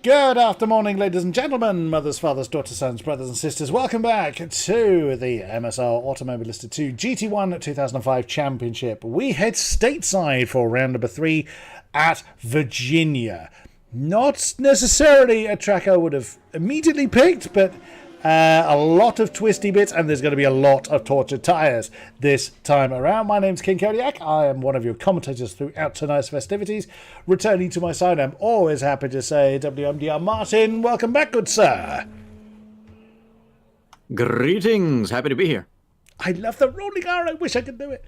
Good afternoon, ladies and gentlemen, mothers, fathers, daughters, sons, brothers and sisters. Welcome back to the MSR Automobilistic 2 GT1 2005 Championship. We head stateside for round number 3 at Virginia. Not necessarily a track I would have immediately picked, but a lot of twisty bits, and there's going to be a lot of tortured tyres this time around. My name's King-Kodiak. I am one of your commentators throughout tonight's festivities. Returning to my side, I'm always happy to say WMDR Martin. Welcome back, good sir. Greetings. Happy to be here. I love the rolling R. I wish I could do it.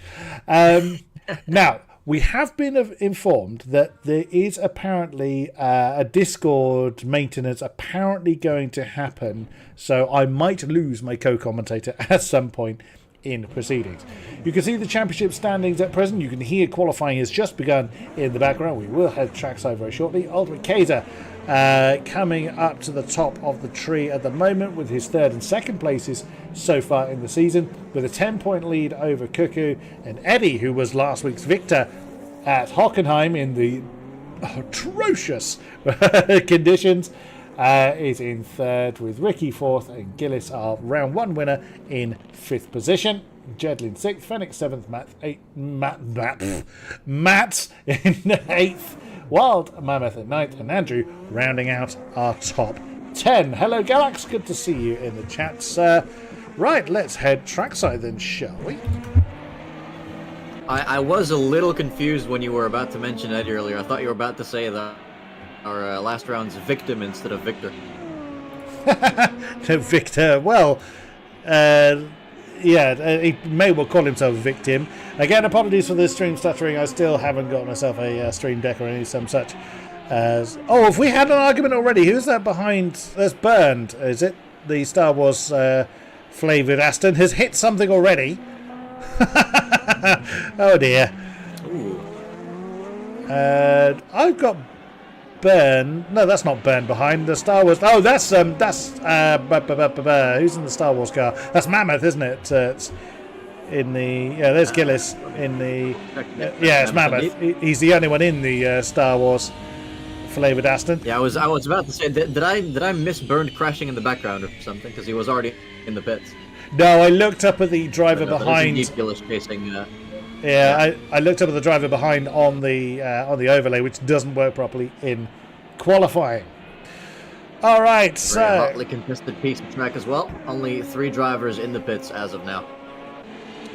Now, we have been informed that there is apparently a Discord maintenance apparently going to happen, so I might lose my co-commentator at some point in proceedings. You can see the championship standings at present. You can hear qualifying has just begun in the background. We will head trackside very shortly. Ultimate Kaiser coming up to the top of the tree at the moment with his third and second places so far in the season, with a 10-point lead over Cuckoo, and Eddie, who was last week's victor at Hockenheim in the atrocious conditions, is in third, with Ricky fourth and Gillis, our round one winner, in fifth position. Jedlin sixth, Phoenix seventh, Matt in eighth, Wild Mammoth at ninth, and Andrew rounding out our top 10. Hello Galax, good to see you in the chat, sir. Right, let's head trackside then, shall we? I was a little confused when you were about to mention Eddie earlier. I thought you were about to say that our last round's victim instead of Victor. Victor, well, yeah, he may well call himself a victim. Again, apologies for the stream stuttering. I still haven't got myself a stream deck or any some such. Oh, have we had an argument already? Who's that behind? That's Burned. Is it the Star Wars flavoured Aston has hit something already? Oh dear. Ooh. I've got Burn. No, that's not Burn behind the Star Wars. Oh, that's who's in the Star Wars car? That's Mammoth, isn't it? It's in the there's Gillis in the yeah, it's Mammoth. He's the only one in the Star Wars flavoured Aston. Yeah, I was about to say, did I miss Burned crashing in the background or something? Because he was already in the pits. No, I looked up at the driver behind. Chasing, I looked up at the driver behind on the overlay, which doesn't work properly in qualifying. All right, so hotly contested piece of track as well. Only 3 drivers in the pits as of now.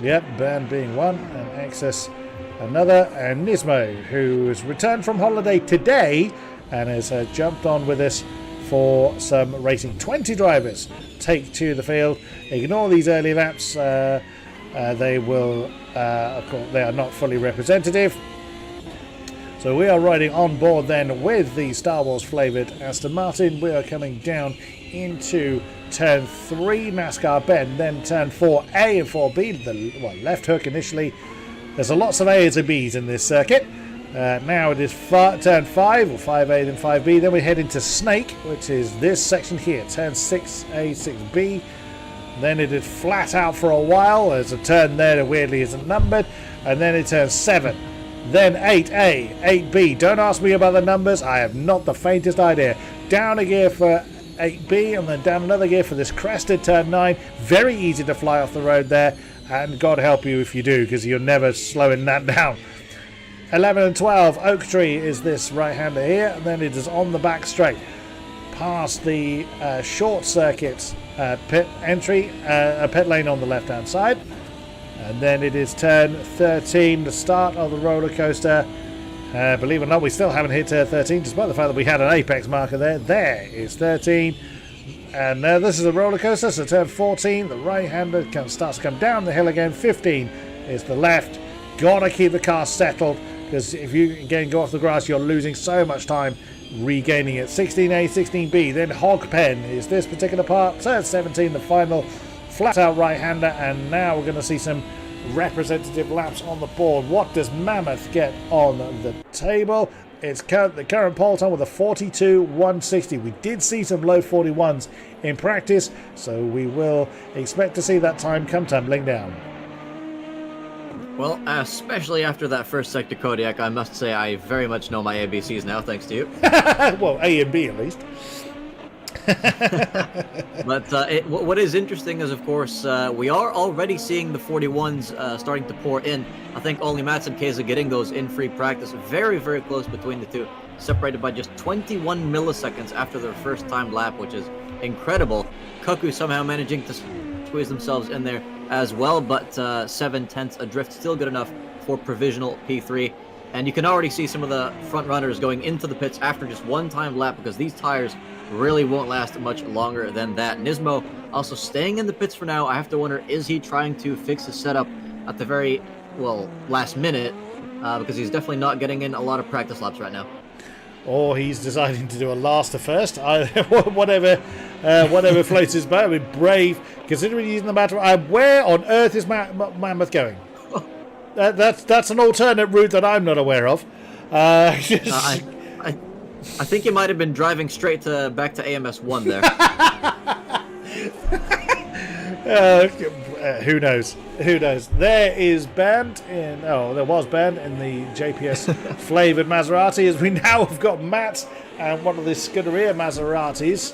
Yep, Burn being one, and Excess another, and Nismo, who has returned from holiday today and has jumped on with us for some racing. 20 drivers take to the field. Ignore these early laps. They will, of course, they are not fully representative. So we are riding on board then with the Star Wars flavoured Aston Martin. We are coming down into turn 3 NASCAR bend, then turn 4A and 4B, the left hook initially. There's lots of A's and B's in this circuit. Now it is turn 5 or 5A then 5B. Then we head into Snake, which is this section here, turn 6A, 6B. Then it is flat out for a while. There's a turn there that weirdly isn't numbered. And then it turns 7. Then 8A, 8B. Don't ask me about the numbers. I have not the faintest idea. Down a gear for 8B and then down another gear for this crested turn 9. Very easy to fly off the road there. And God help you if you do, because you're never slowing that down. 11 and 12. Oak Tree is this right-hander here. And then it is on the back straight. Past the short circuit pit entry, a pit lane on the left-hand side. And then it is turn 13, the start of the roller coaster. Believe it or not, we still haven't hit turn 13, despite the fact that we had an apex marker there. There is 13. And this is a roller coaster, so turn 14, the right-hander starts to come down the hill again. 15 is the left. Gotta keep the car settled, because if you again go off the grass, you're losing so much time regaining it. 16A, 16B, then Hog Pen is this particular part. Turn 17, the final flat-out right-hander, and now we're going to see some representative laps on the board. What does Mammoth get on the table? It's the current pole time with a 42.160. We did see some low 41s in practice, so we will expect to see that time come tumbling down. Well, especially after that first sector Kodiak, I must say I very much know my ABCs now, thanks to you. Well, A and B at least. But what is interesting is, of course, we are already seeing the 41s starting to pour in. I think only Mats and Keza getting those in free practice. Very, very close between the two. Separated by just 21 milliseconds after their first time lap, which is incredible. Kaku somehow managing to squeeze themselves in there as well, but 7/10 adrift, still good enough for provisional P3. And you can already see some of the front runners going into the pits after just one time lap, because these tires really won't last much longer than that. Nismo also staying in the pits for now. I have to wonder, is he trying to fix his setup at the very, well, last minute? Because he's definitely not getting in a lot of practice laps right now. Or he's deciding to do a last to first. Whatever floats his boat. I mean, brave, considering he's in the matter. Where on earth is Mammoth going? That's an alternate route that I'm not aware of. I think he might have been driving straight back to AMS1 there. Who knows? Who knows? There is band in. Oh, there was band in the JPS flavoured Maserati, as we now have got Matt and one of the Scuderia Maseratis.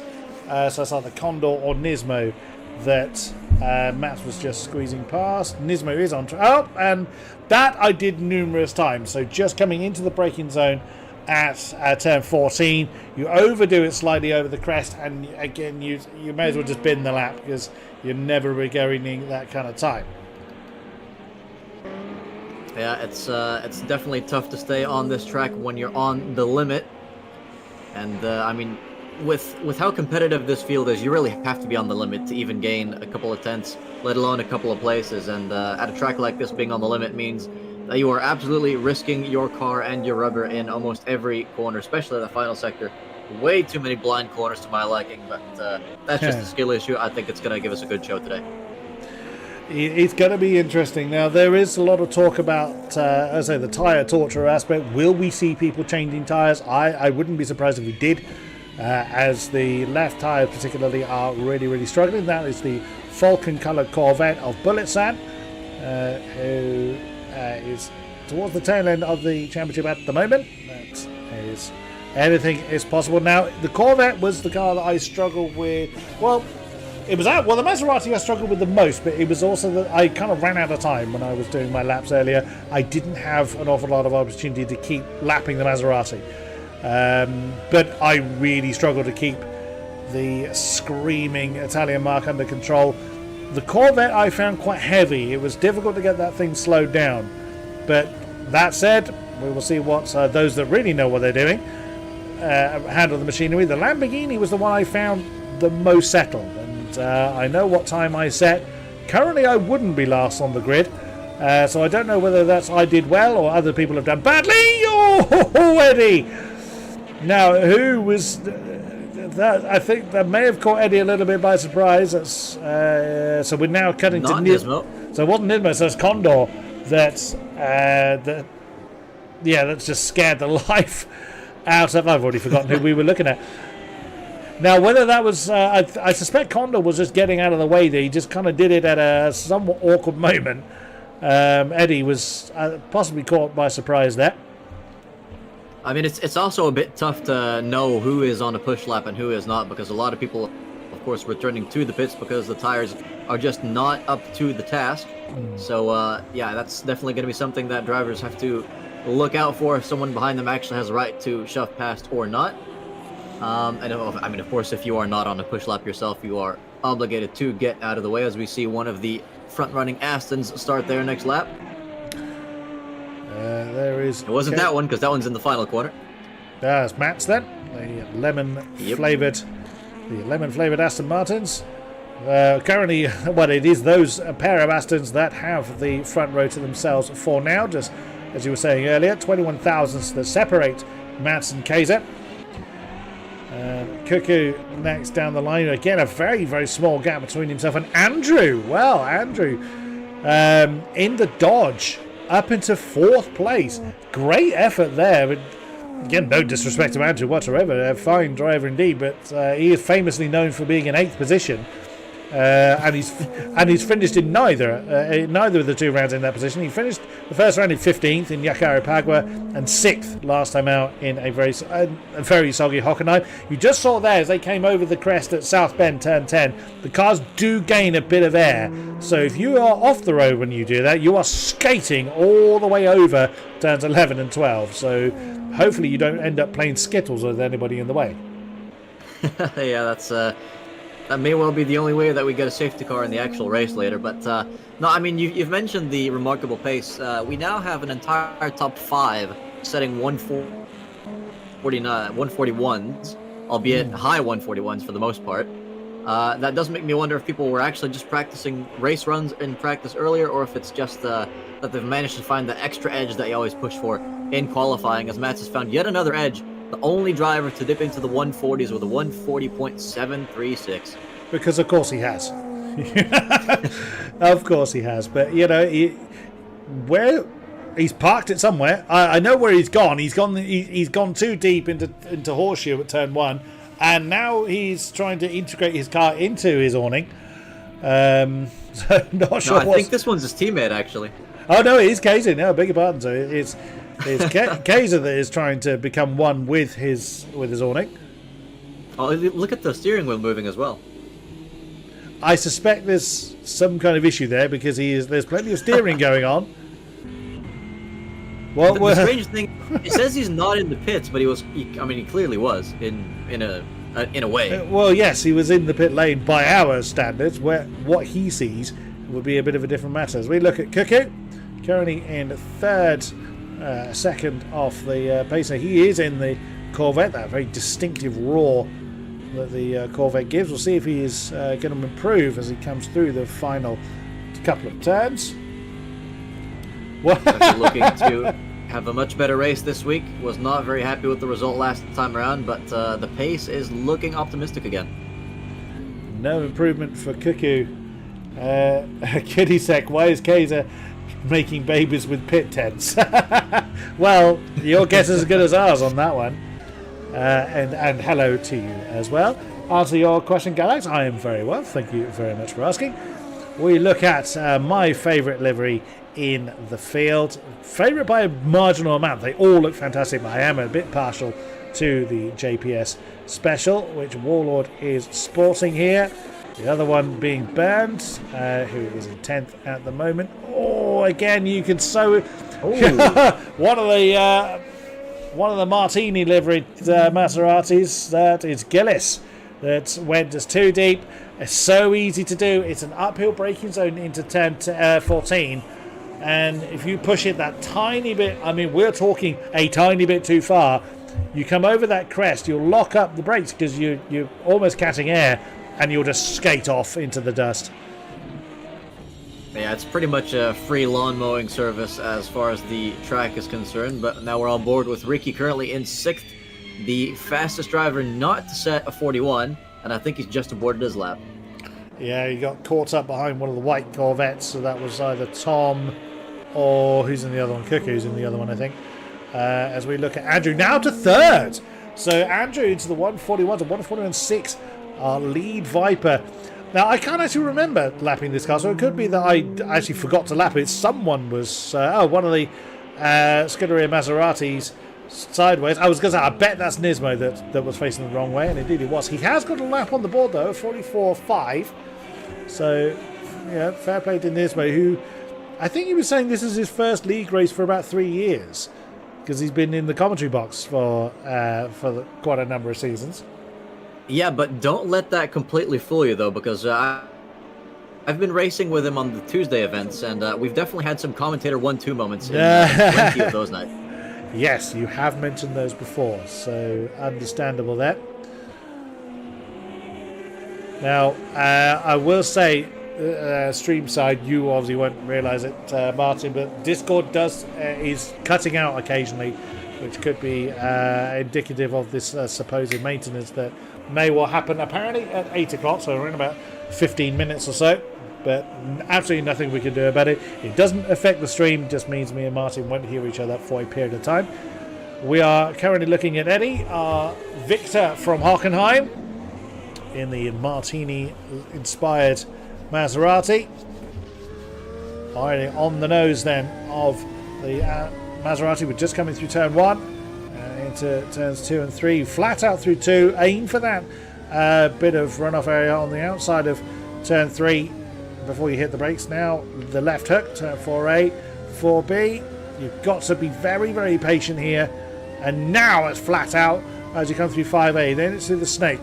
So it's either Condor or Nismo that Matt was just squeezing past. Nismo is on track. Oh, and that I did numerous times. So just coming into the braking zone at turn 14, you overdo it slightly over the crest, and again you may as well just bin the lap, because you're never regaining that kind of time. Yeah, it's definitely tough to stay on this track when you're on the limit. And I mean, with how competitive this field is, you really have to be on the limit to even gain a couple of tenths, let alone a couple of places. And at a track like this, being on the limit means that you are absolutely risking your car and your rubber in almost every corner, especially the final sector. Way too many blind corners to my liking, but that's just a skill issue. I think it's going to give us a good show today. It's going to be interesting. Now, there is a lot of talk about, as I say, the tyre torture aspect. Will we see people changing tyres? I wouldn't be surprised if we did, as the left tyres particularly are really, really struggling. That is the Falcon-coloured Corvette of Bulletsand, who is towards the tail end of the championship at the moment. That is, anything is possible. Now, the Corvette was the car that I struggled with. Well, the Maserati I struggled with the most, but it was also that I kind of ran out of time when I was doing my laps earlier. I didn't have an awful lot of opportunity to keep lapping the Maserati. But I really struggled to keep the screaming Italian mark under control. The Corvette I found quite heavy. It was difficult to get that thing slowed down. But that said, we will see what those that really know what they're doing handle the machinery. The Lamborghini was the one I found the most settled. And I know what time I set. Currently I wouldn't be last on the grid. So I don't know whether that's I did well or other people have done badly. Oh, Eddie! Now, who was... that? I think that may have caught Eddie a little bit by surprise. That's, so we're now cutting Not to Nismo. So it wasn't Nismo, so it's Condor that's just scared the life out of... I've already forgotten who we were looking at. Now, whether that was... I suspect Condor was just getting out of the way there. He just kind of did it at a somewhat awkward moment. Eddie was possibly caught by surprise there. I mean, it's also a bit tough to know who is on a push lap and who is not, because a lot of people, of course, returning to the pits because the tires are just not up to the task. So, yeah, that's definitely going to be something that drivers have to look out for if someone behind them actually has a right to shove past or not. And I mean, of course, if you are not on a push lap yourself, you are obligated to get out of the way, as we see one of the front-running Astons start their next lap. There is... It wasn't that one, because that one's in the final corner. There's Matt's then. The lemon-flavoured Aston Martins. Currently, well, it is those pair of Astons that have the front row to themselves for now. Just as you were saying earlier, 21 thousandths that separate Mats and Kaiser. Cuckoo next down the line. Again, a very, very small gap between himself and Andrew. Well, Andrew in the Dodge up into 4th place. Great effort there. But again, no disrespect to Andrew whatsoever. A fine driver indeed, but he is famously known for being in 8th position. and he's finished in neither of the 2 rounds in that position. He finished the first round in 15th in Yakarapagua and 6th last time out in a very soggy Hockenheim. You just saw there as they came over the crest at South Bend turn 10, the cars do gain a bit of air, so if you are off the road when you do that, you are skating all the way over turns 11 and 12, so hopefully you don't end up playing skittles with anybody in the way. Yeah, that's that may well be the only way that we get a safety car in the actual race later. But no, I mean, you've mentioned the remarkable pace. We now have an entire top 5 setting 141s, albeit high 141s for the most part. That does make me wonder if people were actually just practicing race runs in practice earlier, or if it's just that they've managed to find the extra edge that you always push for in qualifying, as Mats has found yet another edge. The only driver to dip into the 140s with a 140.736. Because of course he has. Of course he has. But, you know, where he's parked it somewhere. I know where he's gone. He's gone too deep into Horseshoe at turn 1. And now he's trying to integrate his car into his awning. So not sure. No, I think this one's his teammate, actually. Oh, no, it is Kaiser. No, beg your pardon. So it's Kaiser that is trying to become one with his awning. Oh, look at the steering wheel moving as well. I suspect there's some kind of issue there because there's plenty of steering going on. Well, the strange thing, it says he's not in the pits, but he clearly was in a way. Well, yes, he was in the pit lane by our standards, where what he sees would be a bit of a different matter. As we look at Cuckoo, currently in third. Second off the pacer. He is in the Corvette, that very distinctive roar that the Corvette gives. We'll see if he is going to improve as he comes through the final couple of turns. Looking to have a much better race this week. Was not very happy with the result last time around, but the pace is looking optimistic again. No improvement for Cuckoo. Kodiak, why is Kaiser making babies with pit tents? Well, your guess is as good as ours on that one. And hello to you as well. Answer your question, Galax. I am very well. Thank you very much for asking. We look at my favourite livery in the field. Favourite by a marginal amount. They all look fantastic, but I am a bit partial to the JPS Special, which Warlord is sporting here. The other one being Bernd, who is in 10th at the moment. Oh, again, you can so one of the Martini liveried Maseratis. That is Gillis. That went just too deep. It's so easy to do. It's an uphill braking zone into 14, and if you push it that tiny bit, I mean, we're talking a tiny bit too far. You come over that crest, you'll lock up the brakes because you're almost catching air. And you'll just skate off into the dust. Yeah, it's pretty much a free lawn mowing service as far as the track is concerned. But now we're on board with Ricky currently in 6th, the fastest driver not to set a 41, and I think he's just aboarded his lap. Yeah, he got caught up behind one of the white Corvettes, so that was either Tom or who's in the other one? Cuckoo's in the other one, I think. As we look at Andrew now to 3rd. So Andrew into the 141 to 141.6. Our lead Viper. Now, I can't actually remember lapping this car, so it could be that I actually forgot to lap it. Someone was... one of the Scuderia Maseratis sideways. I was going to say, I bet that's Nismo that was facing the wrong way, and indeed it was. He has got a lap on the board, though, 44.5. So, yeah, fair play to Nismo, who... I think he was saying this is his first league race for about 3 years, because he's been in the commentary box for quite a number of seasons. Yeah, but don't let that completely fool you, though, because I've been racing with him on the Tuesday events, and we've definitely had some commentator 1-2 moments in plenty of those nights. Yes, you have mentioned those before, so understandable there. Now, I will say, stream side, you obviously won't realise it, Martin, but Discord is cutting out occasionally, which could be indicative of this supposed maintenance that may well happen apparently at 8 o'clock, so we're in about 15 minutes or so, but absolutely nothing we can do about it. It doesn't affect the stream, just means me and Martin won't hear each other for a period of time. We are currently looking at Eddie, our Victor from Hockenheim, in the Martini-inspired Maserati. Firing on the nose then of the Maserati. We're just coming through turn 1 into turns 2 and 3. Flat out through 2. Aim for that bit of runoff area on the outside of turn 3 before you hit the brakes. Now the left hook, turn 4A, 4B. You've got to be very, very patient here. And now it's flat out as you come through 5A. Then it's through the snake.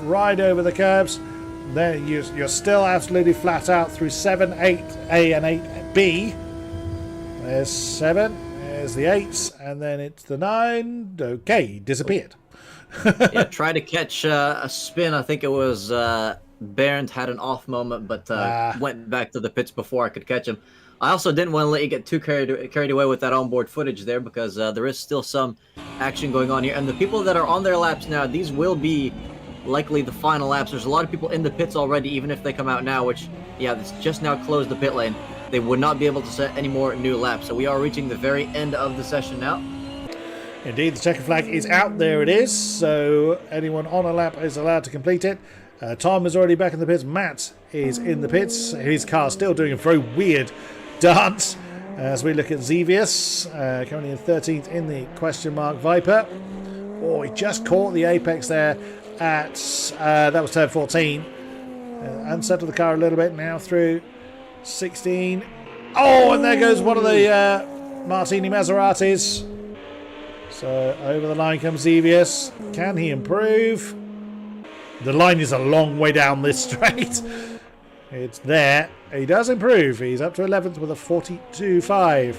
Right over the curbs. Then you're still absolutely flat out through 7, 8A and 8B. There's 7. There's the 8s. And then it's the 9. Okay, disappeared. Yeah, try to catch a spin. I think it was Bernd had an off moment, but went back to the pits before I could catch him. I also didn't want to let you get too carried away with that onboard footage there, because there is still some action going on here. And the people that are on their laps now, these will be likely the final laps. There's a lot of people in the pits already, even if they come out now, which, yeah, it's just now closed the pit lane. They would not be able to set any more new laps. So we are reaching the very end of the session now. Indeed, the checkered flag is out. There it is. So anyone on a lap is allowed to complete it. Tom is already back in the pits. Matt is in the pits. His car still doing a very weird dance as we look at Xevious, currently in 13th in the question mark Viper. Oh, he just caught the apex there at that was turn 14. Unsettled the car a little bit now through 16. Oh, and there goes one of the Martini Maseratis. So over the line comes Xevious. Can he improve? The line is a long way down this straight. It's there. He does improve. He's up to 11th with a 42.5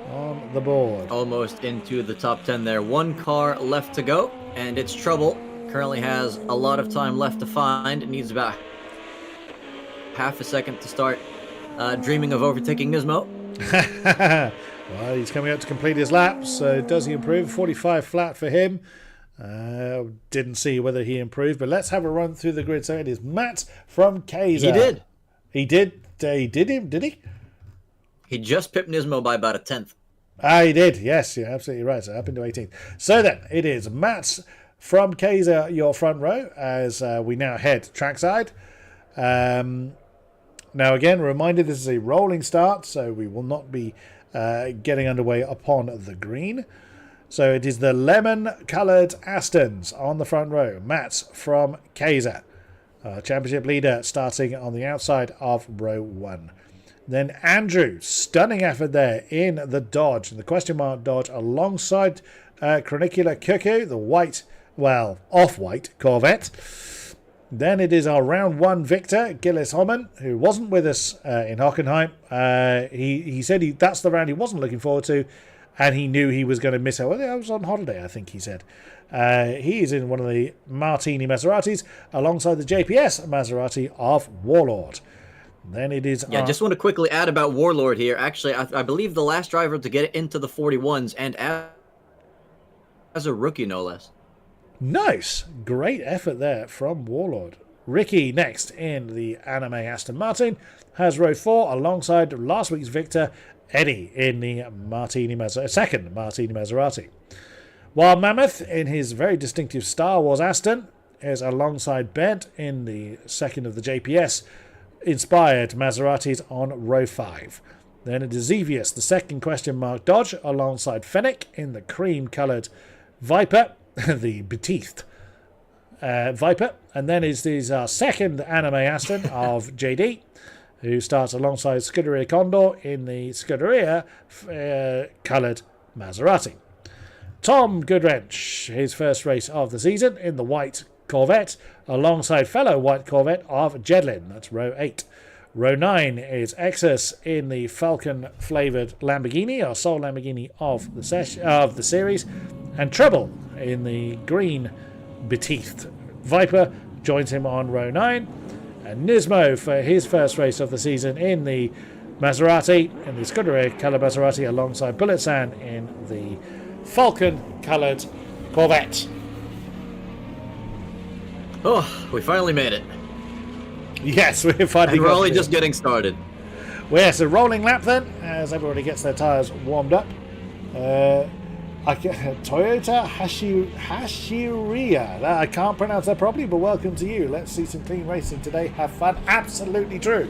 on the board. Almost into the top 10 there. One car left to go, and it's Trouble. Currently has a lot of time left to find. It needs about half a second to start dreaming of overtaking Nismo. Well, he's coming up to complete his lap, so does he improve? 45 flat for him. Didn't see whether he improved, but let's have a run through the grid. So it is Matt from Kaiser. He did. He did. He did him, did he? He just pipped Nismo by about a 10th. He did. Yes, you're absolutely right. So up into 18th. So then it is Matt from Kaiser, your front row, as we now head trackside. Now again, a reminder, this is a rolling start, so we will not be getting underway upon the green. So it is the lemon-coloured Astons on the front row. Matt from Kaiser, championship leader, starting on the outside of row 1. Then Andrew, stunning effort there in the Dodge, the question mark Dodge, alongside Chronicular Cuckoo, the white, well, off-white Corvette. Then it is our round 1 victor, Gillis Homan, who wasn't with us in Hockenheim. He said that's the round he wasn't looking forward to, and he knew he was going to miss it. Well, I was on holiday, I think he said. He is in one of the Martini Maseratis alongside the JPS Maserati of Warlord. Then it is... Yeah, just want to quickly add about Warlord here. Actually, I believe the last driver to get into the 41s, and as a rookie, no less. Nice. Great effort there from Warlord. Ricky next in the Anime Aston Martin has row 4 alongside last week's victor Eddie in the second Martini Maserati. While Mammoth in his very distinctive Star Wars Aston is alongside Bent in the second of the JPS inspired Maseratis on row 5. Then it is Xevious, the second question mark Dodge, alongside Fennec in the cream coloured Viper, the beteethed Viper. And then is our second Anime Aston of JD, who starts alongside Scuderia Condor in the Scuderia coloured Maserati. Tom Goodwrench, his first race of the season in the white Corvette, alongside fellow white Corvette of Jedlin. That's row 8. Row 9 is Exus in the Falcon flavoured Lamborghini, our sole Lamborghini of the series, and Trouble in the green beteethed Viper joins him on row 9. And Nismo for his first race of the season in the Maserati, in the Scuderia coloured Maserati, alongside Bulletsan in the Falcon coloured Corvette. Oh, we finally made it. Yes, we're finally. And we're only just getting started. Well, yes, a rolling lap then, as everybody gets their tyres warmed up. Toyota Hashiria. I can't pronounce that properly, but welcome to you. Let's see some clean racing today. Have fun. Absolutely true.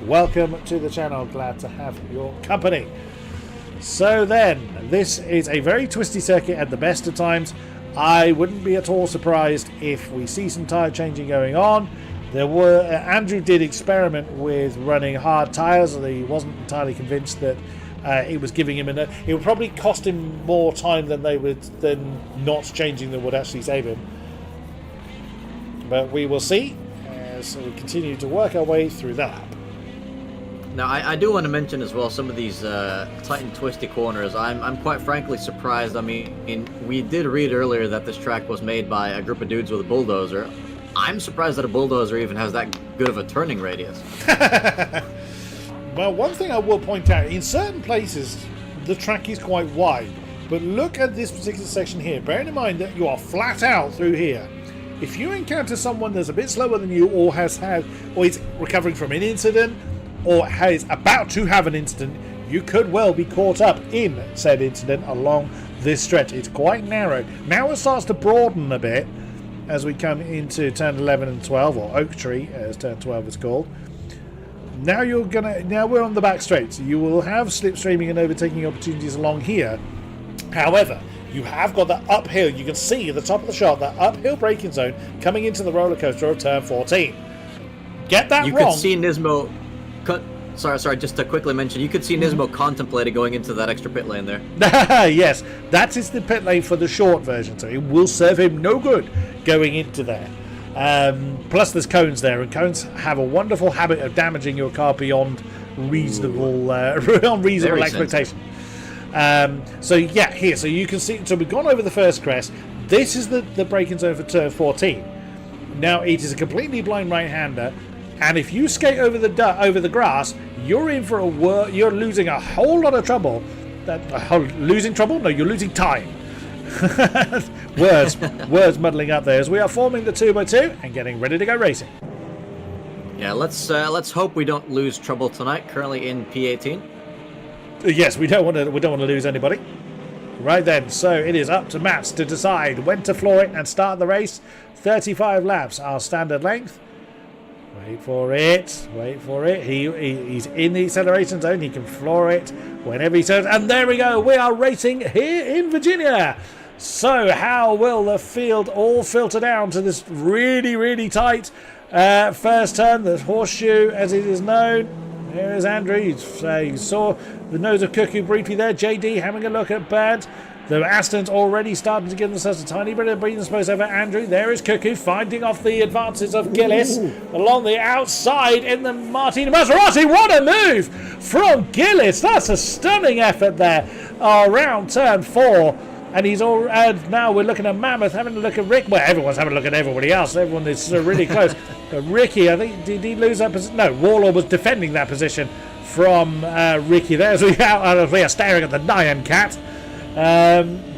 Welcome to the channel. Glad to have your company. So then, this is a very twisty circuit at the best of times. I wouldn't be at all surprised if we see some tyre changing going on. Andrew did experiment with running hard tyres, and he wasn't entirely convinced that it was giving him it would probably cost him more time than not changing them would actually save him. But we will see as we continue to work our way through that. Now, I do want to mention as well some of these tight and twisty corners. I'm quite frankly surprised. I mean, we did read earlier that this track was made by a group of dudes with a bulldozer. I'm surprised that a bulldozer even has that good of a turning radius. Well, one thing I will point out, in certain places the track is quite wide, but look at this particular section here. Bearing in mind that you are flat out through here. If you encounter someone that's a bit slower than you, or is recovering from an incident, or is about to have an incident, you could well be caught up in said incident along this stretch. It's quite narrow. Now it starts to broaden a bit as we come into turn 11 and 12, or Oak Tree as turn 12 is called. Now we're on the back straight, so you will have slipstreaming and overtaking opportunities along here. However, you have got that uphill. You can see at the top of the shot that uphill braking zone coming into the roller coaster of turn 14. Get that you wrong. You could see Nismo. Sorry. Just to quickly mention, you could see Nismo contemplating going into that extra pit lane there. Yes, that is the pit lane for the short version, so it will serve him no good going into there. Plus there's cones there, and cones have a wonderful habit of damaging your car beyond reasonable expectation. So yeah, here, so you can see, so we've gone over the first crest. This is the braking zone for turn 14. Now it is a completely blind right-hander, and if you skate over the grass, you're in for you're losing a whole lot of trouble. Losing trouble? No, you're losing time. words muddling up there as we are forming the 2x2 and getting ready to go racing. Yeah, let's hope we don't lose trouble tonight. Currently in P18. Yes, we don't want to lose anybody. Right then, so it is up to Mats to decide when to floor it and start the race. 35 laps, our standard length. Wait for it. He's in the acceleration zone. He can floor it whenever he turns. And there we go. We are racing here in Virginia. So how will the field all filter down to this really, really tight first turn, the horseshoe as it is known? Here is Andrew. You saw the nose of Cuckoo briefly there. JD having a look at Bird. The Aston's already starting to give themselves a tiny bit of breathing space over Andrew. There is Cuckoo finding off the advances of Gillis along the outside in the Martini Maserati. What a move from Gillis. That's a stunning effort there around turn 4. And now we're looking at Mammoth having a look at Rick. Well, everyone's having a look at everybody else. Everyone is really close. But Ricky, I think, did he lose that position? No, Warlord was defending that position from Ricky there. So we are staring at the Nyan Cat.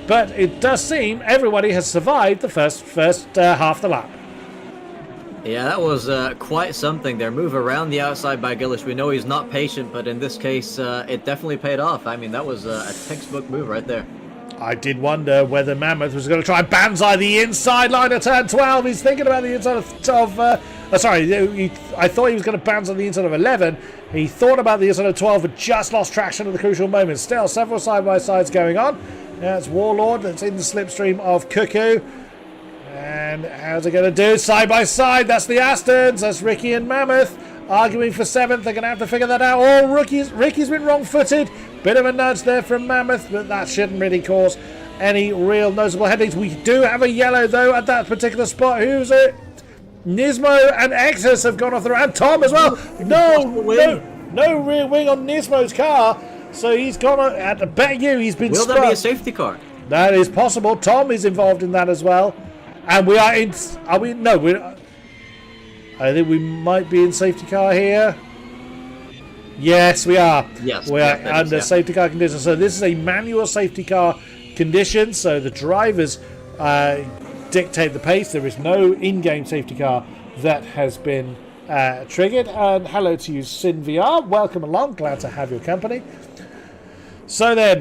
But it does seem everybody has survived the first half the lap. Yeah, that was quite something there. Move around the outside by Gillish. We know he's not patient, but in this case, it definitely paid off. I mean, that was a textbook move right there. I did wonder whether Mammoth was going to try and banzai the inside line of turn 12. He's thinking about the inside of I thought he was going to banzai the inside of 11. He thought about the inside of 12, but just lost traction at the crucial moment. Still, several side-by-sides going on. That's Warlord that's in the slipstream of Cuckoo. And how's it going to do? Side-by-side, that's the Astons. That's Ricky and Mammoth arguing for 7th. They're going to have to figure that out. Oh, Ricky's been wrong-footed. Bit of a nudge there from Mammoth, but that shouldn't really cause any real noticeable headaches. We do have a yellow, though, at that particular spot. Who's it? Nismo and Exus have gone off the round. Tom as well. No rear wing on Nismo's car. So he's gone at the bet you. He's been Will there be a safety car? That is possible. Tom is involved in that as well. And we are in... Are we? No, we're... I think we might be in safety car here. Yes, we are. Yes, we are under safety car conditions. So this is a manual safety car condition. So the drivers dictate the pace. There is no in-game safety car that has been triggered. And hello to you, SynVR. Welcome along. Glad to have your company. So then,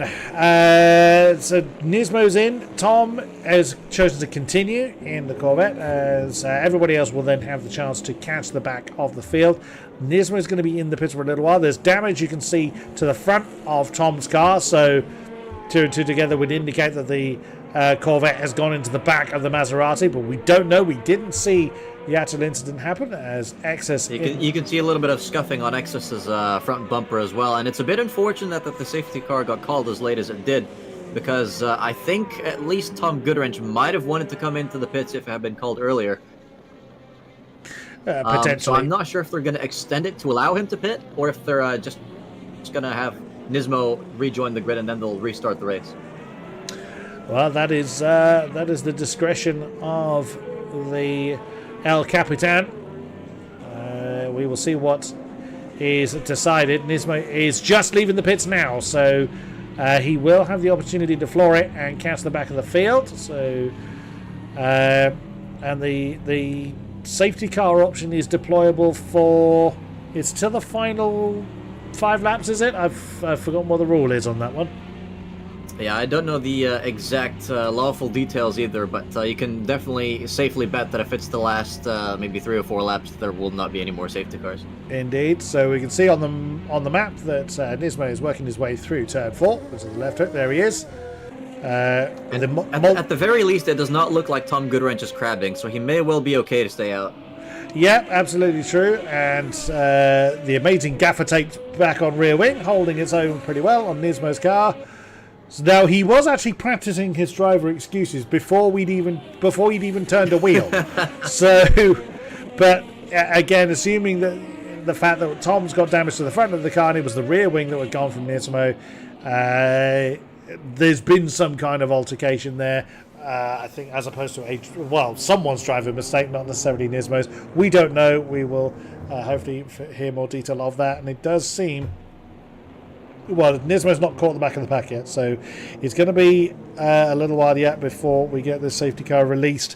so Nismo's in. Tom has chosen to continue in the Corvette, as everybody else will then have the chance to catch the back of the field. Nismo's going to be in the pits for a little while. There's damage you can see to the front of Tom's car, so two and two together would indicate that the Corvette has gone into the back of the Maserati, but we don't know. We didn't see the actual incident happen, as Excess... You can see a little bit of scuffing on Excess's front bumper as well, and it's a bit unfortunate that the safety car got called as late as it did, because I think at least Tom Goodwrench might have wanted to come into the pits if it had been called earlier. Potentially. So I'm not sure if they're going to extend it to allow him to pit, or if they're just going to have Nismo rejoin the grid and then they'll restart the race. Well, that is the discretion of the El Capitan. We will see what is decided. Nismo is just leaving the pits now, so he will have the opportunity to floor it and catch the back of the field. So, and the safety car option is deployable for... It's to the final 5 laps, is it? I've forgotten what the rule is on that one. Yeah, I don't know the exact lawful details either, but you can definitely safely bet that if it's the last maybe 3 or 4 laps, there will not be any more safety cars. Indeed. So we can see on the map that Nismo is working his way through turn 4, which is the left hook. There he is. At the very least, it does not look like Tom Goodwrench is crabbing, so he may well be okay to stay out. Yeah, absolutely true. And the amazing gaffer tape back on rear wing, holding its own pretty well on Nismo's car. So now he was actually practicing his driver excuses before he'd even turned a wheel. So, but again, assuming that the fact that Tom's got damage to the front of the car and it was the rear wing that was gone from Nismo, there's been some kind of altercation there. I think, as opposed to someone's driver mistake, not necessarily Nismo's. We don't know. We will hopefully hear more detail of that. And it does seem, well, Nismo's not caught the back of the pack yet, so it's going to be a little while yet before we get the safety car released.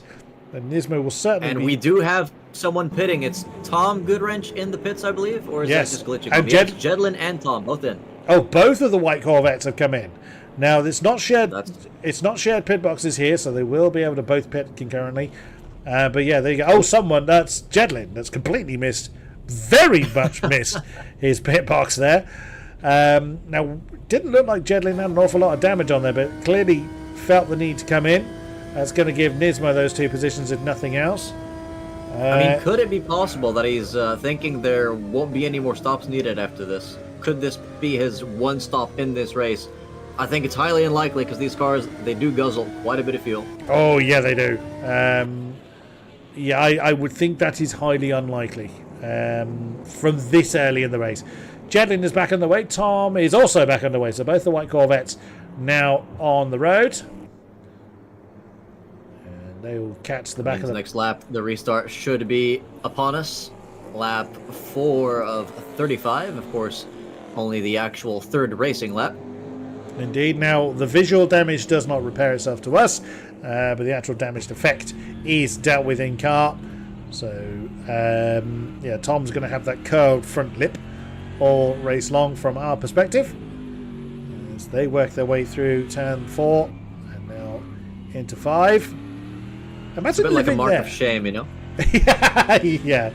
And Nismo will certainly. And we do have someone pitting. It's Tom Goodwrench in the pits, I believe, or is that just glitching? And Jedlin and Tom both in. Oh, both of the white Corvettes have come in. Now, it's not shared. It's not shared pit boxes here, so they will be able to both pit concurrently. But yeah, there you go. Oh, someone, that's Jedlin. That's completely missed, very much missed his pit box there. Now, didn't look like Jedlin had an awful lot of damage on there, but clearly felt the need to come in. That's going to give Nismo those 2 positions, if nothing else. I mean, could it be possible that he's thinking there won't be any more stops needed after this? Could this be his one stop in this race? I think it's highly unlikely because these cars, they do guzzle quite a bit of fuel. Oh, yeah, they do. Yeah, I would think that is highly unlikely from this early in the race. Jedlin is back on the way. Tom is also back on the way. So both the white Corvettes now on the road. And they will catch the back of the... Next lap, the restart should be upon us. Lap 4 of 35, of course, only the actual 3rd racing lap. Indeed. Now, the visual damage does not repair itself to us, but the actual damaged effect is dealt with in car. So, yeah, Tom's going to have that curled front lip all race long from our perspective. As they work their way through turn 4 and now into 5. Imagine it's a bit like a mark there. Of shame, you know? Yeah.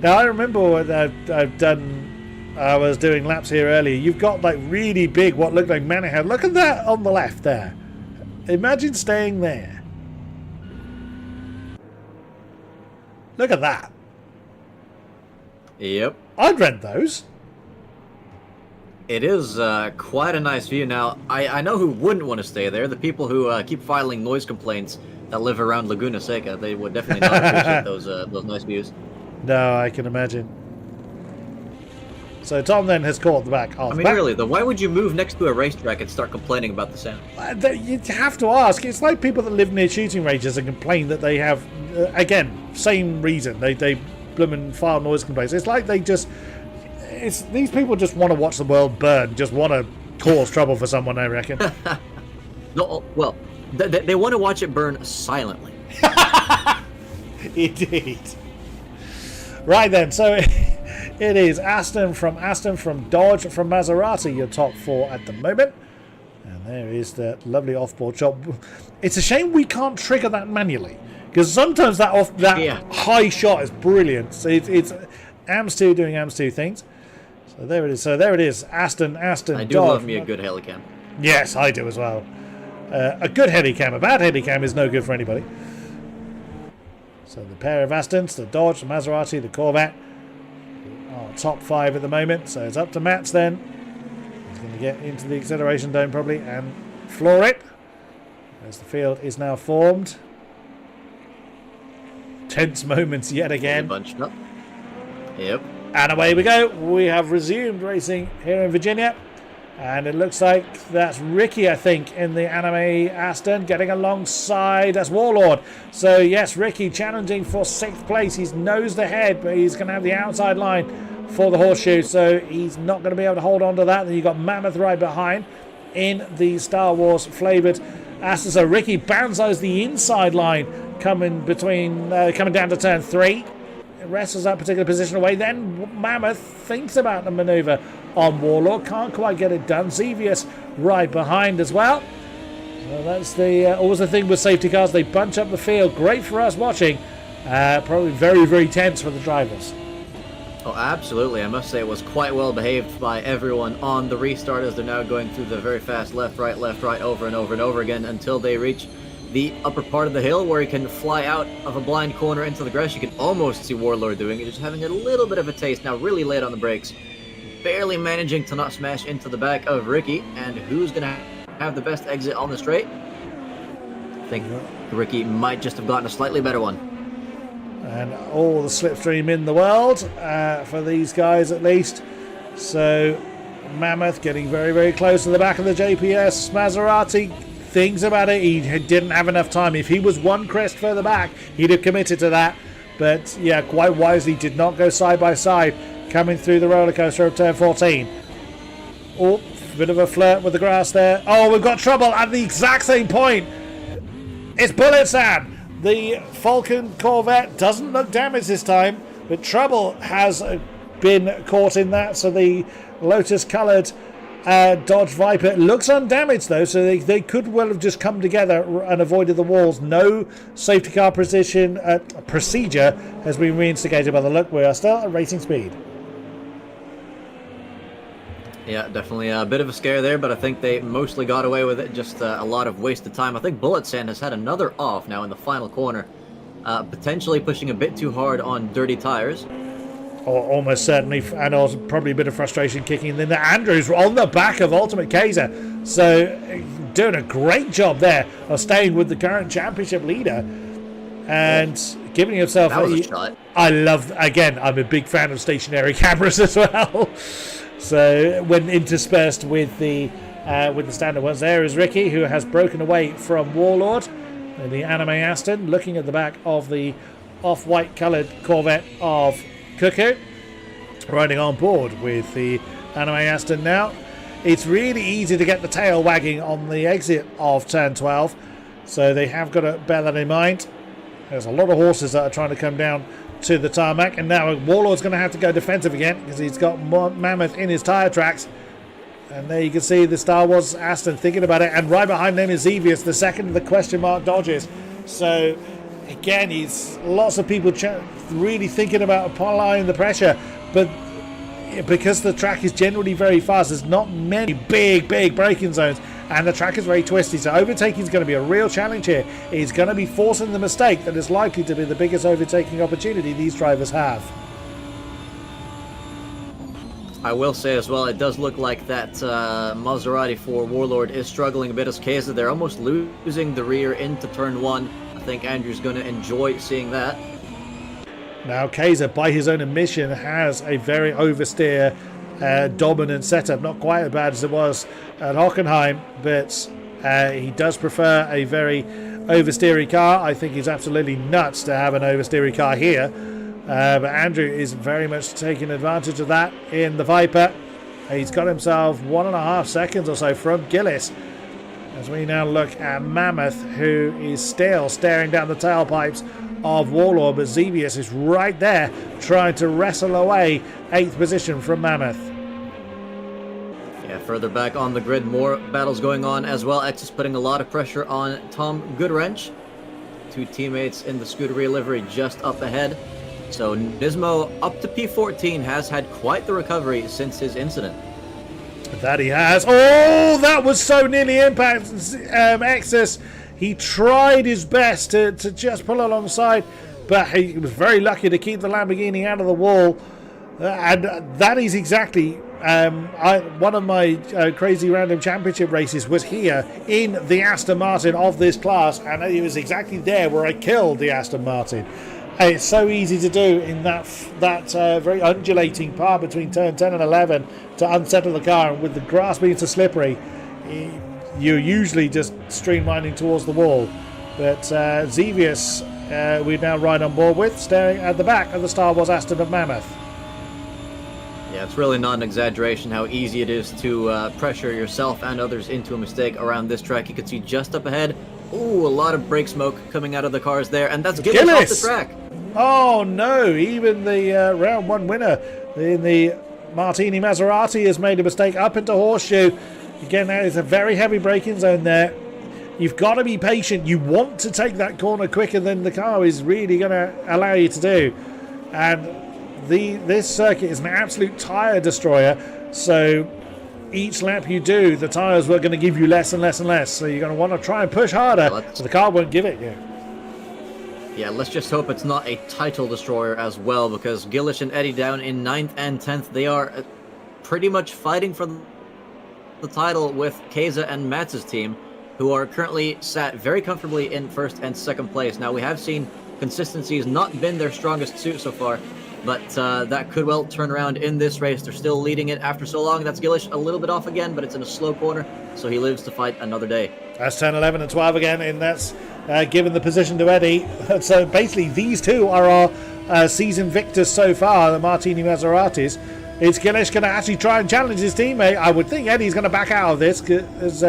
Now, I remember what I've done. I was doing laps here earlier. You've got like really big, what looked like manhound. Look at that on the left there. Imagine staying there. Look at that. Yep. I'd rent those. It is quite a nice view. Now, I know who wouldn't want to stay there. The people who keep filing noise complaints that live around Laguna Seca. They would definitely not appreciate those nice views. No, I can imagine. So Tom then has caught the back. I mean, really, though, why would you move next to a racetrack and start complaining about the sound? You have to ask. It's like people that live near shooting ranges and complain that they have, again, same reason. They blooming file noise complaints. It's like they just... these people just want to watch the world burn, just want to cause trouble for someone, I reckon. No, well, they want to watch it burn silently. Indeed. Right then, so It is Aston from Dodge from Maserati, your top 4 at the moment. And there is the lovely off-board shot. It's a shame we can't trigger that manually, because sometimes that high shot is brilliant. So it's AMS2 doing AMS2 things. So there it is. Aston. I do Dodge. love me a good helicam. Yes, I do as well. A good helicam, a bad helicam is no good for anybody. So the pair of Astons, the Dodge, the Maserati, the Corvette, are top 5 at the moment. So it's up to Mats then. He's going to get into the acceleration dome probably and floor it, as the field is now formed. Tense moments yet again. Bunched up. Yep. And away we go. We have resumed racing here in Virginia. And it looks like that's Ricky, I think, in the Anime Aston, getting alongside. That's Warlord. So, yes, Ricky challenging for 6th place. He's nosed ahead, but he's going to have the outside line for the horseshoe. So, he's not going to be able to hold on to that. Then you've got Mammoth right behind in the Star Wars flavoured Aston. So, Ricky banzos the inside line coming down to turn 3. Wrestles that particular position away. Then Mammoth thinks about the manoeuvre on Warlord. Can't quite get it done. Xevious right behind as well. So that's always the thing with safety cars. They bunch up the field. Great for us watching. Probably very, very tense for the drivers. Oh, absolutely. I must say it was quite well behaved by everyone on the restart, as they're now going through the very fast left, right, over and over and over again until they reach the upper part of the hill, where he can fly out of a blind corner into the grass. You can almost see Warlord doing it, just having a little bit of a taste. Now really late on the brakes, barely managing to not smash into the back of Ricky. And who's going to have the best exit on the straight? I think Ricky might just have gotten a slightly better one. And all the slipstream in the world for these guys at least. So Mammoth getting very, very close to the back of the JPS. Maserati thinks about it. He didn't have enough time. If he was one crest further back, he'd have committed to that. But yeah, quite wisely did not go side by side, coming through the roller coaster of turn 14. Oh, bit of a flirt with the grass there. Oh, we've got trouble at the exact same point. It's Bullet Sand. The Falcon Corvette doesn't look damaged this time, but trouble has been caught in that. So the Lotus coloured Dodge Viper looks undamaged though, so they could well have just come together and avoided the walls. No safety car procedure has been reinstigated by the look. We are still at racing speed. Yeah, definitely a bit of a scare there, but I think they mostly got away with it. Just a lot of wasted time. I think Bullet Sand has had another off now in the final corner, potentially pushing a bit too hard on dirty tires. Or almost certainly, and also probably a bit of frustration kicking in. Then Andrews on the back of Ultimate Kaiser. So doing a great job there of staying with the current championship leader and giving himself a shot. I'm a big fan of stationary cameras as well. So when interspersed with the standard ones, there is Ricky, who has broken away from Warlord in the Anime Aston, looking at the back of the off-white coloured Corvette of Cuckoo, riding on board with the Anime Aston now. It's really easy to get the tail wagging on the exit of turn 12, so they have got to bear that in mind. There's a lot of horses that are trying to come down to the tarmac, and now Warlord's going to have to go defensive again because he's got Mammoth in his tyre tracks. And there you can see the Star Wars Aston thinking about it, and right behind them is Xevious, the second of the question mark Dodges. So again, he's lots of people really thinking about applying the pressure, but because the track is generally very fast, there's not many big braking zones, and the track is very twisty, so overtaking is going to be a real challenge here. He's going to be forcing the mistake that is likely to be the biggest overtaking opportunity these drivers have. I will say as well, it does look like that Maserati for Warlord is struggling a bit as Kaiser. They're almost losing the rear into turn 1. I think Andrew's going to enjoy seeing that. Now Kaiser, by his own admission, has a very oversteer dominant setup. Not quite as bad as it was at Hockenheim, but he does prefer a very oversteery car. I think he's absolutely nuts to have an oversteery car here. But Andrew is very much taking advantage of that in the Viper. He's got himself 1.5 seconds or so from Gillis. As we now look at Mammoth, who is still staring down the tailpipes of Warlord, but Xevious is right there trying to wrestle away 8th position from Mammoth. Yeah, further back on the grid, more battles going on as well. X is putting a lot of pressure on Tom Goodwrench. 2 teammates in the Scuderia livery just up ahead. So Nismo up to P14 has had quite the recovery since his incident. That he has. Oh, that was so nearly impact. Exus, he tried his best to just pull alongside, but he was very lucky to keep the Lamborghini out of the wall. And that is exactly one of my crazy random championship races was here in the Aston Martin of this class, and it was exactly there where I killed the Aston Martin. It's so easy to do in that very undulating part between turn 10 and 11 to unsettle the car, and with the grass being so slippery, you're usually just streamlining towards the wall. But Xevious, we now ride on board with, staring at the back of the Star Wars Aston of Mammoth. Yeah, it's really not an exaggeration how easy it is to pressure yourself and others into a mistake around this track. You can see just up ahead, ooh, a lot of brake smoke coming out of the cars there, and that's Gillis off the track. Oh no, even the round 1 winner in the Martini Maserati has made a mistake up into Horseshoe. Again, that is a very heavy braking zone there. You've got to be patient. You want to take that corner quicker than the car is really going to allow you to do. And this circuit is an absolute tyre destroyer. So each lap you do, the tyres are going to give you less and less and less. So you're going to want to try and push harder, so the car won't give it you. Yeah, let's just hope it's not a title destroyer as well, because Gillish and Eddie down in 9th and 10th, they are pretty much fighting for the title with Keza and Matz's team, who are currently sat very comfortably in 1st and 2nd place. Now, we have seen consistency has not been their strongest suit so far, but that could well turn around in this race. They're still leading it after so long. That's Gillish a little bit off again, but it's in a slow corner, so he lives to fight another day. That's 10, 11, and 12 again, and that's given the position to Eddie. So basically, these two are our season victors so far, the Martini Maseratis. Is Gillish going to actually try and challenge his teammate? I would think Eddie's going to back out of this, because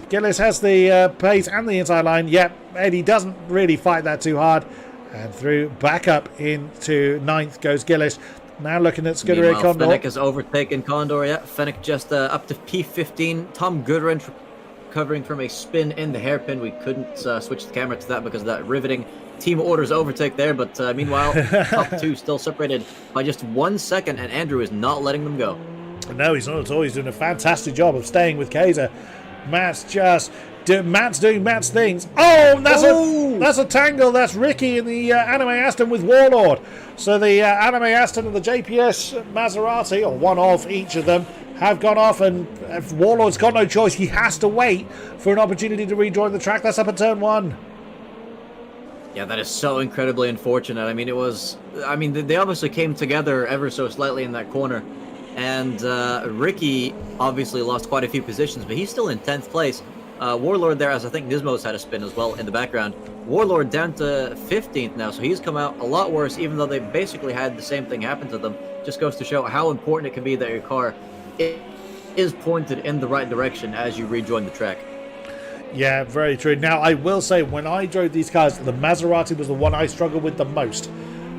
Gillish has the pace and the inside line. Yep, Eddie doesn't really fight that too hard. And through back up into 9th goes Gillish. Now looking at Scuderia Condor. Fennec has overtaken Condor. Yeah, Fennec just up to P15. Tom Goodwrench recovering from a spin in the hairpin. We couldn't switch the camera to that because of that riveting team orders overtake there. But meanwhile, top 2 still separated by just 1 second, and Andrew is not letting them go. No, he's not at all. He's doing a fantastic job of staying with Kaiser. Matt's doing Matt's things. Oh, that's a tangle. That's Ricky in the Anime Aston with Warlord. So the Anime Aston and the JPS Maserati, or one of each of them, have gone off, and Warlord's got no choice. He has to wait for an opportunity to rejoin the track. That's up at turn 1. Yeah, that is so incredibly unfortunate. I mean, they obviously came together ever so slightly in that corner. And Ricky obviously lost quite a few positions, but he's still in 10th place. Warlord there, as I think Nismo's had a spin as well in the background. Warlord down to 15th now, so he's come out a lot worse, even though they basically had the same thing happen to them. Just goes to show how important it can be that your car is pointed in the right direction as you rejoin the track. Yeah, very true. Now, I will say, when I drove these cars, the Maserati was the one I struggled with the most.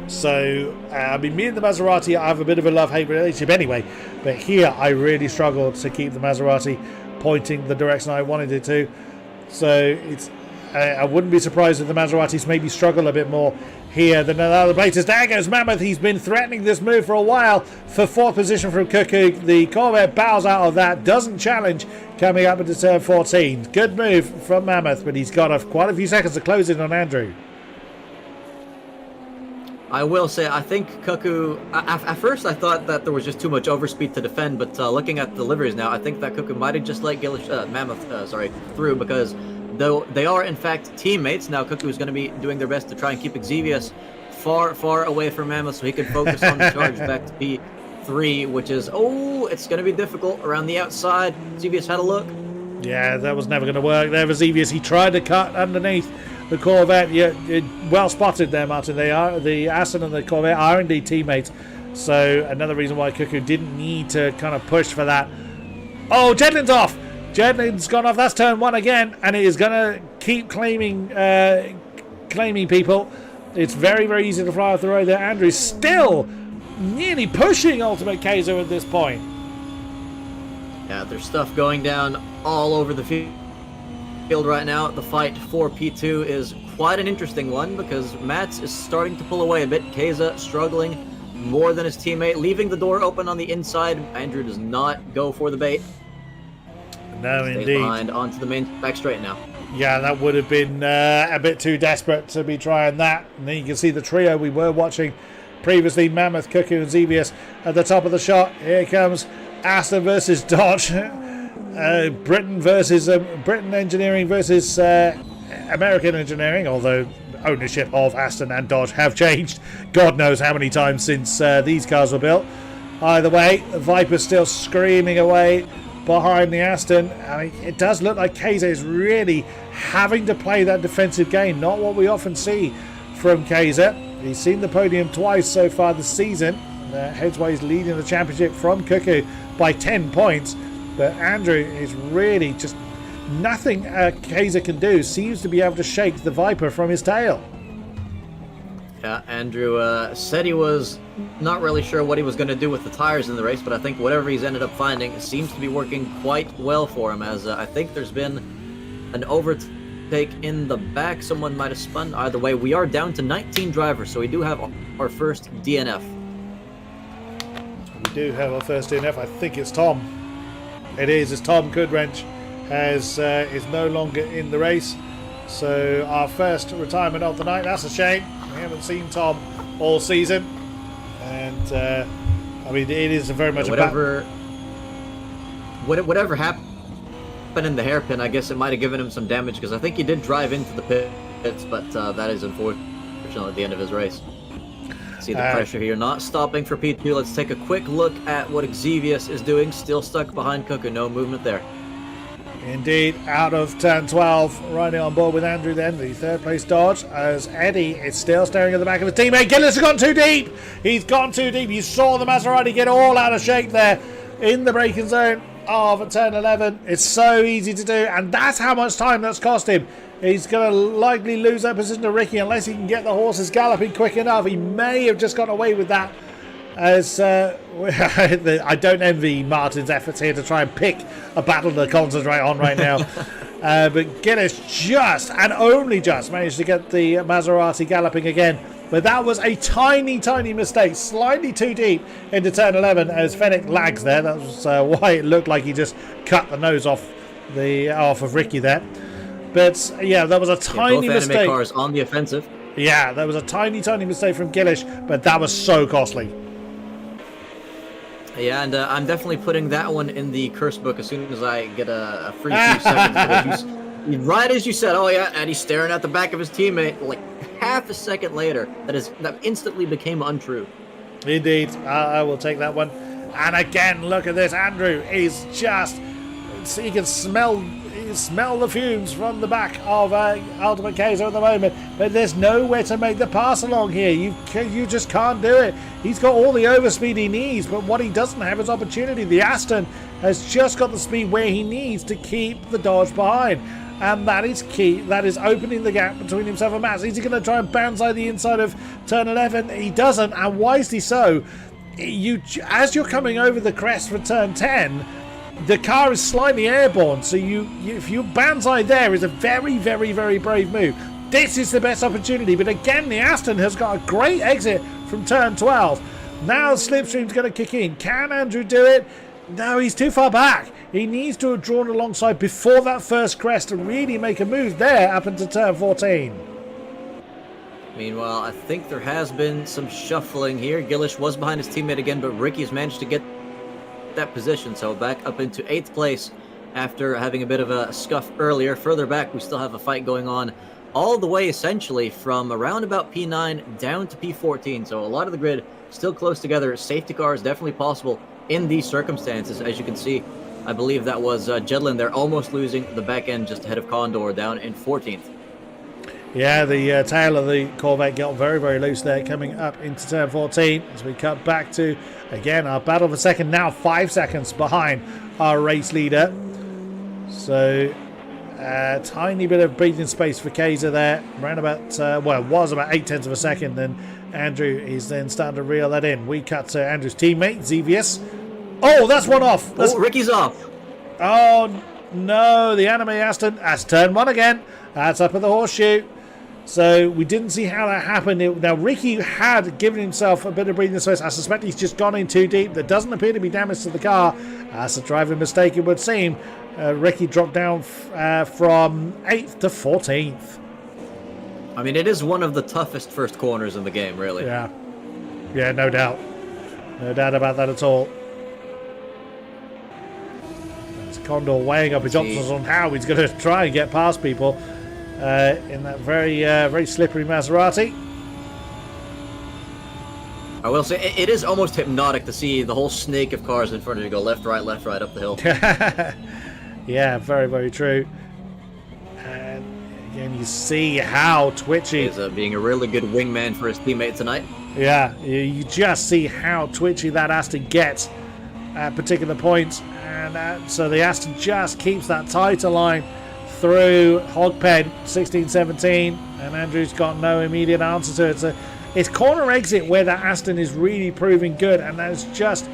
So, I mean, me and the Maserati, I have a bit of a love-hate relationship anyway. But here, I really struggled to keep the Maserati pointing the direction I wanted it to. So, I wouldn't be surprised if the Maseratis maybe struggle a bit more here than other places. There goes Mammoth. He's been threatening this move for a while for 4th position from Cuckoo. The Corvette bows out of that, doesn't challenge coming up into turn 14. Good move from Mammoth, but he's got quite a few seconds to close in on Andrew. I will say, I think Cuckoo, at first I thought that there was just too much overspeed to defend, but looking at the liveries now, I think that Cuckoo might have just let Mammoth through, because though they are in fact teammates, now Cuckoo is going to be doing their best to try and keep Xevious far away from Mammoth so he can focus on the charge back to P3, which is, it's going to be difficult around the outside. Xevious had a look. Yeah, that was never going to work there for Xevious. He tried to cut underneath the Corvette. Yeah, well spotted there, Martin. They are, the Aston and the Corvette are indeed teammates. So another reason why Cuckoo didn't need to kind of push for that. Oh, Jedlin's off. Jedlin's gone off. That's turn 1 again, and it is going to keep claiming people. It's very, very easy to fly off the road there. Andrew's still nearly pushing Ultimate Kaiser at this point. Yeah, there's stuff going down all over the field right now. The fight for P2 is quite an interesting one because Mats is starting to pull away a bit. Keza struggling more than his teammate, leaving the door open on the inside. Andrew does not go for the bait. No, Stays indeed. behind onto the main back straight now. Yeah, that would have been a bit too desperate to be trying that. And then you can see the trio we were watching previously, Mammoth, Cuckoo and Xevious at the top of the shot. Here comes Aston versus Dodge. Britain Engineering versus American Engineering, although ownership of Aston and Dodge have changed God knows how many times since these cars were built. Either way, Viper's still screaming away behind the Aston. I mean, it does look like Kaiser is really having to play that defensive game, not what we often see from Kaiser. He's seen the podium twice so far this season. Headsway's leading the championship from Cuckoo by 10 points, but Andrew is really just nothing Kaiser can do seems to be able to shake the Viper from his tail. Yeah, Andrew said he was not really sure what he was going to do with the tires in the race, but I think whatever he's ended up finding seems to be working quite well for him, as I think there's been an overtake in the back. Someone might have spun. Either way, we are down to 19 drivers, so we do have our first DNF. We do have our first DNF. I think it's Tom. It is. It's Tom Goodwrench is no longer in the race. So our first retirement of the night. That's a shame. We haven't seen Tom all season, and I mean it is very much whatever happened in the hairpin. I guess it might have given him some damage because I think he did drive into the pits, but that is unfortunately at the end of his race. See the pressure here, not stopping for P2. Let's take a quick look at what Xevious is doing. Still stuck behind Cuckoo, no movement there. Indeed, out of turn 12, riding on board with Andrew then, the third place Dodge, as Eddie is still staring at the back of his teammate. Gillis has gone too deep! He's gone too deep. You saw the Maserati get all out of shape there in the braking zone of turn 11. It's so easy to do, and that's how much time that's cost him. He's going to likely lose that position to Ricky unless he can get the horses galloping quick enough. He may have just got away with that, as I don't envy Martin's efforts here to try and pick a battle to concentrate on right now. But Gillis just and only just managed to get the Maserati galloping again. But that was a tiny, tiny mistake, slightly too deep into turn 11 as Fennec lags there. That was why it looked like he just cut the nose off of Ricky there. But yeah, that was a tiny mistake. Both cars on the offensive. Yeah, that was a tiny, tiny mistake from Gillish, but that was so costly. Yeah, and I'm definitely putting that one in the curse book as soon as I get a free few seconds. Right as you said, oh yeah, and he's staring at the back of his teammate like half a second later. That instantly became untrue. Indeed, I will take that one. And again, look at this. Andrew is just, he can smell the fumes from the back of Ultimate Kaiser at the moment, but there's nowhere to make the pass along here. You just can't do it. He's got all the overspeed he needs, but what he doesn't have is opportunity. The Aston has just got the speed where he needs to keep the Dodge behind, and that is key. That is opening the gap between himself and Max. Is he going to try and banzai the inside of turn 11? He doesn't, and wisely so. As you're coming over the crest for turn 10, the car is slightly airborne, so if you banzai there is a very, very, very brave move. This is the best opportunity, but again, the Aston has got a great exit from turn 12. Now Slipstream's going to kick in. Can Andrew do it? No, he's too far back. He needs to have drawn alongside before that first crest to really make a move there up into turn 14. Meanwhile, I think there has been some shuffling here. Gillish was behind his teammate again, but Ricky's managed to get that position, so back up into 8th place after having a bit of a scuff earlier. Further back, we still have a fight going on all the way essentially from around about P9 down to P14, so a lot of the grid still close together. Safety car is definitely possible in these circumstances. As you can see, I believe that was Jedlin there almost losing the back end just ahead of Condor down in 14th. Yeah, the tail of the Corvette got very, very loose there coming up into turn 14 as we cut back to, again, our battle for second, now 5 seconds behind our race leader. So Tiny bit of breathing space for Kaiser there. Around about, well, it was about 0.8 of a second. Then Andrew is then starting to reel that in. We cut to Andrew's teammate, Xevious. Oh, that's one off. Oh, Ricky's off. Oh, no. The Anime Aston has turned one again. That's up at the horseshoe. So we didn't see how that happened. Now, Ricky had given himself a bit of breathing space. I suspect he's just gone in too deep. There doesn't appear to be damage to the car. That's a driving mistake, it would seem. Ricky dropped down from 8th to 14th. I mean, it is one of the toughest first corners in the game, really. Yeah. Yeah, no doubt. No doubt about that at all. There's Condor weighing up his options on how he's going to try and get past people in that very slippery Maserati. I will say, it is almost hypnotic to see the whole snake of cars in front of you go left, right up the hill. Yeah, very, very true. And again, you see how twitchy... He's being a really good wingman for his teammate tonight. Yeah, you just see how twitchy that Aston gets at particular points. And so the Aston just keeps that tighter line through Hogpen 16-17. And Andrew's got no immediate answer to it. So it's corner exit where that Aston is really proving good. And that's just...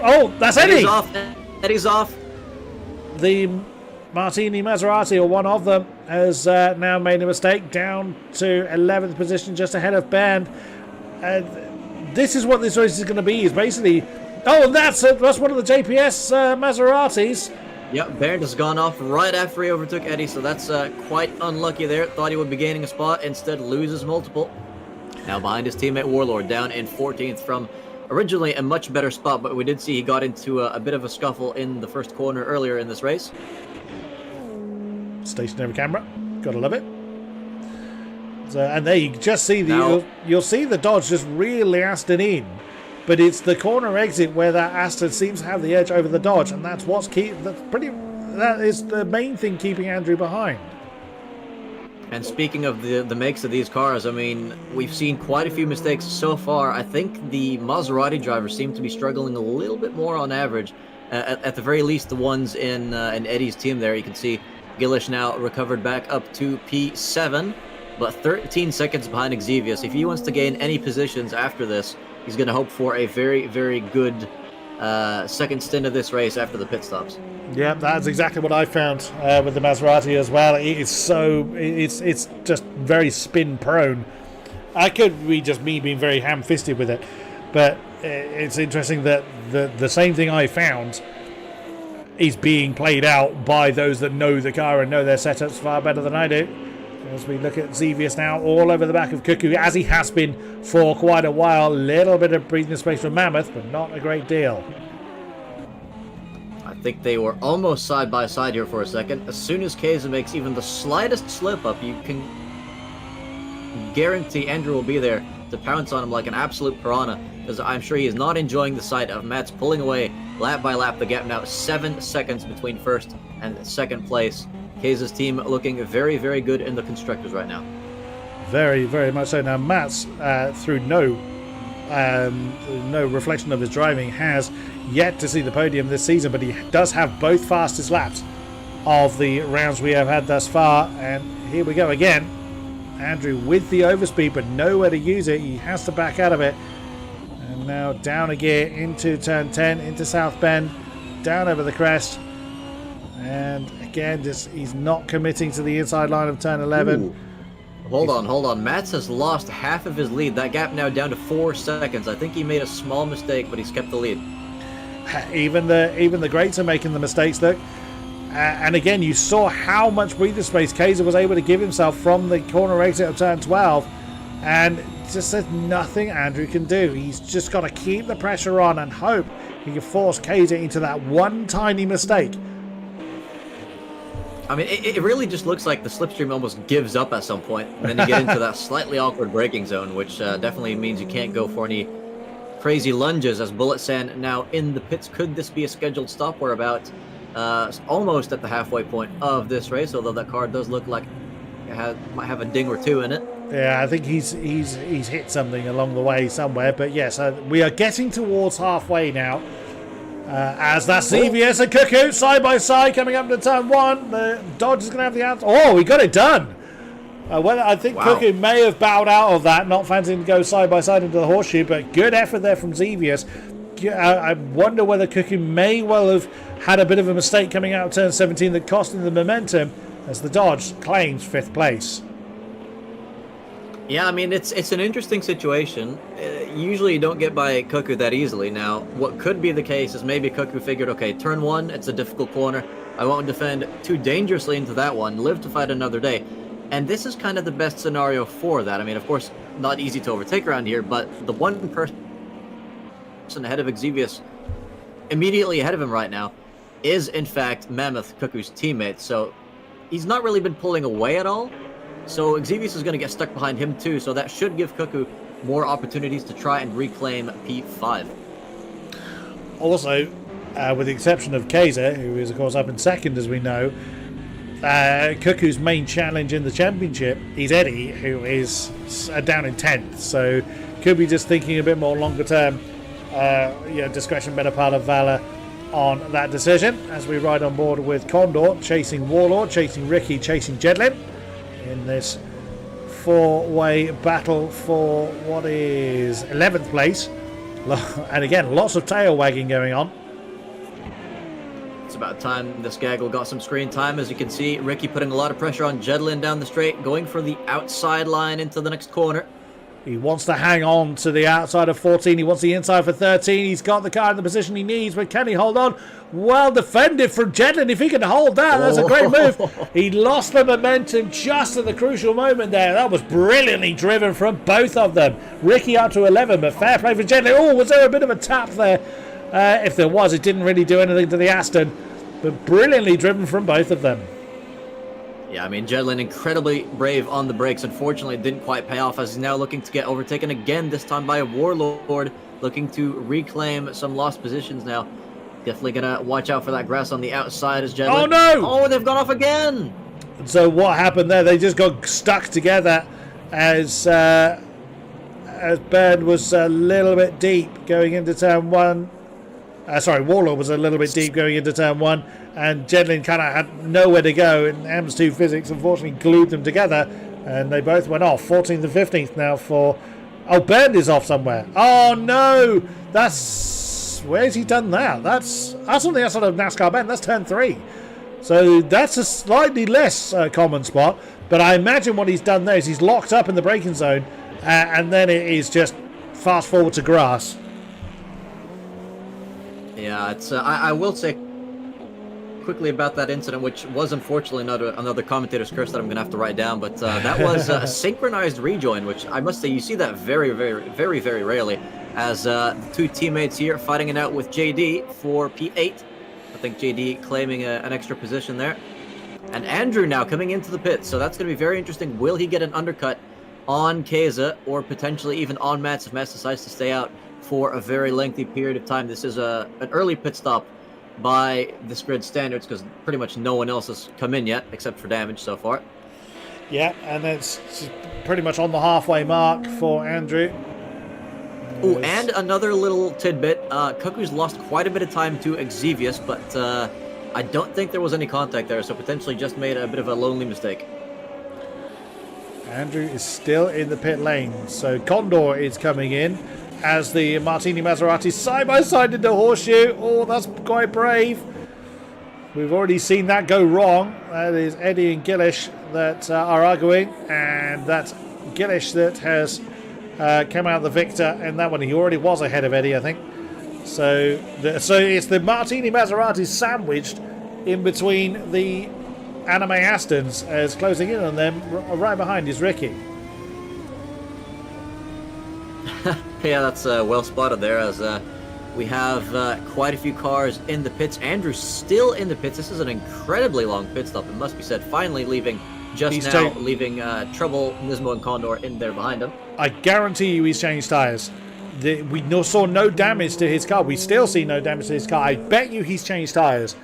Oh, that's Eddie! Eddie's off. Eddie's off. The Martini Maserati, or one of them, has now made a mistake, down to 11th position, just ahead of Bernd. This is what this race is going to be. Is basically, oh, and that's one of the JPS Maseratis. Yep, Bernd has gone off right after he overtook Eddie, so that's quite unlucky there. Thought he would be gaining a spot, instead loses multiple. Now behind his teammate Warlord, down in 14th from originally a much better spot, but we did see he got into a bit of a scuffle in the first corner earlier in this race. Stationary camera, gotta love it. So, and there you just see you'll see the Dodge just really Aston in, but it's the corner exit where that Aston seems to have the edge over the Dodge, and that's that is the main thing keeping Andrew behind. And speaking of the makes of these cars, I mean, we've seen quite a few mistakes so far. I think the Maserati drivers seem to be struggling a little bit more on average. At the very least, the ones in Eddie's team there, you can see Gillish now recovered back up to P7, but 13 seconds behind Xevious. If he wants to gain any positions after this, he's going to hope for a very, very good second stint of this race after the pit stops. Yeah, that's exactly what I found with the Maserati as well. It's just very spin prone. I could be just me being very ham-fisted with it, but it's interesting that the same thing I found is being played out by those that know the car and know their setups far better than I do. As we look at Xevious now, all over the back of Cuckoo, as he has been for quite a while. Little bit of breathing space for Mammoth, but not a great deal. I think they were almost side by side here for a second. As soon as Keza makes even the slightest slip up, you can guarantee Andrew will be there to pounce on him like an absolute piranha, because I'm sure he is not enjoying the sight of Matt's pulling away lap by lap. The gap now 7 seconds between first and second place. Keza's team looking very, very good in the constructors right now. Very, very much so. Now Matt's, through no reflection of his driving, has yet to see the podium this season, but he does have both fastest laps of the rounds we have had thus far. And here we go again. Andrew with the overspeed, but nowhere to use it. He has to back out of it. And now down a gear into turn 10, into South Bend, down over the crest. And again, he's not committing to the inside line of turn 11. Ooh. Hold on. Mats has lost half of his lead. That gap now down to 4 seconds. I think he made a small mistake, but he's kept the lead. Even the greats are making the mistakes, look. And again, you saw how much breathing space Kaiser was able to give himself from the corner exit of turn 12. And just there's nothing Andrew can do. He's just got to keep the pressure on and hope he can force Kaiser into that one tiny mistake. I mean, it really just looks like the slipstream almost gives up at some point, and then you get into that slightly awkward braking zone, which definitely means you can't go for any crazy lunges as Bullet Sand now in the pits. Could this be a scheduled stop? We're about almost at the halfway point of this race, although that car does look like it might have a ding or two in it. Yeah, I think he's hit something along the way somewhere, but yes, we are getting towards halfway now. As that's Xevious and Cuckoo side by side coming up to turn 1. The Dodge is going to have the outside. Oh, he got it done. Well, I think Cuckoo may have bowed out of that, not fancying to go side by side into the horseshoe, but good effort there from Xevious. I wonder whether Cuckoo may well have had a bit of a mistake coming out of turn 17 that cost him the momentum as the Dodge claims 5th place. Yeah, I mean, it's an interesting situation. Usually you don't get by Cuckoo that easily. Now, what could be the case is maybe Cuckoo figured, okay, turn 1, it's a difficult corner. I won't defend too dangerously into that one, live to fight another day. And this is kind of the best scenario for that. I mean, of course, not easy to overtake around here, but the one person ahead of Xevious, immediately ahead of him right now, is in fact Mammoth, Cuckoo's teammate. So he's not really been pulling away at all. So Xevious is going to get stuck behind him too, so that should give Cuckoo more opportunities to try and reclaim P5. Also, with the exception of Kaiser, who is of course up in 2nd as we know, Cuckoo's main challenge in the championship is Eddie, who is down in 10th. So could be just thinking a bit more longer term, discretion, better part of valor on that decision as we ride on board with Condor, chasing Warlord, chasing Ricky, chasing Jedlin in this 4-way battle for what is 11th place. And again, lots of tail wagging going on. It's about time this gaggle got some screen time. As you can see, Ricky putting a lot of pressure on Jedlin down the straight, going for the outside line into the next corner. He wants to hang on to the outside of 14. He wants the inside for 13. He's got the car in the position he needs, but can he hold on? Well defended from Jedlin. If he can hold that, that's a great move. He lost the momentum just at the crucial moment there. That was brilliantly driven from both of them. Ricky up to 11, but fair play for Jedlin. Oh, was there a bit of a tap there? If there was, it didn't really do anything to the Aston, but brilliantly driven from both of them. Yeah, I mean, Jedlin incredibly brave on the brakes. Unfortunately, it didn't quite pay off as he's now looking to get overtaken again, this time by a Warlord, looking to reclaim some lost positions now. Definitely going to watch out for that grass on the outside as Jedlin... Oh, no! Oh, they've gone off again! So what happened there? They just got stuck together as Bird was a little bit deep going into turn 1. Warlord was a little bit deep going into turn 1, and Jedlin kind of had nowhere to go, and M's2 physics unfortunately glued them together, and they both went off. 14th and 15th now for... Oh, Bernd is off somewhere. Oh, no! Where's he done that? That's on the outside of NASCAR Bend. That's turn 3. So that's a slightly less common spot, but I imagine what he's done there is he's locked up in the braking zone, and then it is just fast forward to grass. Yeah, it's. I will say quickly about that incident, which was unfortunately another commentator's curse that I'm going to have to write down, but that was a synchronized rejoin, which I must say you see that very, very, very, very rarely, as the two teammates here fighting it out with JD for P8. I think JD claiming an extra position there. And Andrew now coming into the pit, so that's going to be very interesting. Will he get an undercut on Keza, or potentially even on Mats if Mats decides to stay out for a very lengthy period of time? This is an early pit stop by this grid standards because pretty much no one else has come in yet except for damage so far. Yeah, and it's pretty much on the halfway mark for Andrew. Oh, and another little tidbit. Cuckoo's lost quite a bit of time to Xevious, but I don't think there was any contact there, so potentially just made a bit of a lonely mistake. Andrew is still in the pit lane, so Condor is coming in as the Martini Maserati side by side into Horseshoe. Oh, that's quite brave. We've already seen that go wrong. That is Eddie and Gillish that are arguing, and that's Gillish that has come out the victor in that one. He already was ahead of Eddie, I think. So it's the Martini Maserati sandwiched in between the Anime Astons as closing in on them. Right behind is Ricky. Yeah, that's well spotted there, as we have quite a few cars in the pits. Andrew's still in the pits. This is an incredibly long pit stop, it must be said. Finally leaving leaving Trouble, Nismo, and Condor in there behind him. I guarantee you he's changed tyres. We saw no damage to his car. We still see no damage to his car. I bet you he's changed tyres.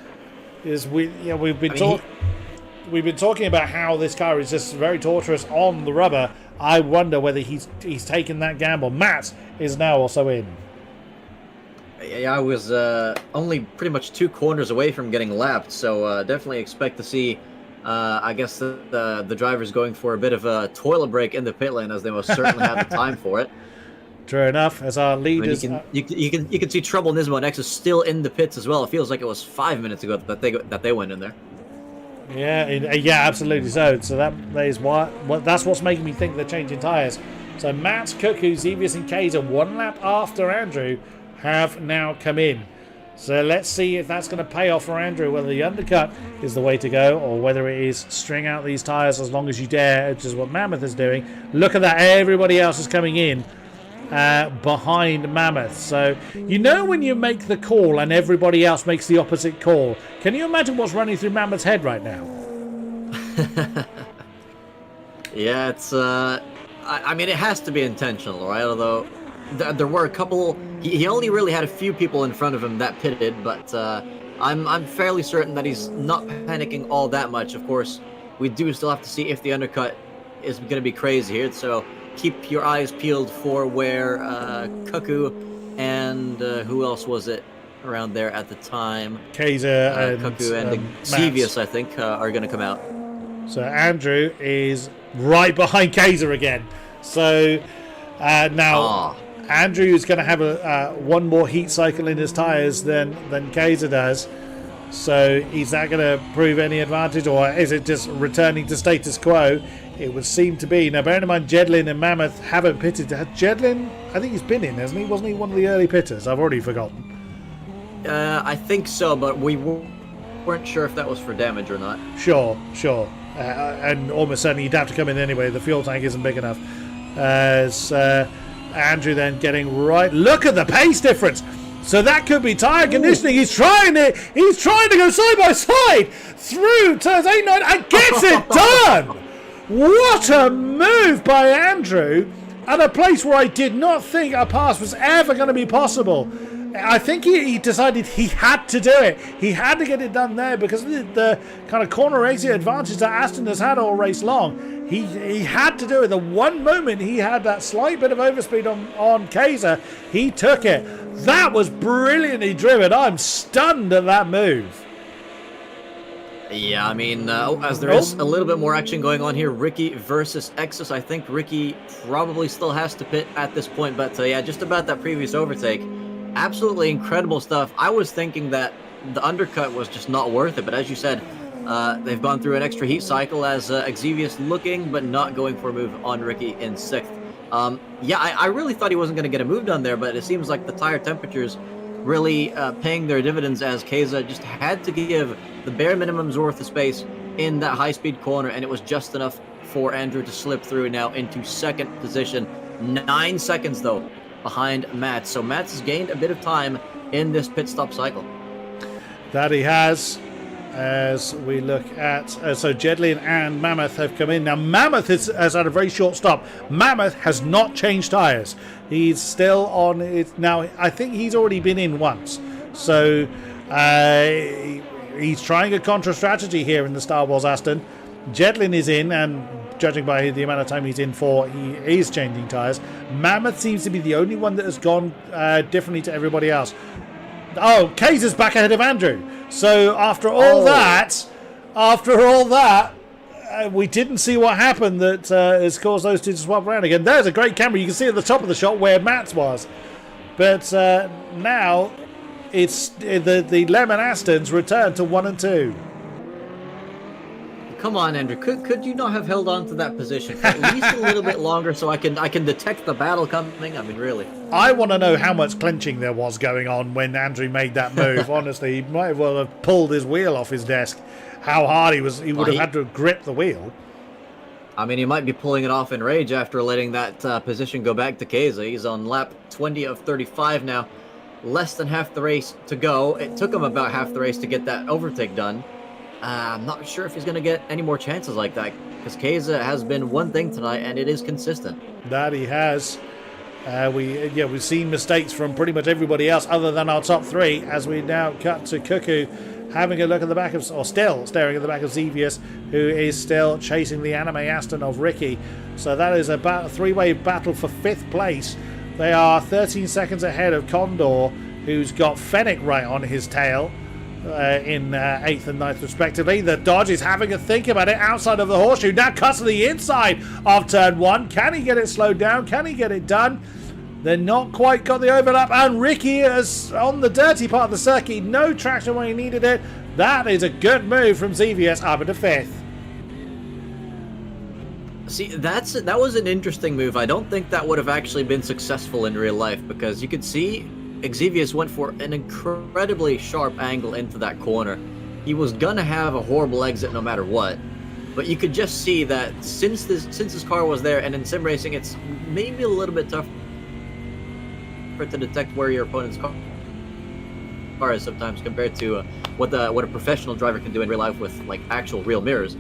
We've been talking about how this car is just very torturous on the rubber. I wonder whether he's taken that gamble. Matt is now also in. Yeah, I was only pretty much 2 corners away from getting lapped, so definitely expect to see, I guess, the drivers going for a bit of a toilet break in the pit lane, as they most certainly have the time for it. True enough, as our leaders... I mean, you can see Trouble Nismo and X is still in the pits as well. It feels like it was 5 minutes ago that they went in there. Yeah, absolutely so. So that is that's what's making me think they're changing tyres. So Matt, Cuckoo, Xevious and Kaiser, 1 lap after Andrew, have now come in. So let's see if that's going to pay off for Andrew, whether the undercut is the way to go or whether it is string out these tyres as long as you dare, which is what Mammoth is doing. Look at that, everybody else is coming in behind Mammoth. So you know when you make the call and everybody else makes the opposite call. Can you imagine what's running through Mammoth's head right now? Yeah, it's I mean, it has to be intentional, right? Although there were a couple. He only really had a few people in front of him that pitted, but I'm fairly certain that he's not panicking all that much. Of course, we do still have to see if the undercut is going to be crazy here. So keep your eyes peeled for where Cuckoo and who else was it around there at the time? Kaiser and Cuckoo and Xevious, I think, are going to come out. So Andrew is right behind Kaiser again. So now Andrew is going to have one more heat cycle in his tyres than Kaiser does. So is that going to prove any advantage, or is it just returning to status quo? It would seem to be. Now, bearing in mind, Jedlin and Mammoth haven't pitted. Jedlin, I think he's been in, hasn't he? Wasn't he one of the early pitters? I've already forgotten. I think so, but we weren't sure if that was for damage or not. Sure. And almost certainly you'd have to come in anyway. The fuel tank isn't big enough. As Andrew then getting right. Look at the pace difference. So that could be tyre conditioning. He's trying it. He's trying to go side by side through turns 8, 9 and gets it done. What a move by Andrew at a place where I did not think a pass was ever going to be possible. I think he decided he had to do it. He had to get it done there because of the kind of corner exit advantage that Aston has had all race long. He had to do it. The one moment he had that slight bit of overspeed on Kaiser, he took it. That was brilliantly driven. I'm stunned at that move. Yeah, I mean, as there is a little bit more action going on here, Ricky versus Exus. I think Ricky probably still has to pit at this point, but yeah, just about that previous overtake. Absolutely incredible stuff. I was thinking that the undercut was just not worth it, but as you said, they've gone through an extra heat cycle as Xevious looking, but not going for a move on Ricky in 6th. Yeah, I really thought he wasn't going to get a move done there, but it seems like the tire temperatures really paying their dividends as Keza just had to give the bare minimum's worth of space in that high-speed corner, and it was just enough for Andrew to slip through now into 2nd position. 9 seconds, though, behind Matt. So Matt has gained a bit of time in this pit stop cycle. That he has. As we look at so Jedlin and Mammoth have come in. Now Mammoth has had a very short stop. Mammoth has not changed tyres. He's still on it now. I think he's already been in once, so he's trying a contra strategy here in the Star Wars Aston. Jedlin is in, and judging by the amount of time he's in for, he is changing tyres. Mammoth seems to be the only one that has gone differently to everybody else. Oh, Kaiser's back ahead of Andrew. So after all that, we didn't see what happened that has caused those two to swap around again. There's a great camera. You can see at the top of the shot where Matt's was. But now it's the Lemon Astons return to 1 and 2. Come on, Andrew. Could you not have held on to that position for at least a little bit longer so I can detect the battle coming? I mean, really. I want to know how much clenching there was going on when Andrew made that move. Honestly, he might well have pulled his wheel off his desk. How hard he would have had to grip the wheel. I mean, he might be pulling it off in rage after letting that position go back to Keza. He's on lap 20 of 35 now. Less than half the race to go. It took him about half the race to get that overtake done. I'm not sure if he's going to get any more chances like that, because Keza has been one thing tonight, and it is consistent. That he has. We've seen mistakes from pretty much everybody else other than our top 3, as we now cut to Cuckoo having a look at the back of, or still staring at the back of Xevious, who is still chasing the anime Aston of Ricky. So that is a 3-way battle for 5th place. They are 13 seconds ahead of Condor, who's got Fennec right on his tail in 8th and 9th respectively. The Dodge is having a think about it outside of the horseshoe. Now cuts to the inside of turn 1. Can he get it slowed down? Can he get it done? They're not quite got the overlap, and Ricky is on the dirty part of the circuit. No traction where he needed it. That is a good move from Xevious up into 5th. See, that was an interesting move. I don't think that would have actually been successful in real life, because you could see Xevious went for an incredibly sharp angle into that corner. He was gonna have a horrible exit no matter what. But you could just see that since this car was there, and in sim racing it's maybe a little bit tougher to detect where your opponent's car is sometimes compared to what a professional driver can do in real life with like actual real mirrors.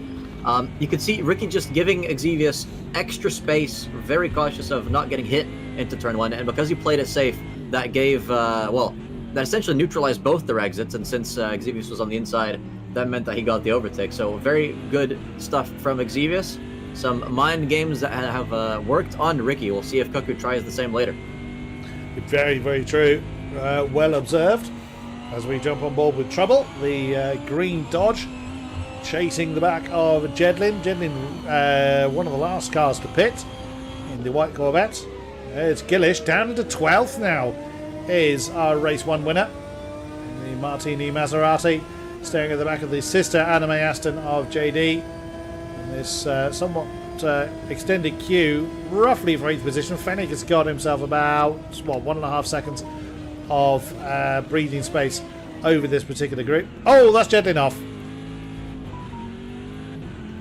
You could see Ricky just giving Xevious extra space, very cautious of not getting hit into turn 1, and because he played it safe, that gave that essentially neutralized both their exits, and since Xevious was on the inside, that meant that he got the overtake. So very good stuff from Xevious. Some mind games that have worked on Ricky. We'll see if Cuckoo tries the same later. Very, very true. Well observed. As we jump on board with Trouble, the green Dodge chasing the back of Jedlin. Jedlin, one of the last cars to pit in the white Corvette. It's Gillish down into 12th now. Is our race 1 winner. The Martini Maserati staring at the back of the sister Anime Aston of JD. In this somewhat extended queue, roughly for 8th position. Fennec has got himself about 1.5 seconds of breathing space over this particular group. Oh, that's Jedlin off.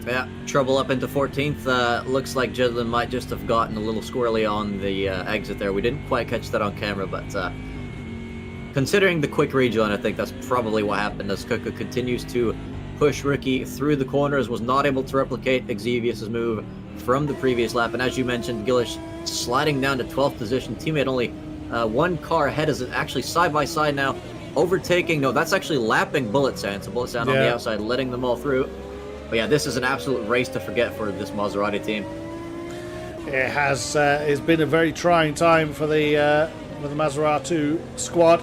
Yeah, Trouble up into 14th. Looks like Jedlin might just have gotten a little squirrely on the exit there. We didn't quite catch that on camera, but considering the quick rejoin, I think that's probably what happened, as Cuckoo continues to push Ricky through the corners, was not able to replicate Xevious's move from the previous lap, and as you mentioned, Gillish sliding down to 12th position. Teammate only one car ahead, is actually side by side now, overtaking. No, that's actually lapping Bullet Sand. So Bullet Sand on the outside, letting them all through. But yeah, this is an absolute race to forget for this Maserati team. It has it's been a very trying time for the Maserati squad,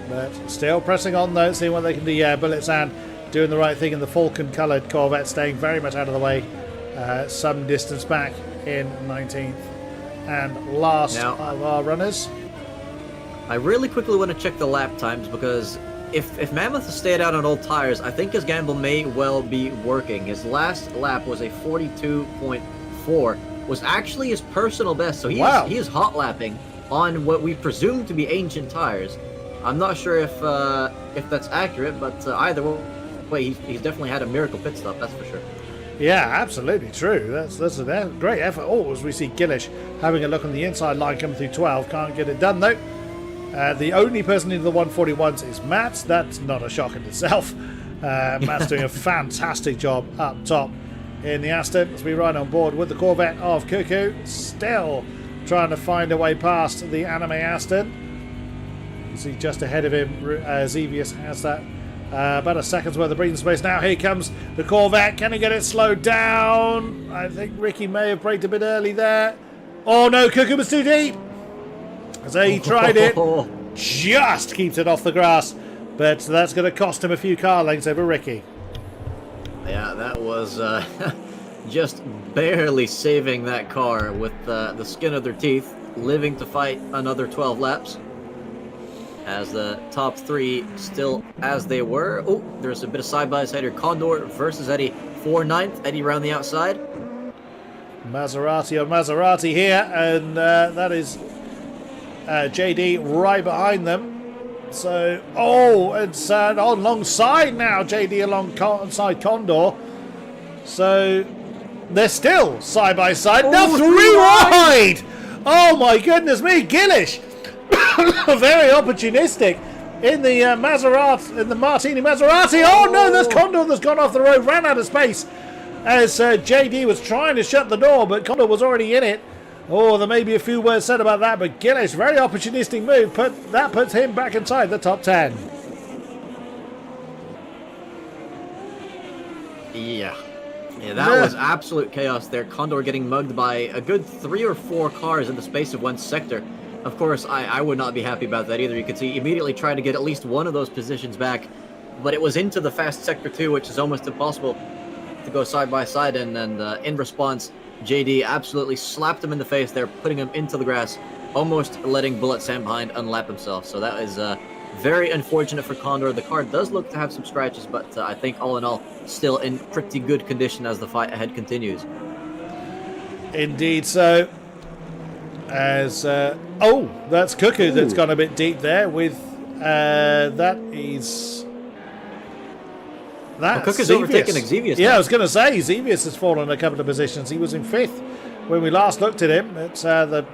but still pressing on though, seeing what they can do. Yeah, Bullet Sand doing the right thing in the Falcon coloured Corvette, staying very much out of the way, some distance back in 19th and last now, of our runners. I really quickly want to check the lap times, because if Mammoth has stayed out on old tires, I think his gamble may well be working. His last lap was a 42.4, was actually his personal best, so he is hot lapping on what we presume to be ancient tires. I'm not sure if that's accurate, but either way, he's definitely had a miracle pit stop, that's for sure. Yeah, absolutely true. That's a great effort. Oh, as we see Gillish having a look on the inside line coming through 12. Can't get it done though. The only person into the 141s is Matt. That's not a shock in itself. Matt's doing a fantastic job up top in the Aston as we ride on board with the Corvette of Cuckoo. Still trying to find a way past the Anime Aston. You see just ahead of him, Xevious has that about a second's worth of breathing space. Now here comes the Corvette. Can he get it slowed down? I think Ricky may have braked a bit early there. Oh no, Cuckoo was too deep. So he tried it, just keeps it off the grass, but that's going to cost him a few car lengths over Ricky. Yeah, that was just barely saving that car with the skin of their teeth, living to fight another 12 laps. As the top three still as they were. Oh, there's a bit of side-by-side here. Condor versus Eddie for 9th. Eddie around the outside. Maserati on Maserati here, and that is JD right behind them. So, it's alongside now, JD alongside Condor. So, they're still side by side. Now 3 wide! Oh my goodness me, Gillish! Very opportunistic in the Maserati, in the Martini Maserati. Oh no, there's Condor that's gone off the road, ran out of space as JD was trying to shut the door, but Condor was already in it. Oh, there may be a few words said about that, but Gillish, very opportunistic move. That puts him back inside the top 10. Yeah, that was absolute chaos there. Condor getting mugged by a good 3 or 4 cars in the space of one sector. Of course, I would not be happy about that either. You could see immediately trying to get at least one of those positions back, but it was into the fast sector 2, which is almost impossible to go side by side in. And in response, JD absolutely slapped him in the face there, putting him into the grass, almost letting Bullet Sam behind unlap himself. So that is very unfortunate for Condor. The car does look to have some scratches, but I think all in all, still in pretty good condition as the fight ahead continues. Indeed so. As oh, that's Cuckoo that's gone a bit deep there with that is that. Cuckoo's overtaken Xevious. Yeah, I was going to say Xevious has fallen a couple of positions. He was in 5th when we last looked at him. It's the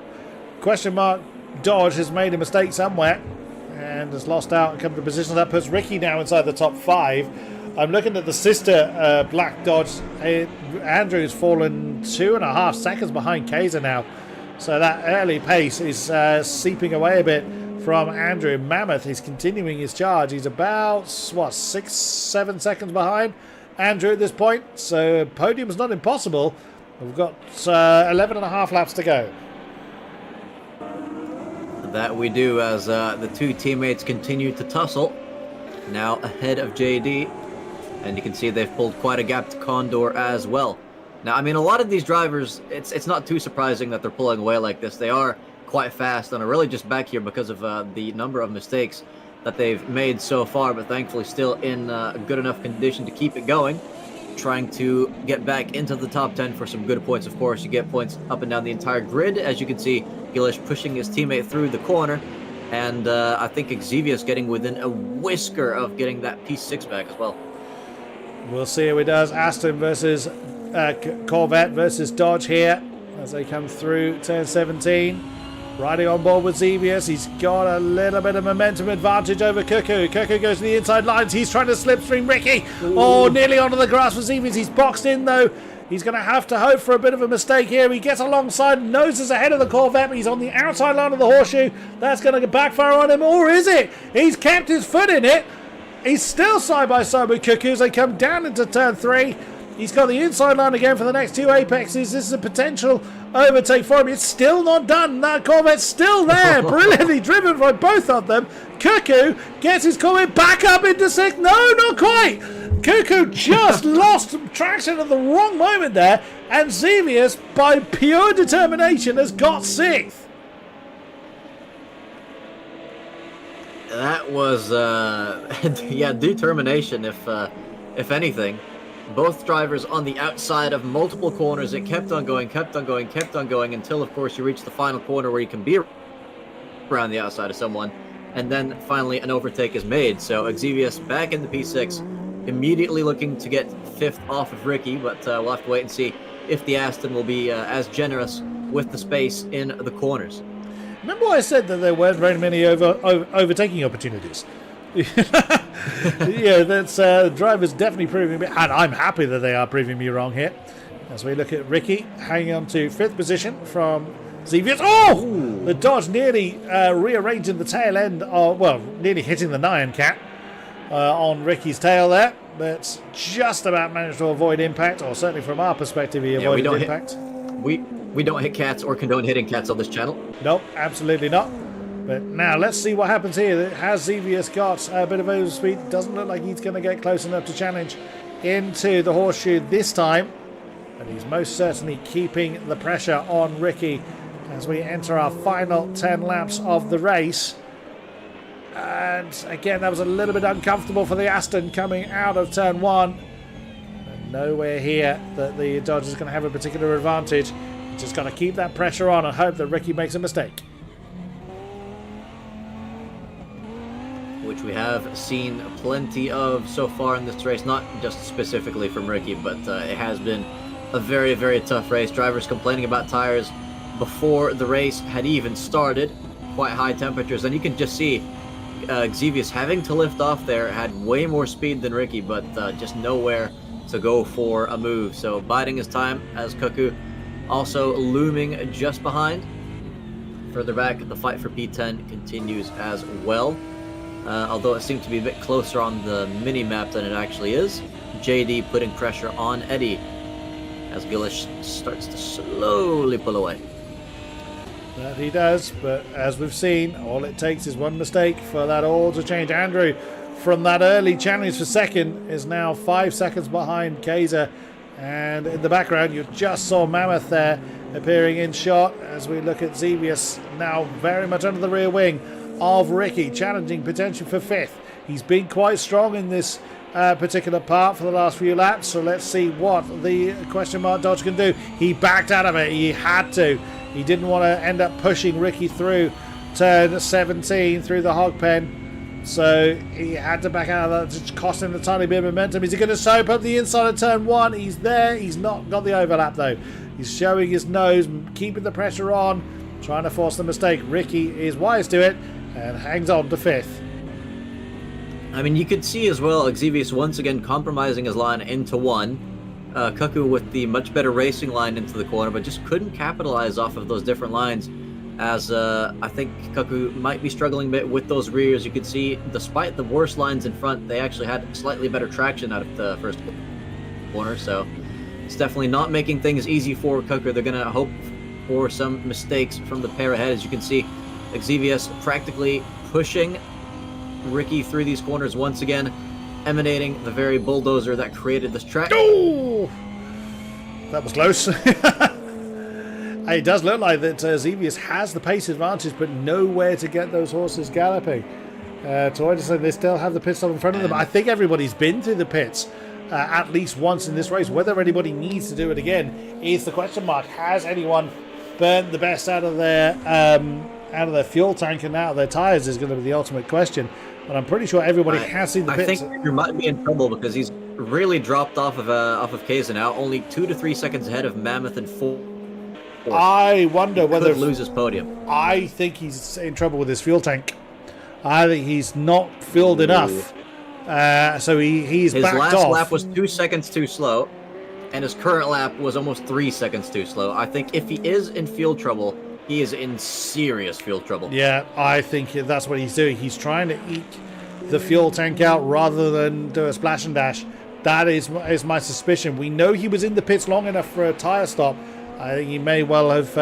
question mark Dodge has made a mistake somewhere and has lost out a couple of positions. That puts Ricky now inside the top 5. I'm looking at the sister Black Dodge. Andrew's fallen 2.5 seconds behind Kaiser now. So that early pace is seeping away a bit from Andrew. Mammoth is continuing his charge. He's about, what, 6-7 seconds behind Andrew at this point. So podium's not impossible. We've got 11.5 laps to go. That we do as the two teammates continue to tussle. Now ahead of JD. And you can see they've pulled quite a gap to Condor as well. Now, I mean, a lot of these drivers, it's not too surprising that they're pulling away like this. They are quite fast and are really just back here because of the number of mistakes that they've made so far, but thankfully still in good enough condition to keep it going. Trying to get back into the top 10 for some good points, of course. You get points up and down the entire grid. As you can see, Gillish pushing his teammate through the corner. And I think Xevious getting within a whisker of getting that P6 back as well. We'll see how he does. Aston versus Corvette versus Dodge here as they come through turn 17. Riding on board with Xevious. He's got a little bit of momentum advantage over Cuckoo. Cuckoo goes to the inside lines. He's trying to slipstream Ricky. Ooh. Oh, nearly onto the grass for Xevious. He's boxed in though. He's going to have to hope for a bit of a mistake here. He gets alongside, noses ahead of the Corvette, but he's on the outside line of the horseshoe. That's going to backfire on him, or is it? He's kept his foot in it. He's still side by side with Cuckoo as they come down into turn 3. He's got the inside line again for the next 2 apexes. This is a potential overtake for him. It's still not done. That Corvette's still there. Brilliantly driven by both of them. Cuckoo gets his Corvette back up into 6th. No, not quite. Cuckoo just lost traction at the wrong moment there. And Xevious, by pure determination, has got 6th. That was, yeah, determination, if anything. Both drivers on the outside of multiple corners. It kept on going, kept on going, kept on going until, of course, you reach the final corner where you can be around the outside of someone. And then finally an overtake is made. So Xevious back in the P6, immediately looking to get 5th off of Ricky, but we'll have to wait and see if the Aston will be as generous with the space in the corners. Remember I said that there weren't very many overtaking opportunities? Yeah, that's drivers definitely proving me, and I'm happy that they are proving me wrong here. As we look at Ricky hanging on to 5th position from Xevious. Oh! Ooh. The Dodge nearly rearranging the tail end, well, nearly hitting the Nyan Cat on Ricky's tail there, but just about managed to avoid impact, or certainly from our perspective, he avoided impact. We don't hit cats or condone hitting cats on this channel. Nope, absolutely not. But now let's see what happens here. Has Xevious got a bit of overspeed? Doesn't look like he's going to get close enough to challenge into the horseshoe this time. But he's most certainly keeping the pressure on Ricky as we enter our final 10 laps of the race. And again, that was a little bit uncomfortable for the Aston coming out of turn 1. And nowhere here that the Dodge is going to have a particular advantage. Just got to keep that pressure on and hope that Ricky makes a mistake. Which we have seen plenty of so far in this race, not just specifically from Ricky, but it has been a very, very tough race. Drivers complaining about tires before the race had even started, quite high temperatures, and you can just see Xevious having to lift off there, had way more speed than Ricky, but just nowhere to go for a move. So biding his time as Cuckoo also looming just behind. Further back, the fight for P10 continues as well. Although it seemed to be a bit closer on the mini-map than it actually is. JD putting pressure on Eddie as Gillish starts to slowly pull away. That he does, but as we've seen, all it takes is one mistake for that all to change. Andrew, from that early challenge for second, is now 5 seconds behind Kaiser. And in the background, you just saw Mammoth there appearing in shot as we look at Xevious now very much under the rear wing of Ricky, challenging potential for 5th. He's been quite strong in this particular part for the last few laps, so let's see what the question mark Dodge can do. He backed out of it. He had to. He didn't want to end up pushing Ricky through turn 17 through the hog pen, so he had to back out of that, just cost him a tiny bit of momentum. Is he going to soap up the inside of turn 1? He's there. He's not got the overlap though. He's showing his nose, keeping the pressure on, trying to force the mistake. Ricky is wise to it and hangs on to 5th. I mean, you could see as well Xevious once again compromising his line into 1. Cuckoo with the much better racing line into the corner, but just couldn't capitalize off of those different lines, as I think Cuckoo might be struggling a bit with those rears. You could see, despite the worst lines in front, they actually had slightly better traction out of the first corner, so it's definitely not making things easy for Cuckoo. They're going to hope for some mistakes from the pair ahead. As you can see, Xevious practically pushing Ricky through these corners once again, emanating the very bulldozer that created this track. Oh! That was close. It does look like that Xevious has the pace advantage, but nowhere to get those horses galloping. To understand, they still have the pit stop in front of them. I think everybody's been through the pits at least once in this race. Whether anybody needs to do it again is the question mark. Has anyone burnt the best out of their fuel tank and out of their tyres is going to be the ultimate question. But I'm pretty sure everybody has seen the pits. I think Andrew might be in trouble because he's really dropped off of Kaiser now, only 2 to 3 seconds ahead of Mammoth and 4. I wonder whether could lose his podium. I think he's in trouble with his fuel tank. I think he's not filled enough, so he's backed off. His last lap was 2 seconds too slow, and his current lap was almost 3 seconds too slow. I think if he is in fuel trouble, he is in serious fuel trouble. Yeah, I think that's what he's doing. He's trying to eke the fuel tank out rather than do a splash and dash. That is my suspicion. We know he was in the pits long enough for a tyre stop. I think he may well have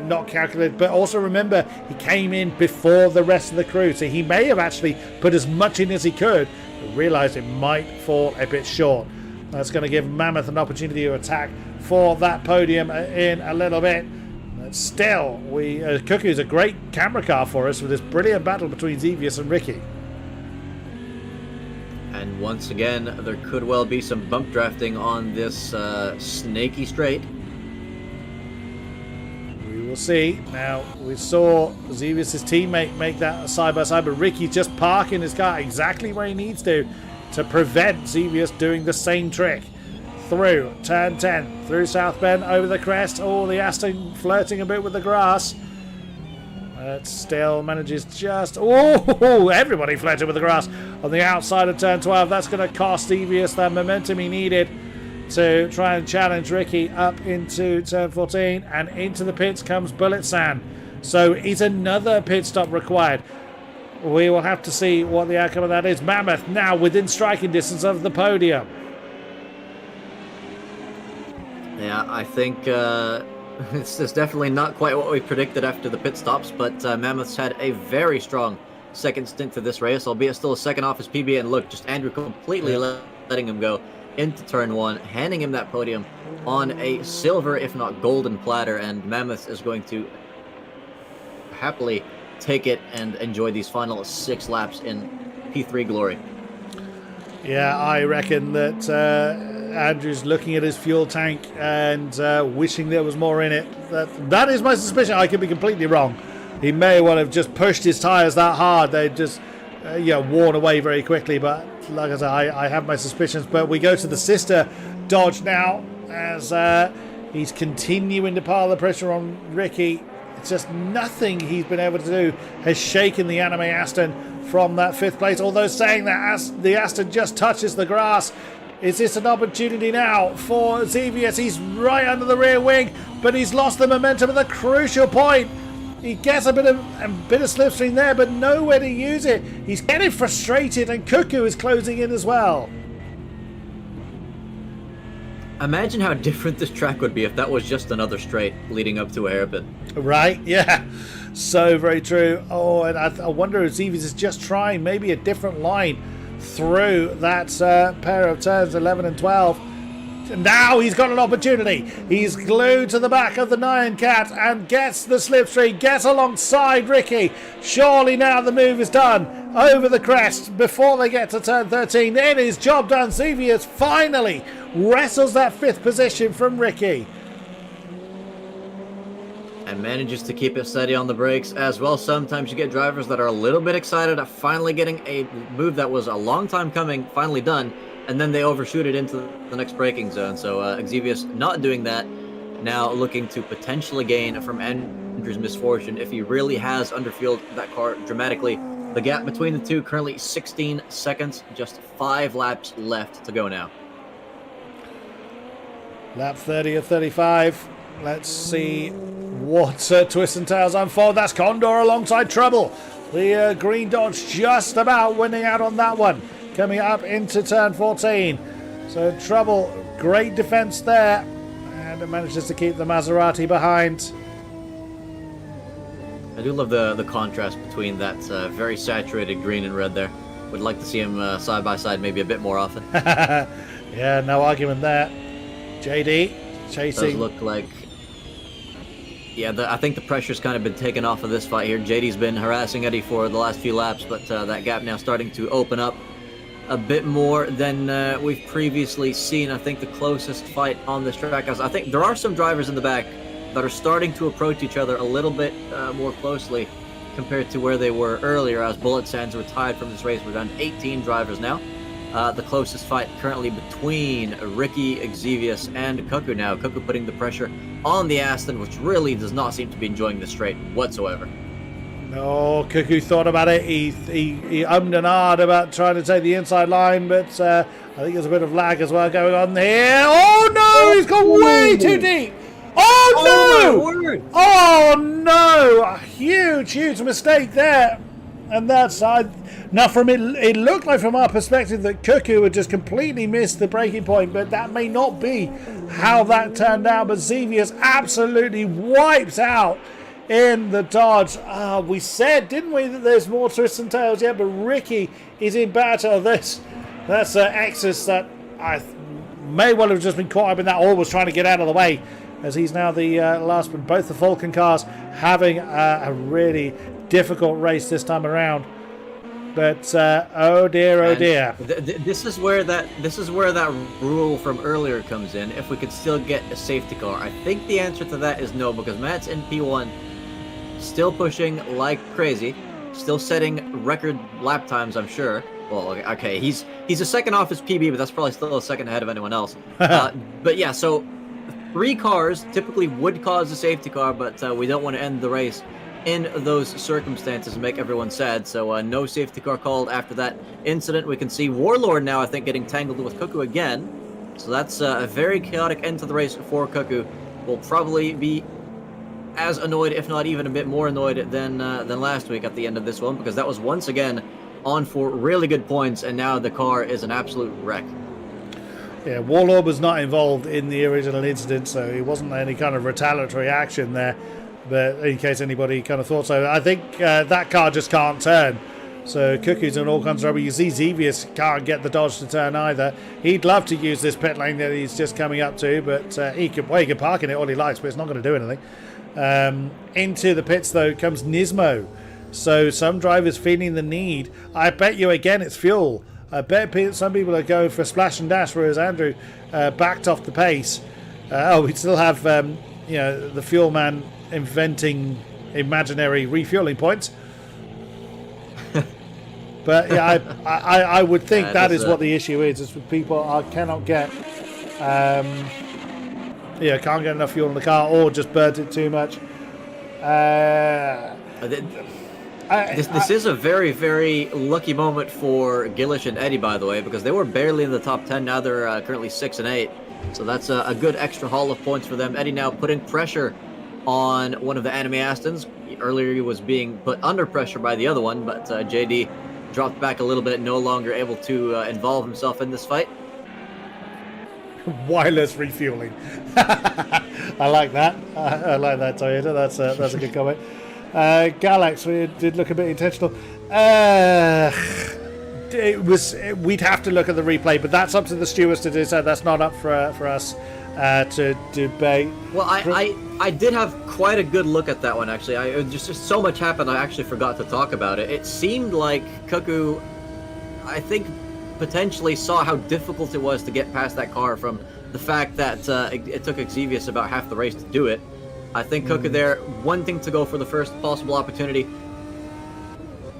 not calculated, but also remember, he came in before the rest of the crew, so he may have actually put as much in as he could, but realised it might fall a bit short. That's going to give Mammoth an opportunity to attack for that podium in a little bit. But still, Cuckoo's a great camera car for us with this brilliant battle between Xevious and Ricky. And once again, there could well be some bump drafting on this snaky straight. We'll see. Now, we saw Xevious' teammate make that side-by-side, but Ricky just parking his car exactly where he needs to prevent Xevious doing the same trick. Through turn 10, through South Bend, over the crest. Oh, the Aston flirting a bit with the grass. But still manages just... Oh, everybody flirted with the grass on the outside of turn 12. That's going to cost Xevious that momentum he needed to try and challenge Ricky up into turn 14, and into the pits comes Bullet Sand. So is another pit stop required? We will have to see what the outcome of that is. Mammoth now within striking distance of the podium. Yeah, I think it's definitely not quite what we predicted after the pit stops, but Mammoth's had a very strong second stint to this race, albeit still a second off his PB, and look, just Andrew completely letting him go into turn 1, handing him that podium on a silver, if not golden platter, and Mammoth is going to happily take it and enjoy these final 6 laps in P3 glory. Yeah, I reckon that Andrew's looking at his fuel tank and wishing there was more in it. That is my suspicion. I could be completely wrong. He may well have just pushed his tyres that hard. They just worn away very quickly, but like I said, I have my suspicions. But we go to the sister Dodge now as he's continuing to pile the pressure on Ricky. It's just nothing he's been able to do has shaken the Anime Aston from that 5th place, although saying that the Aston just touches the grass. Is this an opportunity now for Xevious? He's right under the rear wing, but he's lost the momentum at the crucial point. He gets a bit of slipstream there, but nowhere to use it. He's getting frustrated, and Cuckoo is closing in as well. Imagine how different this track would be if that was just another straight leading up to a hairpin. Right? Yeah. So very true. Oh, and I wonder if Zeevies is just trying maybe a different line through that pair of turns 11 and 12. Now he's got an opportunity. He's glued to the back of the Nyan Cat and gets the slipstream, gets alongside Ricky. Surely now the move is done over the crest before they get to turn 13. It is job done. Zevius finally wrestles that 5th position from Ricky. And manages to keep it steady on the brakes as well. Sometimes you get drivers that are a little bit excited at finally getting a move that was a long time coming, finally done, and then they overshoot it into the next braking zone. So Xevious not doing that, now looking to potentially gain from Andrew's misfortune if he really has underfueled that car dramatically. The gap between the two currently 16 seconds, just 5 laps left to go now. Lap 30 of 35. Let's see what twists and tails unfold. That's Condor alongside Trouble. The green Dodge just about winning out on that one. Coming up into turn 14. So Trouble, great defense there. And it manages to keep the Maserati behind. I do love the contrast between that very saturated green and red there. Would like to see him side by side maybe a bit more often. Yeah, no argument there. JD chasing. Does look like... Yeah, I think the pressure's kind of been taken off of this fight here. JD's been harassing Eddie for the last few laps, but that gap now starting to open up a bit more than we've previously seen. I think the closest fight on this track, I think there are some drivers in the back that are starting to approach each other a little bit more closely compared to where they were earlier, as Bullet Sands were tied from this race. We're down 18 drivers now. The closest fight currently between Ricky, Xevious, and Cuckoo now. Cuckoo putting the pressure on the Aston, which really does not seem to be enjoying the straight whatsoever. No, Cuckoo thought about it. He ummed and ahed about trying to take the inside line, but I think there's a bit of lag as well going on here. Oh no, he's gone way too deep. Oh no! Oh no! A huge mistake there. And that's now from it looked like from our perspective that Cuckoo had just completely missed the braking point, but that may not be how that turned out. But Xevious absolutely wipes out in the Dodge. We said, didn't we, that there's more twists and tails yet? But Ricky is in battle. That's Exus that I may well have just been caught up in that, or was trying to get out of the way, as he's now the last. But both the Falcon cars having a really difficult race this time around. But oh dear. This is where that rule from earlier comes in. If we could still get a safety car, I think the answer to that is no, because Matt's in P1, still pushing like crazy, still setting record lap times, I'm sure. Well, okay, he's a second off his PB, but that's probably still a second ahead of anyone else. But yeah, so 3 cars typically would cause a safety car, but we don't want to end the race in those circumstances and make everyone sad. So no safety car called after that incident. We can see Warlord now, I think, getting tangled with Cuckoo again. So that's a very chaotic end to the race for Cuckoo. Will probably be as annoyed, if not even a bit more annoyed than last week at the end of this one, because that was once again on for really good points, and now the car is an absolute wreck. Yeah, Warlord was not involved in the original incident, so it wasn't any kind of retaliatory action there. But in case anybody kind of thought so, I think that car just can't turn. So Cuckoo's in all kinds of trouble. You see Xevious can't get the Dodge to turn either. He'd love to use this pit lane that he's just coming up to, but he can park in it all he likes, but it's not going to do anything. Into the pits, though, comes Nismo. So some drivers feeling the need. I bet you, again, it's fuel. I bet some people are going for splash and dash, whereas Andrew backed off the pace. We still have the fuel man inventing imaginary refueling points. But yeah, I would think that is what the issue is people cannot get can't get enough fuel in the car, or just burnt it too much. This is a very, very lucky moment for Gillish and Eddie, by the way, because they were barely in the top 10. Now they're currently 6 and 8. So that's a good extra haul of points for them. Eddie now putting pressure on one of the Anime Astons. Earlier he was being put under pressure by the other one, but JD dropped back a little bit, no longer able to involve himself in this fight. wireless refueling. I like that. I like that, Toyota. That's a good comment. Galax, we did look a bit intentional. We'd have to look at the replay, but that's up to the stewards to do so. That's not up for us to debate. Well, I did have quite a good look at that one, actually. Just so much happened, I actually forgot to talk about it. It seemed like Cuckoo, I think, potentially saw how difficult it was to get past that car from the fact that it took Xevious about half the race to do it. I think Cuckoo there, wanting to go for the first possible opportunity,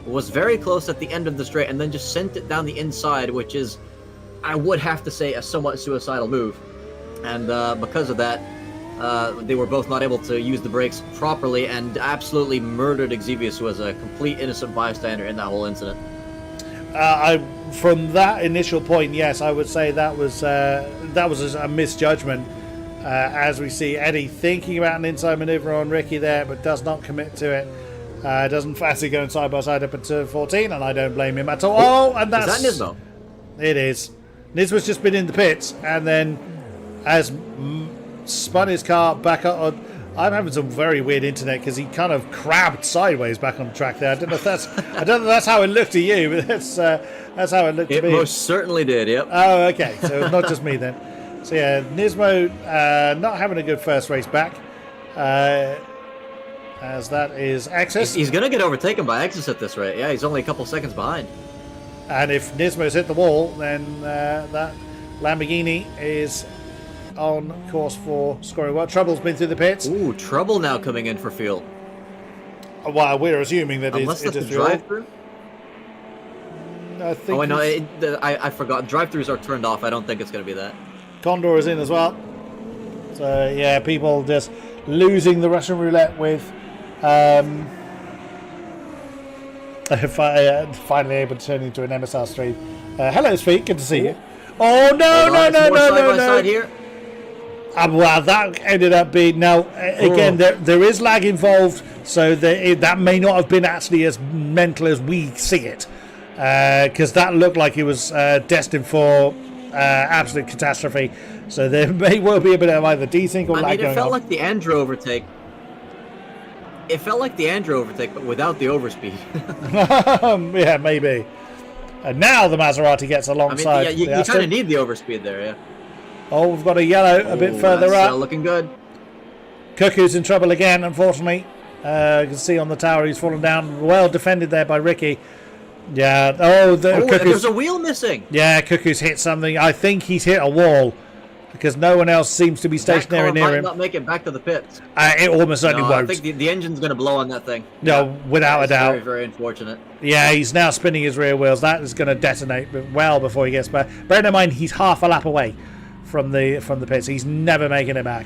was very close at the end of the straight and then just sent it down the inside, which is, I would have to say, a somewhat suicidal move. And because of that, they were both not able to use the brakes properly and absolutely murdered Xevious, who was a complete innocent bystander in that whole incident. From that initial point, yes, I would say that was a misjudgment. As we see Eddie thinking about an inside maneuver on Ricky there, but does not commit to it. Doesn't fancy going side by side up into 14, and I don't blame him at all. Oh, and that's... Is that Nismo? It is. Nismo's just been in the pits, and then has spun his car back up. I'm having some very weird internet because he kind of crabbed sideways back on the track there. I don't know if that's how it looked to you, but that's how it looked to me. It most certainly did. Yep. Oh, okay. So it's not just me then. So yeah, Nismo not having a good first race back. As that is Axis. He's going to get overtaken by Axis at this rate. Yeah, he's only a couple seconds behind. And if Nismo's hit the wall, then that Lamborghini is on course for scoring well. Trouble's been through the pits. Ooh, Trouble now coming in for fuel. Well, we're assuming that unless it's that's the drive-through. I think. Oh, no, I forgot. Drive-throughs are turned off. I don't think it's going to be that. Condor is in as well. So yeah, people just losing the Russian roulette with finally able to turn into an MSR stream. Hello, Speak. Good to see you. Oh no! Here. Well, that ended up being again. There is lag involved, so that may not have been actually as mental as we see it, because that looked like it was destined for absolute catastrophe. So there may well be a bit of either desync or lag going on. It felt like the Andrew overtake. It felt like the Andrew overtake, but without the overspeed. Yeah, maybe. And now the Maserati gets alongside. You kind of need the overspeed there, yeah. Oh, we've got a yellow a bit further up. Looking good. Cuckoo's in trouble again, unfortunately. You can see on the tower he's fallen down. Well defended there by Ricky. Yeah. There's a wheel missing. Yeah, Cuckoo's hit something. I think he's hit a wall because no one else seems to be stationary near him. Might not make it back to the pits. It almost certainly won't. I think the engine's going to blow on that thing. No, without a doubt. Very, very unfortunate. Yeah, he's now spinning his rear wheels. That is going to detonate well before he gets back. Bear in mind, he's half a lap away from the pits. He's never making it back.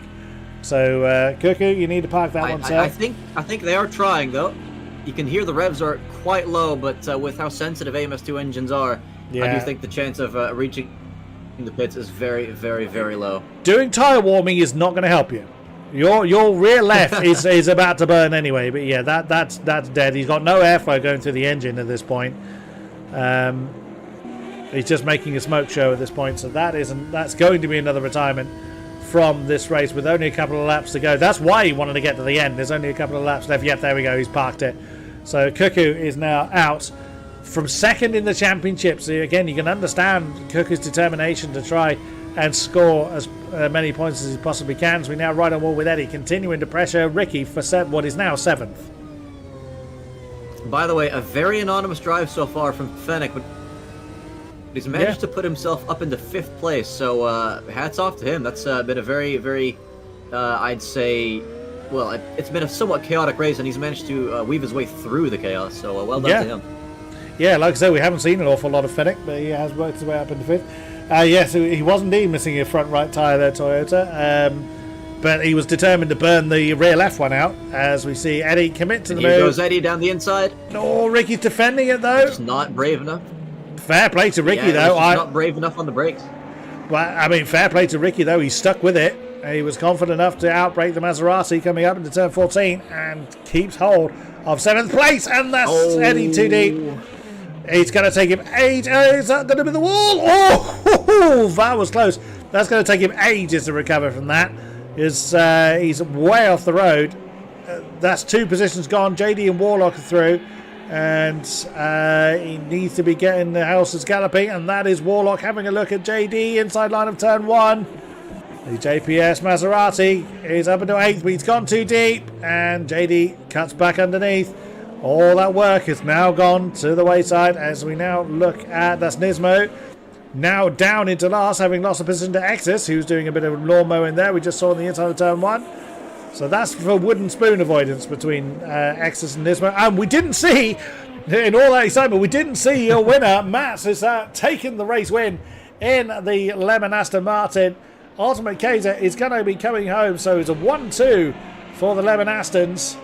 So, Cuckoo, you need to park that one, sir. I think they are trying, though. You can hear the revs are quite low, but with how sensitive AMS2 engines are, I do think the chance of reaching the pits is very, very, very low. Doing tyre warming is not going to help you. Your rear left is about to burn anyway, but yeah, that's dead. He's got no airflow going through the engine at this point. He's just making a smoke show at this point, so that's going to be another retirement from this race with only a couple of laps to go. That's why he wanted to get to the end. There's only a couple of laps left. Yep, there we go. He's parked it. So Cuckoo is now out from second in the championship. So again, you can understand Cuckoo's determination to try and score as many points as he possibly can. So we now ride on wall with Eddie, continuing to pressure Ricky for what is now 7th. By the way, a very anonymous drive so far from Fennec, but he's managed to put himself up into 5th place. So hats off to him. That's been a very, very, I'd say, well, it's been a somewhat chaotic race, and he's managed to weave his way through the chaos. So well done to him. Yeah, like I said, we haven't seen an awful lot of Fennec, but he has worked his way up into 5th. Yes, he was indeed missing a front right tyre there, Toyota. But he was determined to burn the rear left one out, as we see Eddie commit to the move. Here goes Eddie down the inside. Oh, Ricky's defending it, though. Just not brave enough. Fair play to Ricky, though. Not brave enough on the brakes. Well, I mean, fair play to Ricky, though. He stuck with it. He was confident enough to outbrake the Maserati coming up into turn 14 and keeps hold of 7th place. And that's Eddie 2D. It's going to take him 8. Is that going to be the wall? Oh, that was close. That's going to take him ages to recover from that. He's way off the road. That's 2 positions gone. JD and Warlock are through. And he needs to be getting the horses galloping. And that is Warlock having a look at JD inside line of turn 1. The JPS Maserati is up into 8th, but he's gone too deep. And JD cuts back underneath. All that work has now gone to the wayside as we now look at, that's Nismo. Now down into last, having lost a position to Exis, who's doing a bit of lawn mowing there. We just saw on the inside of turn 1. So that's for wooden spoon avoidance between Exis and Nismo. And we didn't see, in all that excitement, we didn't see your winner. Matt has taken the race win in the Lemon Aston Martin. Ultimate Kaiser is going to be coming home. So it's a 1-2 for the Lemon Astons.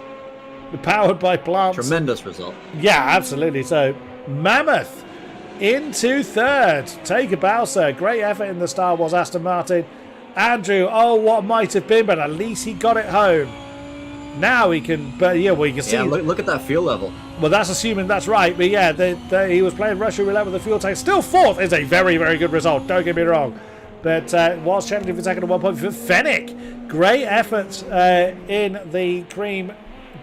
Powered by plants. Tremendous result. Yeah, absolutely. So Mammoth into 3rd. Take a bow, sir. Great effort in the Star Wars Aston Martin. Andrew, oh, what might have been, but at least he got it home. Now he can, but yeah, well, you can see. Yeah, look at that fuel level. Well, that's assuming that's right, but yeah, he was playing Russian roulette with the fuel tank. Still 4th is a very, very good result. Don't get me wrong. But was challenging for second at 1 point for Fennec. Great effort in the cream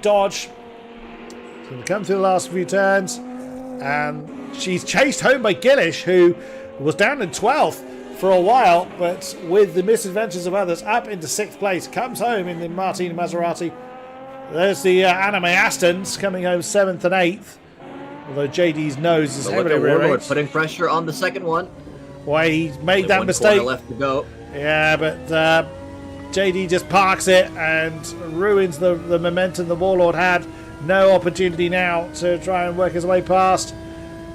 Dodge. She's going to come through the last few turns, and she's chased home by Gillish, who was down in 12th for a while, but with the misadventures of others, up into 6th place, comes home in the Martina Maserati. There's the Anime Astons coming home 7th and 8th, although JD's nose is heavily rearranged. Putting pressure on the second one. Why he made that mistake. Left to go. Yeah, but JD just parks it and ruins the momentum the Warlord had. No opportunity now to try and work his way past.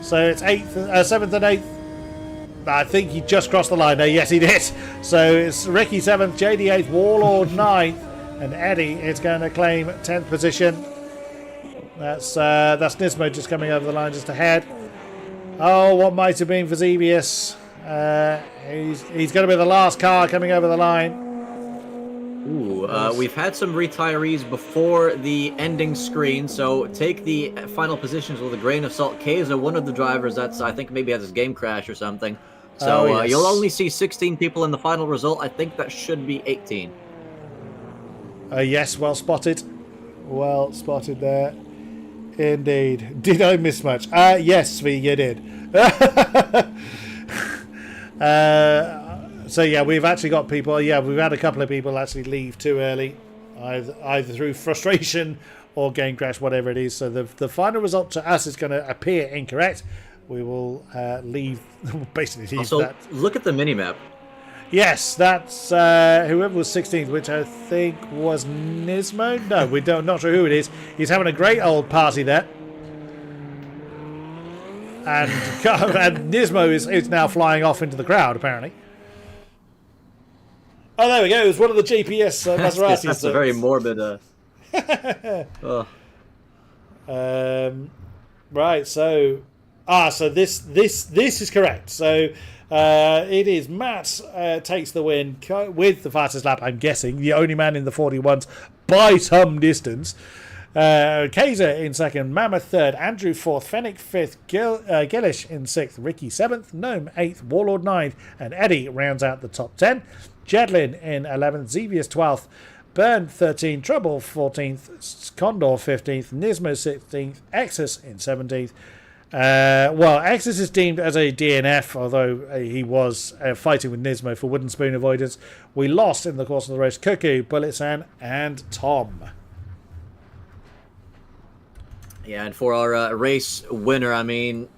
So it's 7th and 8th. I think he just crossed the line there. Yes, he did. So it's Ricky 7th, JD 8th, Warlord 9th, and Eddie is going to claim 10th position. That's Nismo just coming over the line just ahead. Oh, what might have been for Xevious. He's going to be the last car coming over the line. Ooh, we've had some retirees before the ending screen, so take the final positions with a grain of salt. Keza, one of the drivers that's, I think, maybe has his game crash or something. So yes. You'll only see 16 people in the final result. I think that should be 18. Yes, well spotted. Well spotted there. Indeed. Did I miss much? Yes, Svi, you did. So yeah, we've actually got people. Yeah, we've had a couple of people actually leave too early, either through frustration or game crash, whatever it is. So the final result to us is going to appear incorrect. We will basically leave also, that. Look at the minimap. Yes, that's whoever was 16th, which I think was Nismo. No, we don't. Not sure who it is. He's having a great old party there. And Nismo is now flying off into the crowd, apparently. Oh, there we go. It's one of the GPS Maseratis. That's a very morbid. Right. So, so this is correct. So, it is Matt takes the win with the fastest lap. I'm guessing the only man in the 41s by some distance. Kaiser in 2nd, Mammoth 3rd, Andrew 4th, Fennec 5th, Gillish in 6th, Ricky 7th, Gnome 8th, Warlord 9th, and Eddie rounds out the top 10. Jedlin in 11th, Xevious 12th, Burn 13th, Trouble 14th, Condor 15th, Nismo 16th, Exus in 17th. Exus is deemed as a DNF, although he was fighting with Nismo for wooden spoon avoidance. We lost in the course of the race Cuckoo, Bulletsan, and Tom. Yeah, and for our race winner, I mean,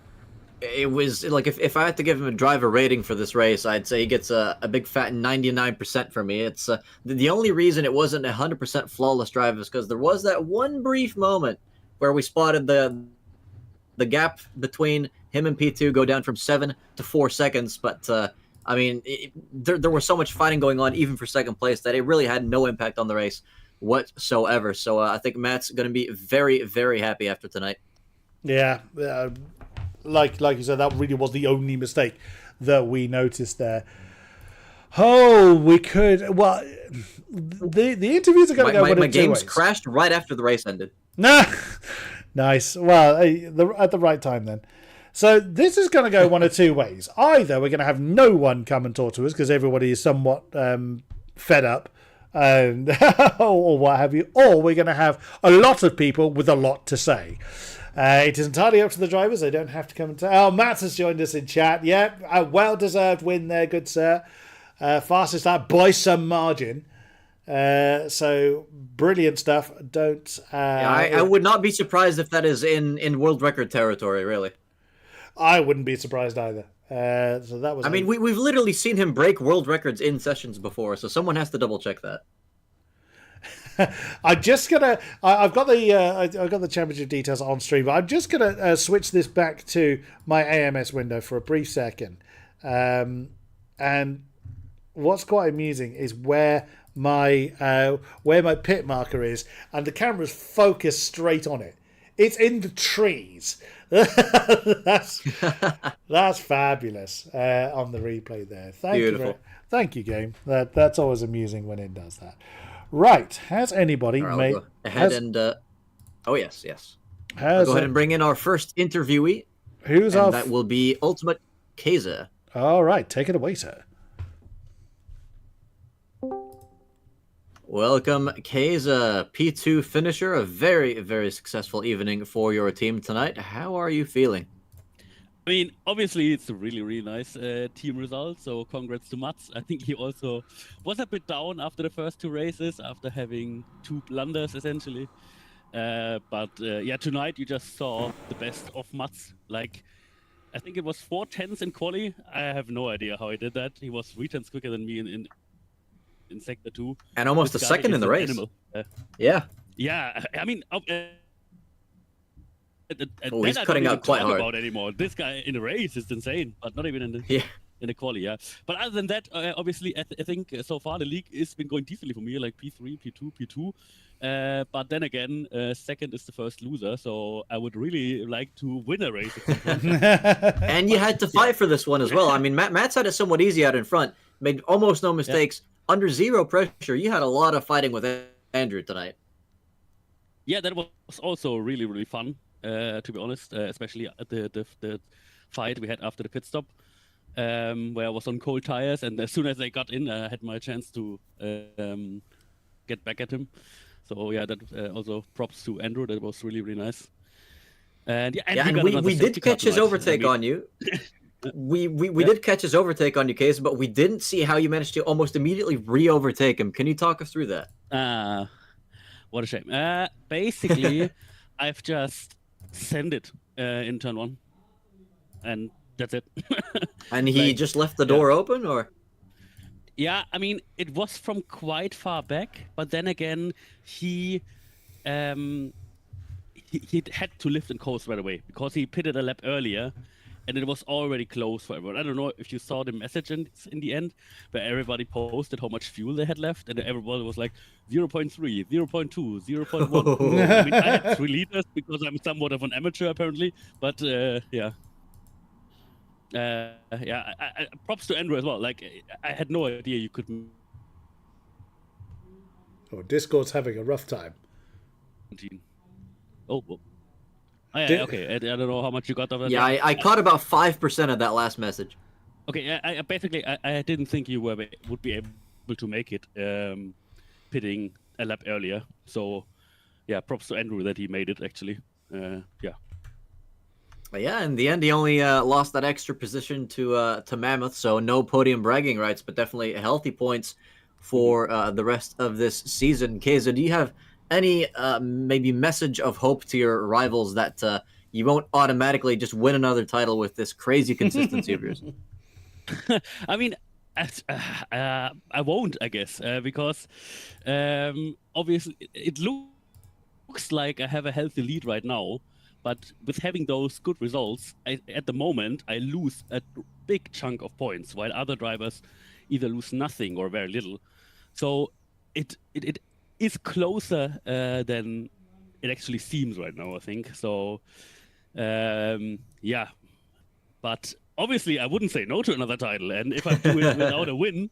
it was like if I had to give him a driver rating for this race, I'd say he gets a big fat 99% for me. It's the only reason it wasn't 100% flawless drive is because there was that one brief moment where we spotted the gap between him and P2 go down from 7 to 4 seconds. But I mean, there was so much fighting going on even for second place that it really had no impact on the race whatsoever. So I think Matt's going to be very, very happy after tonight. Yeah, like you said, that really was the only mistake that we noticed there. Oh, we could. Well, the interviews are going to go. My games crashed right after the race ended. Nah, nice. Well, at the right time then. So this is going to go one of two ways. Either we're going to have no one come and talk to us because everybody is somewhat fed up, and or what have you, or we're going to have a lot of people with a lot to say. It is entirely up to the drivers. They don't have to come and tell. Oh, Matt has joined us in chat. Yeah, a well-deserved win there, good sir. Fastest lap by some margin. So brilliant stuff. Don't. I would not be surprised if that is in world record territory. Really, I wouldn't be surprised either. So that was. I mean, we've literally seen him break world records in sessions before, so someone has to double check that. I'm just gonna. I've got the championship details on stream, but I'm just gonna switch this back to my AMS window for a brief second. And what's quite amusing is where my pit marker is, and the camera's focused straight on it. It's in the trees. that's fabulous on the replay there. Thank you, game. That's always amusing when it does that. Right, has anybody made... Go ahead oh, yes. I'll go ahead and bring in our first interviewee. That will be Ultimate Keza. All right, take it away, sir. Welcome, Keza, P2 finisher. A very, very successful evening for your team tonight. How are you feeling? I mean, obviously, it's a really, really nice team result, so congrats to Mats. I think he also was a bit down after the first two races, after having two blunders, essentially. But tonight you just saw the best of Mats. Like, I think it was 4/10 in quali. I have no idea how he did that. He was 3/10 quicker than me in sector 2. And almost a second in the race. Yeah. Yeah, I mean... he's cutting out quite hard. About anymore. This guy in the race is insane, but not even in the quali. Yeah, but other than that, obviously, I think so far the league has been going decently for me, like P3, P2, P2. But then again, second is the first loser, so I would really like to win a race. And you had to fight for this one as well. I mean, Matt's had it somewhat easy out in front, made almost no mistakes, under zero pressure. You had a lot of fighting with Andrew tonight. Yeah, that was also really, really fun. To be honest, especially at the fight we had after the pit stop, where I was on cold tires, and as soon as I got in, I had my chance to get back at him. So yeah, that also props to Andrew. That was really, really nice. And we did catch his overtake on you. We did catch his overtake on you, Case, but we didn't see how you managed to almost immediately re-overtake him. Can you talk us through that? What a shame. Basically, I've just send it in turn 1, and that's it. And he just left the door open, or? Yeah, I mean, it was from quite far back, but then again, he had to lift and coast right away because he pitted a lap earlier, and it was already closed for everyone. I don't know if you saw the message in the end, where everybody posted how much fuel they had left, and everybody was like 0.3, 0.2, 0.1. I mean, I had 3 liters because I'm somewhat of an amateur apparently, but props to Andrew as well. Like, I had no idea you could. Oh, Discord's having a rough time. Oh. Okay. I don't know how much you got of that. Yeah, I caught about 5% of that last message. Okay, I basically didn't think you would be able to make it pitting a lap earlier. So, yeah, props to Andrew that he made it, actually. Yeah. Yeah, in the end, he only lost that extra position to Mammoth, so no podium bragging rights, but definitely healthy points for the rest of this season. Keza, do you have any maybe message of hope to your rivals that you won't automatically just win another title with this crazy consistency of yours? I mean, I won't, I guess, because obviously it looks like I have a healthy lead right now, but with having those good results, at the moment, I lose a big chunk of points, while other drivers either lose nothing or very little. So it is closer than it actually seems right now, I think. So, yeah. But obviously, I wouldn't say no to another title. And if I do it without a win,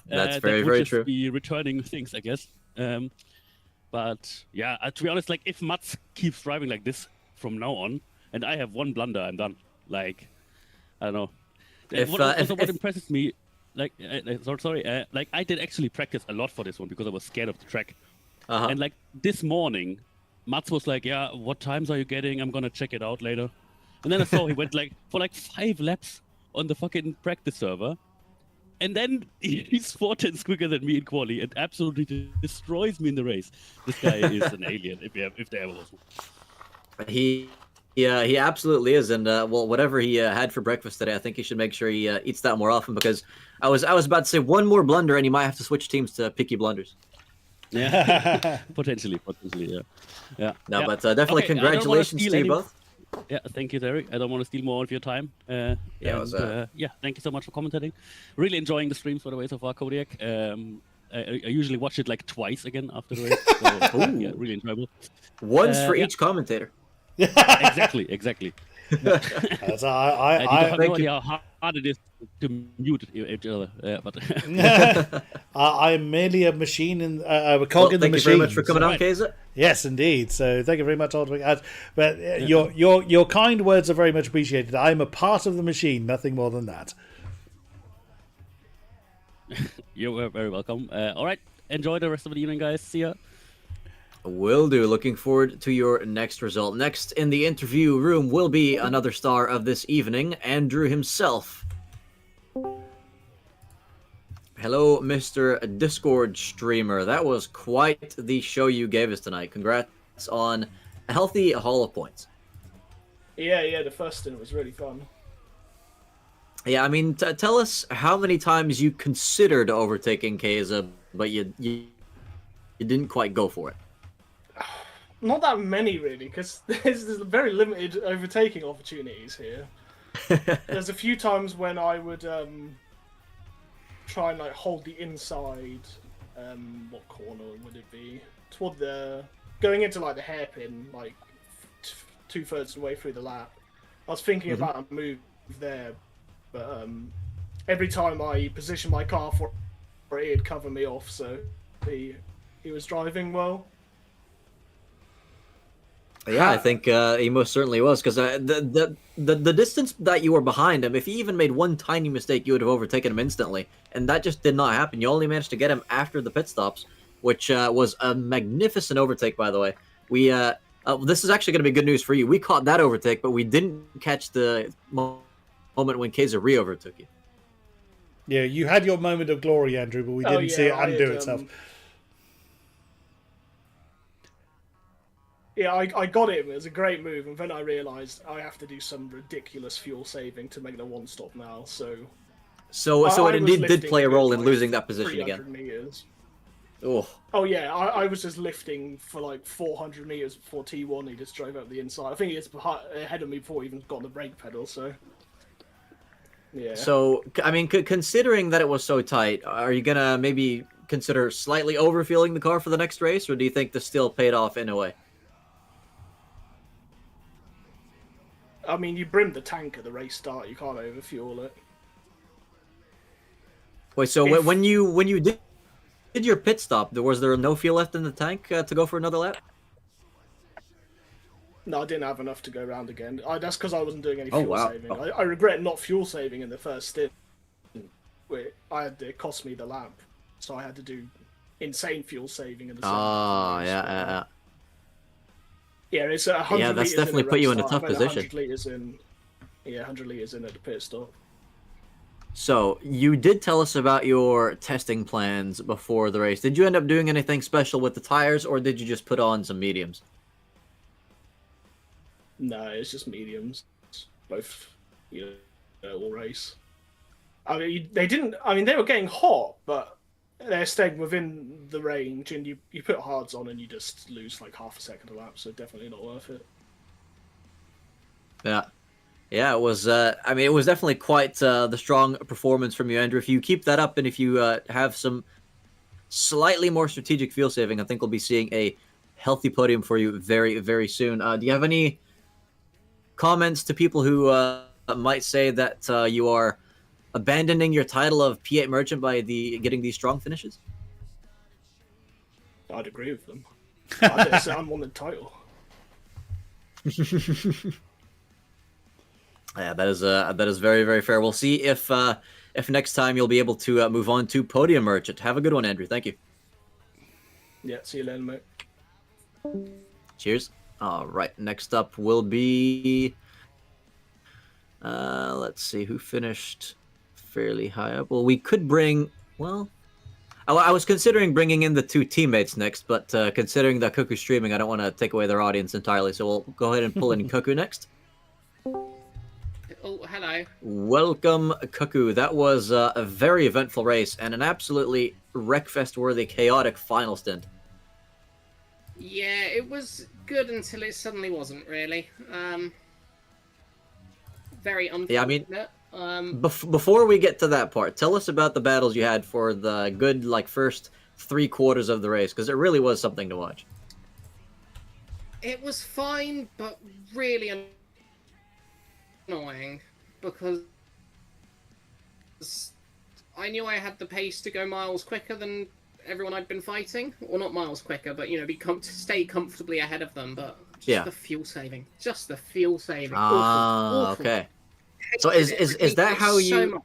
that's that very, would very just true. be returning things, I guess. But yeah, to be honest, like if Mats keeps driving like this from now on, and I have one blunder, I'm done. Like, I don't know. If, What impresses me, like, like I did actually practice a lot for this one because I was scared of the track. And like this morning, Mats was like, "Yeah, what times are you getting? I'm gonna check it out later." And then I saw he went like for like 5 laps on the fucking practice server, and then he's 4 tenths quicker than me in quali and absolutely destroys me in the race. This guy is an alien if there ever was one. He absolutely is, and well, whatever he had for breakfast today, I think he should make sure he eats that more often, because I was about to say one more blunder and he might have to switch teams to picky blunders. Yeah, potentially, yeah. No, but definitely Okay, congratulations to you both. Yeah, thank you, Derek. I don't want to steal more of your time. Yeah, thank you so much for commentating. Really enjoying the streams, by the way, so far, Kodiak. I usually watch it like twice again after the race. So, yeah, really enjoyable. Once for each commentator. Exactly. That's, I have no idea how hard it is to mute each other. But I'm merely a machine in a cog in the machine. Thank you very much for coming on, Keza. Yes, indeed. So thank you very much, Aldrich. But your kind words are very much appreciated. I'm a part of the machine, nothing more than that. You're very welcome. All right, enjoy the rest of the evening, guys. See ya. Will do. Looking forward to your next result. Next in the interview room will be another star of this evening, Andrew himself. Hello, Mr. Discord streamer. That was quite the show you gave us tonight. Congrats on a healthy haul of points. Yeah, the first stint was really fun. Yeah, I mean, tell us how many times you considered overtaking Keza, but you didn't quite go for it. Not that many, really, because there's very limited overtaking opportunities here. There's a few times when I would try and like hold the inside. What corner would it be? Toward the going into like the hairpin, like 2/3 of the way through the lap. I was thinking about a move there, but every time I positioned my car for it, it'd cover me off. So he was driving well. Yeah, I think he most certainly was, because the distance that you were behind him, if he even made one tiny mistake, you would have overtaken him instantly, and that just did not happen. You only managed to get him after the pit stops, which was a magnificent overtake, by the way. We this is actually going to be good news for you. We caught that overtake, but we didn't catch the moment when Keza re-overtook you. Yeah, you had your moment of glory, Andrew, but we didn't see it undo itself. Yeah, I got him. It was a great move, and then I realised I have to do some ridiculous fuel saving to make the one-stop now. So it indeed did play a role in losing that position again. Meters. Oh yeah, I was just lifting for like 400 meters before T1. He just drove up the inside. I think he was ahead of me before he even got on the brake pedal. So yeah. So I mean, considering that it was so tight, are you gonna maybe consider slightly overfueling the car for the next race, or do you think this still paid off in a way? I mean, you brimmed the tank at the race start. You can't overfuel it. Wait, so when you did your pit stop, was there no fuel left in the tank to go for another lap? No, I didn't have enough to go around again. That's because I wasn't doing any fuel saving. Oh. I regret not fuel saving in the first stint. It cost me the lap, so I had to do insane fuel saving in the second. Yeah. Yeah, it's 100 Yeah, that's definitely put you in a tough position. 100 liters in. Yeah, 100 liters in at the pit stop. So, you did tell us about your testing plans before the race. Did you end up doing anything special with the tires, or did you just put on some mediums? No, it's just mediums. Both, all race. I mean, they were getting hot, but they're staying within the range, and you put hards on and you just lose like half a second a lap, so definitely not worth it. Yeah, it was. It was definitely quite the strong performance from you, Andrew. If you keep that up, and if you have some slightly more strategic fuel saving, I think we'll be seeing a healthy podium for you very, very soon. Do you have any comments to people who might say that you are abandoning your title of P8 Merchant by getting these strong finishes? I'd agree with them. I didn't say I won the title. Yeah, that is very, very fair. We'll see if next time you'll be able to move on to Podium Merchant. Have a good one, Andrew. Thank you. Yeah, see you later, mate. Cheers. All right, next up will be... let's see, who finished fairly high up? Well, we could bring... Well, I was considering bringing in the two teammates next, but considering that Cuckoo's streaming, I don't want to take away their audience entirely, so we'll go ahead and pull in Cuckoo next. Oh, hello. Welcome, Cuckoo. That was a very eventful race and an absolutely wreckfest-worthy, chaotic final stint. Yeah, it was good until it suddenly wasn't, really. Very unfortunate. Yeah, I mean, before we get to that part, tell us about the battles you had for the good, like, first 3/4 of the race, because it really was something to watch. It was fine, but really annoying, because I knew I had the pace to go miles quicker than everyone I'd been fighting. Well, not miles quicker, but, you know, stay comfortably ahead of them, but just the fuel saving. Just the fuel saving. Awful. Okay. So is that how you...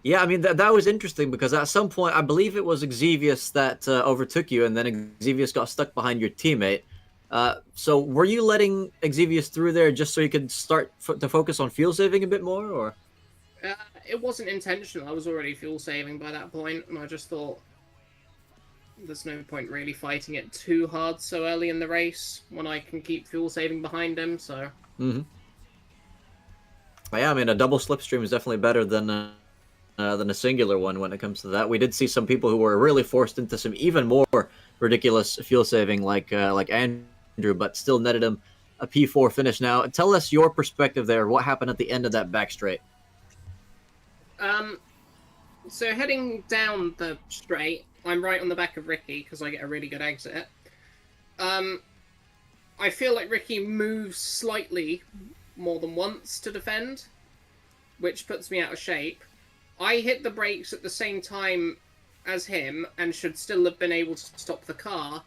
Yeah, I mean, that was interesting, because at some point, I believe it was Exevius that overtook you, and then Exevius got stuck behind your teammate. So were you letting Exevius through there just so you could start to focus on fuel saving a bit more, or? It wasn't intentional. I was already fuel saving by that point, and I just thought there's no point really fighting it too hard so early in the race when I can keep fuel saving behind him, so... Mm-hmm. Yeah, I mean, a double slipstream is definitely better than a singular one when it comes to that. We did see some people who were really forced into some even more ridiculous fuel saving, like Andrew, but still netted him a P4 finish. Now, tell us your perspective there. What happened at the end of that back straight? So heading down the straight, I'm right on the back of Ricky because I get a really good exit. I feel like Ricky moves slightly more than once to defend, which puts me out of shape. I hit the brakes at the same time as him and should still have been able to stop the car,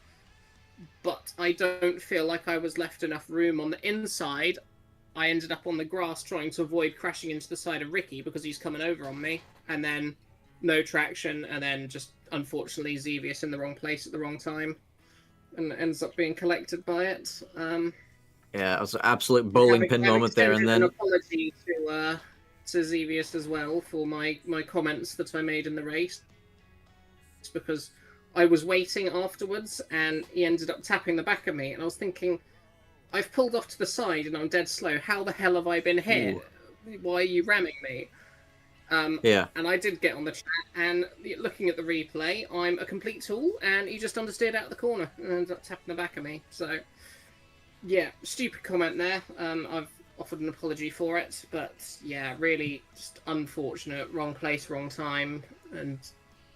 but I don't feel like I was left enough room on the inside. I ended up on the grass trying to avoid crashing into the side of Ricky because he's coming over on me, and then no traction, and then just unfortunately Xevious in the wrong place at the wrong time and ends up being collected by it. Yeah, it was an absolute bowling pin moment there, and then... An apology to Xevious as well for my comments that I made in the race. It's because I was waiting afterwards, and he ended up tapping the back of me, and I was thinking, I've pulled off to the side, and I'm dead slow. How the hell have I been hit? Ooh. Why are you ramming me? Yeah. And I did get on the chat, and looking at the replay, I'm a complete tool, and he just understeered out of the corner, and ended up tapping the back of me, so... Yeah, stupid comment there. I've offered an apology for it, but yeah, really just unfortunate. Wrong place, wrong time, and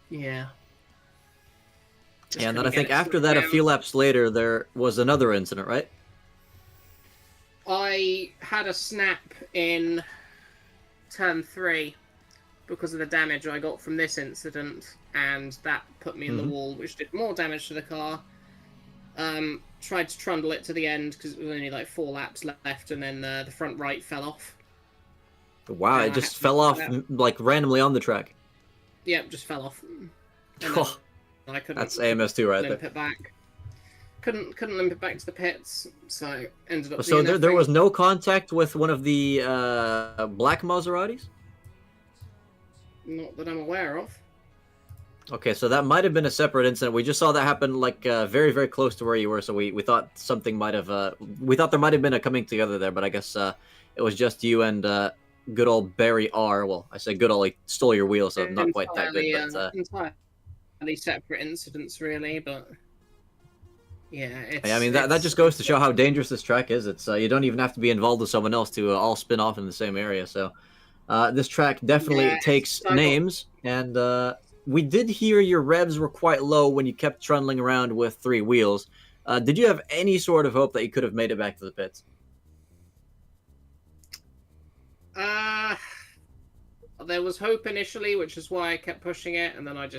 yeah. Yeah, and then I think after that, a few laps later, there was another incident, right? I had a snap in turn 3 because of the damage I got from this incident, and that put me in the wall, which did more damage to the car. Tried to trundle it to the end because it was only like 4 laps left, and then the front right fell off. Wow, it just fell off like randomly on the track. Yep, just fell off. Oh, I couldn't. That's AMS2 right limp there. It back. Couldn't limp it back to the pits, so ended up. So there was no contact with one of the black Maseratis? Not that I'm aware of. Okay, so that might have been a separate incident. We just saw that happen like very, very close to where you were, so we thought something might have... we thought there might have been a coming together there, but I guess it was just you and good old Barry R. Well, I say good old, he stole your wheel, so not quite that good. But, entirely separate incidents, really, but... Yeah, I mean, that just goes to show how dangerous this track is. It's you don't even have to be involved with someone else to all spin off in the same area, so... this track definitely takes names, and... we did hear your revs were quite low when you kept trundling around with 3 wheels. Did you have any sort of hope that you could have made it back to the pits? There was hope initially, which is why I kept pushing it, and then I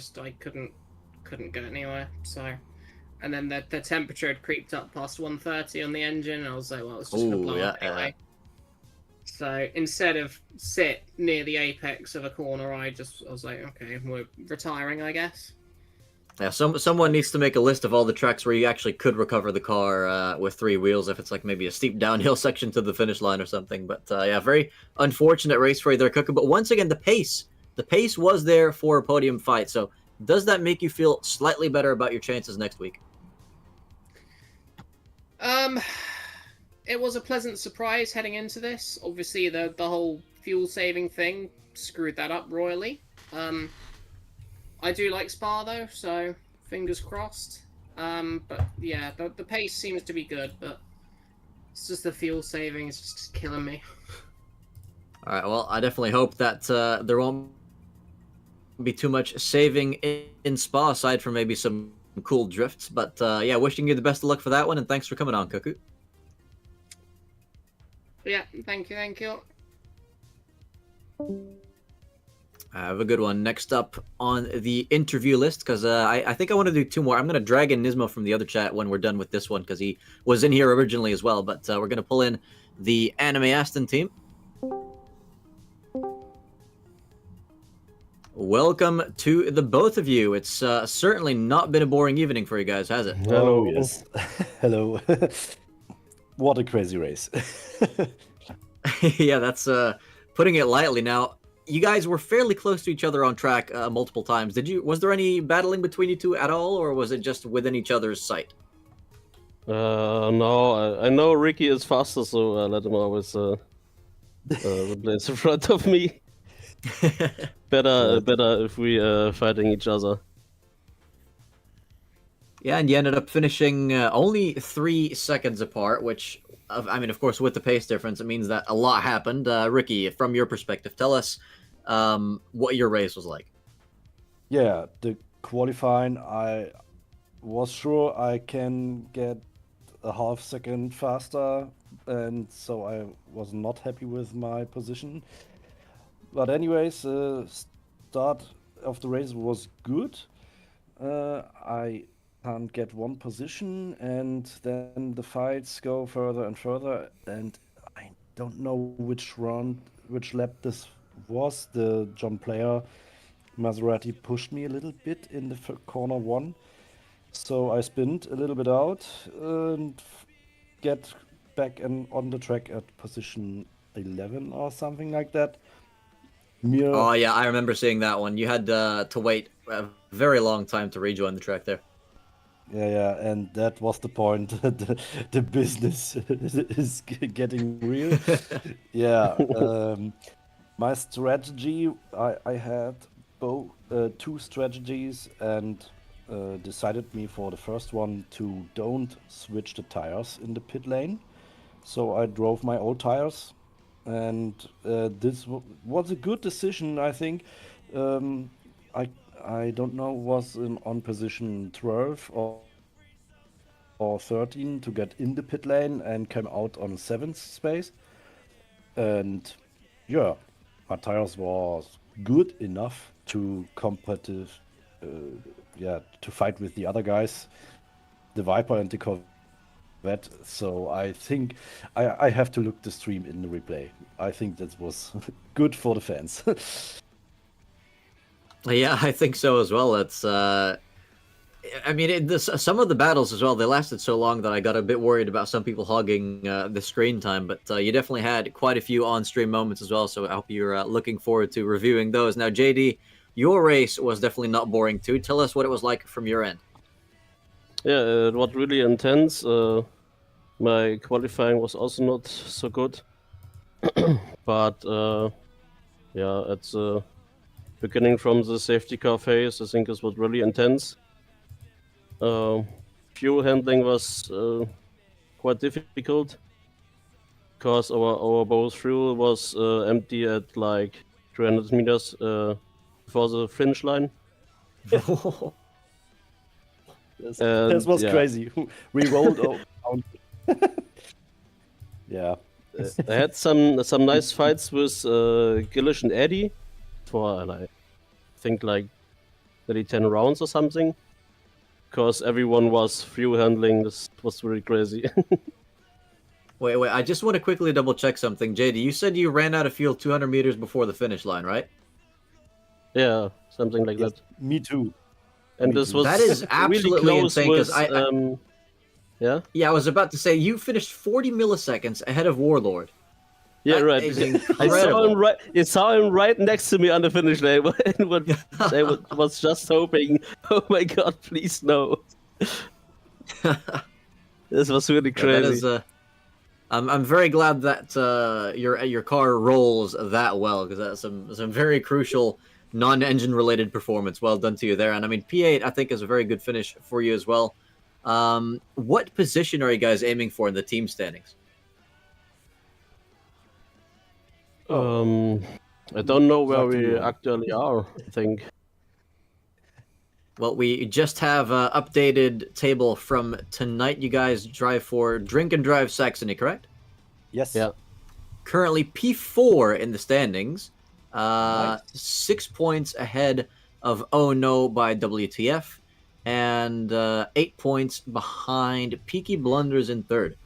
couldn't go anywhere. So, and then the temperature had creeped up past 130 on the engine, and I was like, well, it's just gonna blow up anyway. So instead of sit near the apex of a corner, I was like, okay, we're retiring, I guess. Yeah, someone needs to make a list of all the tracks where you actually could recover the car with 3 wheels if it's like maybe a steep downhill section to the finish line or something. But yeah, very unfortunate race for you there, Cooker. But once again, the pace was there for a podium fight. So does that make you feel slightly better about your chances next week? It was a pleasant surprise heading into this. Obviously, the whole fuel saving thing screwed that up royally. I do like Spa though, so fingers crossed. But yeah, the pace seems to be good, but it's just the fuel saving is just killing me. All right, well, I definitely hope that there won't be too much saving in Spa aside from maybe some cool drifts. But yeah, wishing you the best of luck for that one, and thanks for coming on, Cuckoo. Yeah, thank you. Have a good one. Next up on the interview list, because I think I want to do 2 more. I'm going to drag in Nismo from the other chat when we're done with this one, because he was in here originally as well. But we're going to pull in the Anime Aston team. Welcome to the both of you. It's certainly not been a boring evening for you guys, has it? Hello. Yes. Hello. What a crazy race. Yeah, that's putting it lightly. Now, you guys were fairly close to each other on track multiple times. Was there any battling between you two at all, or was it just within each other's sight? No, I know Ricky is faster, so I let him always replace in front of me. Better if we fighting each other. Yeah, and you ended up finishing only 3 seconds apart, which, I mean, of course, with the pace difference, it means that a lot happened. Ricky, from your perspective, tell us what your race was like. Yeah, the qualifying, I was sure I can get a half second faster, and so I was not happy with my position. But anyways, start of the race was good. I can't get one position, and then the fights go further and further, and I don't know which lap this was. The John Player Maserati pushed me a little bit in the corner 1, so I spinned a little bit out and get back on the track at position 11 or something like that. Oh yeah, I remember seeing that one. You had to wait a very long time to rejoin the track there. Yeah, and that was the point. The business is getting real. Yeah, my strategy, I had both 2 strategies, and decided me for the first one to don't switch the tires in the pit lane. So I drove my old tires, and this was a good decision, I think. I don't know, was on position 12 or 13 to get in the pit lane, and came out on 7th space. And yeah, my tires was good enough to to fight with the other guys, the Viper and the Corvette. So I think I have to look the stream in the replay. I think that was good for the fans. Yeah, I think so as well. It's, I mean, some of the battles as well, they lasted so long that I got a bit worried about some people hogging the screen time, but you definitely had quite a few on-stream moments as well, so I hope you're looking forward to reviewing those. Now, JD, your race was definitely not boring too. Tell us what it was like from your end. Yeah, it was really intense. My qualifying was also not so good. But yeah, it's beginning from the safety car phase, I think it was really intense. Fuel handling was quite difficult because our both fuel was empty at like 300 meters before the finish line. This was crazy. We rolled around. Yeah. I had some nice fights with Gillish and Eddie for I think like maybe 10 rounds or something, because everyone was fuel handling. This was really crazy. Wait. I just want to quickly double check something. JD, you said you ran out of fuel 200 meters before the finish line, right? Yeah, something like Yes, that. me too. And Me this too. was That is really absolutely close insane, 'cause with, yeah? Yeah, I was about to say you finished 40 milliseconds ahead of Warlord. Yeah, That right. is I saw incredible. him right. You saw him right next to me on the finish line, and I was just hoping, oh my god, please no. This was really Yeah, that crazy. is I'm very glad that your car rolls that well, because that's some very crucial non-engine related performance. Well done to you there. And I mean, P8 I think is a very good finish for you as well. What position are you guys aiming for in the team standings? I don't know where Talk to we you. actually are. I think. Well, we just have an updated table from tonight. You guys drive for Drink and Drive Saxony, correct? Yes. Yeah. Currently P4 in the standings. Nice. 6 points ahead of Oh No by WTF. And 8 points behind Peaky Blunders in third.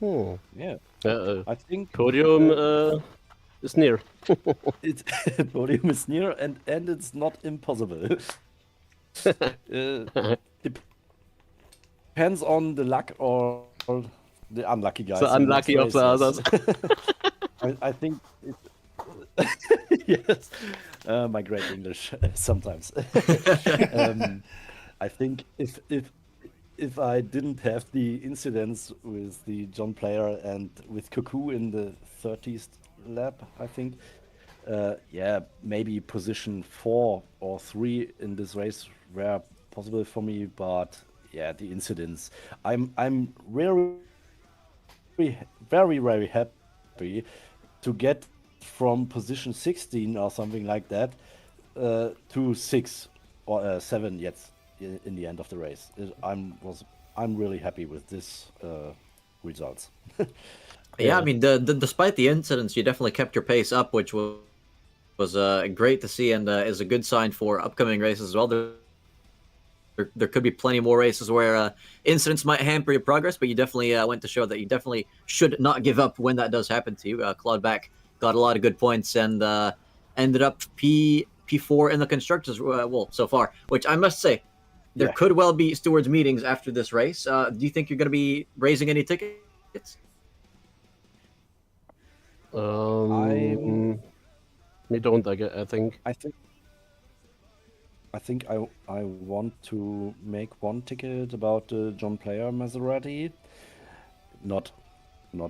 Yeah. I think Podium is near. it's podium is near and it's not impossible. Depends on the luck or the unlucky guys. The in unlucky next of the races. I think. Yes, my great English sometimes. I think if I didn't have the incidents with the John Player and with Cuckoo in the 30th lap, I think, yeah, maybe position 4 or 3 in this race were possible for me, but yeah, the incidents. I'm very, very happy to get from position 16 or something like that to 6 or 7 yet in the end of the race. I'm really happy with this results. Yeah, I mean, despite the incidents, you definitely kept your pace up, which was great to see, and is a good sign for upcoming races as well. There could be plenty more races where incidents might hamper your progress, but you definitely went to show that you definitely should not give up when that does happen to you. Claude Back got a lot of good points and ended up P4 in the constructors well so far, which I must say there Yeah. could well be stewards meetings after this race. Do you think you're going to be raising any tickets? We don't. I think. I think I want to make one ticket about the John Player Maserati. Not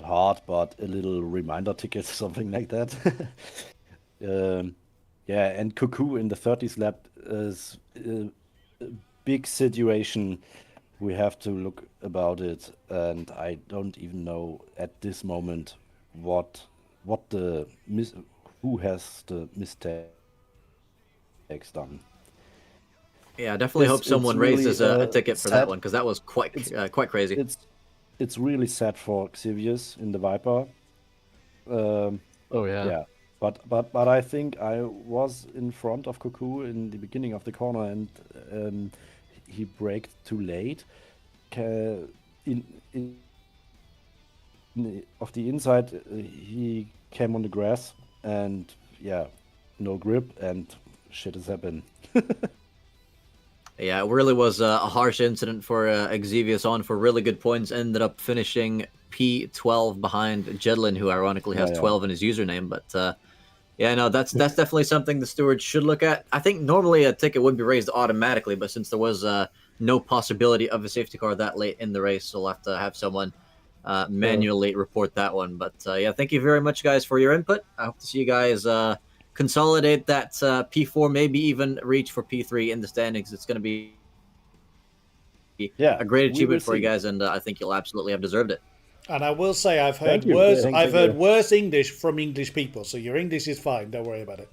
hard, but a little reminder ticket, something like that. Yeah, and Cuckoo in the 30th lap is a big situation. We have to look about it, and I don't even know at this moment who has the mistakes done. Yeah, I definitely hope It's someone really, raises a ticket for that sad. one, because that was quite crazy. It's really sad for Xavius in the Viper. Oh yeah. Yeah, but I think I was in front of Cuckoo in the beginning of the corner, and he braked too late. Of the inside, he came on the grass, and yeah, no grip, and shit has happened. Yeah, it really was a harsh incident for Xavius on for really good points. Ended up finishing P12 behind Jedlin, who ironically has Yeah. 12 in his username. But yeah, no, that's definitely something the stewards should look at. I think normally a ticket would be raised automatically, but since there was no possibility of a safety car that late in the race, we'll have to have someone manually report that one. But yeah, thank you very much, guys, for your input. I hope to see you guys consolidate that P4, maybe even reach for P3 in the standings. It's going to be a great achievement for you guys, and I think you'll absolutely have deserved it. And I will say I've heard Thank you. worse. Thank I've you. heard worse English from English people, so your English is fine. Don't worry about it.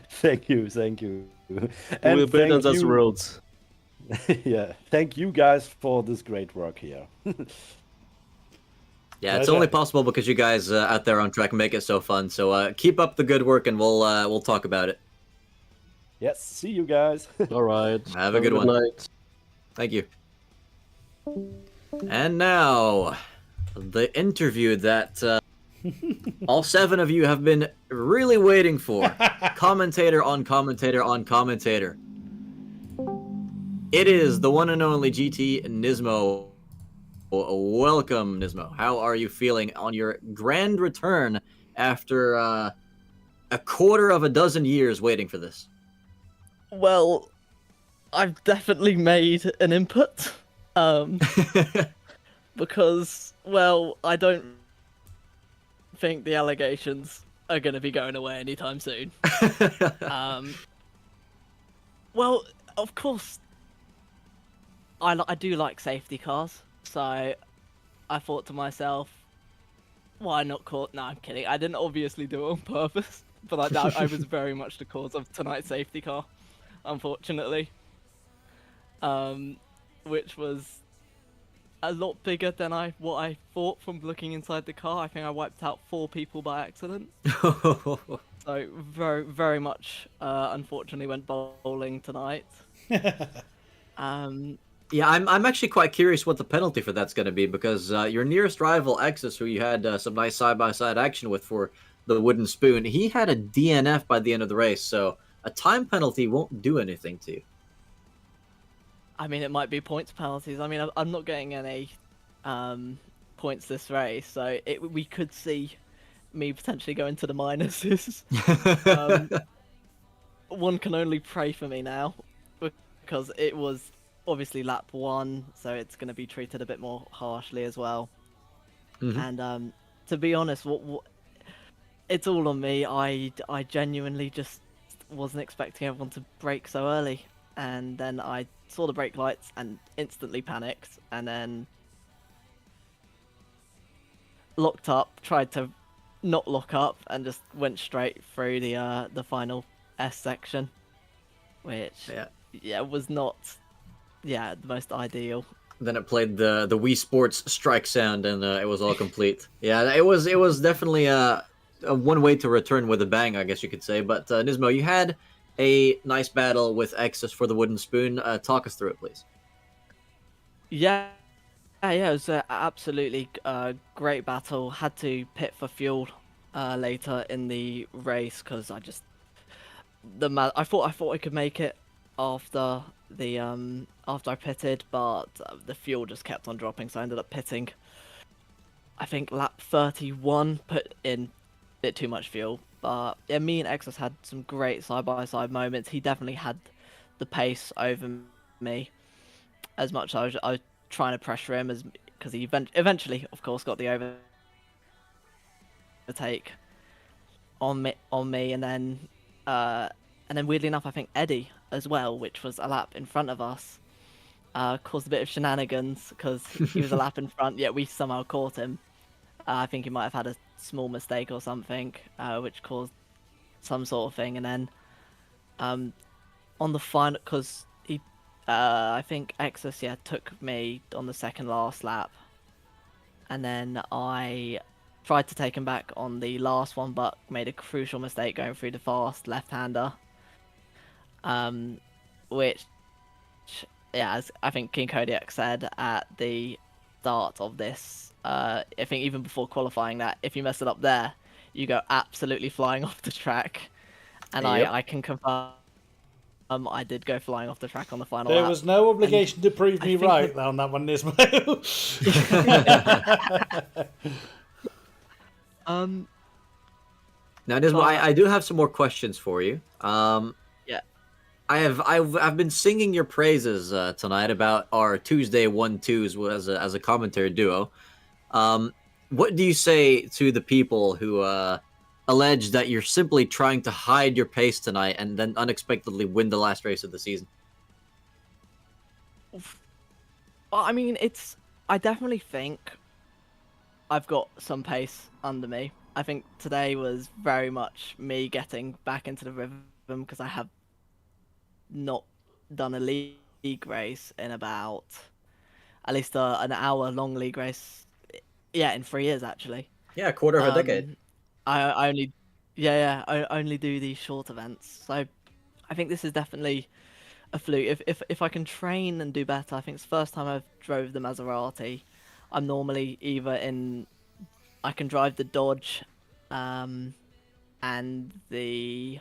Thank you. We'll build on those roads. Yeah, thank you guys for this great work here. Yeah, it's Pleasure. only possible because you guys out there on track make it so fun. So keep up the good work, and we'll talk about it. Yes, see you guys. All right. Have a good one. night. Thank you. And now, the interview that all 7 of you have been really waiting for. Commentator on commentator on commentator. It is the one and only GT Nismo. Welcome, Nismo. How are you feeling on your grand return after a quarter of a dozen years waiting for this? Well, I've definitely made an input. Because, well, I don't think the allegations are going to be going away anytime soon. Well, of course, I do like safety cars, so I thought to myself, why not call... No, I'm kidding. I didn't obviously do it on purpose, but I was very much the cause of tonight's safety car, unfortunately. Which was a lot bigger than what I thought from looking inside the car. I think I wiped out 4 people by accident. So very, very much, unfortunately, went bowling tonight. Yeah, I'm actually quite curious what the penalty for that's going to be, because your nearest rival, Exus, who you had some nice side-by-side action with for the wooden spoon, he had a DNF by the end of the race, so a time penalty won't do anything to you. I mean, it might be points penalties. I mean, I'm not getting any points this race, so we could see me potentially go into the minuses. One can only pray for me now, because it was obviously lap 1, so it's going to be treated a bit more harshly as well. And to be honest, it's all on me. I genuinely just wasn't expecting everyone to brake so early, and then I saw the brake lights and instantly panicked, and then locked up, tried to not lock up, and just went straight through the final S section, which was not the most ideal. Then it played the Wii Sports strike sound, and it was all complete. Yeah, it was definitely a one way to return with a bang, I guess you could say. But Nismo, you had a nice battle with Exus for the wooden spoon. Talk us through it, please. Yeah, it was an absolutely great battle. Had to pit for fuel later in the race because I thought I could make it after I pitted, but the fuel just kept on dropping, so I ended up pitting. I think lap 31, put in a bit too much fuel. But yeah, me and Exus had some great side-by-side moments. He definitely had the pace over me. As much as I was trying to pressure him, because he eventually, of course, got the overtake on me, and then weirdly enough, I think Eddie as well, which was a lap in front of us, caused a bit of shenanigans because he was a lap in front, yet we somehow caught him. I think he might have had a small mistake or something, which caused some sort of thing. And then on the final, because I think Exus took me on the second last lap, and then I tried to take him back on the last one, but made a crucial mistake going through the fast left-hander, which, as I think King-Kodiak said at the start of this, I think even before qualifying, that if you mess it up there, you go absolutely flying off the track. And yep. I can confirm I did go flying off the track on the final lap. There was no obligation to prove me right on that one, Nismo. Now, Nismo, I do have some more questions for you. I've been singing your praises tonight about our Tuesday 1-2s as a commentary duo. What do you say to the people who allege that you're simply trying to hide your pace tonight and then unexpectedly win the last race of the season? I mean, I definitely think I've got some pace under me. I think today was very much me getting back into the rhythm because I have not done a league race in about at least an hour-long league race. Yeah, in 3 years actually. Yeah, a quarter of a decade. I only do these short events, so I think this is definitely a fluke. If I can train and do better, I think it's the first time I've drove the Maserati. I'm normally either I can drive the Dodge, and the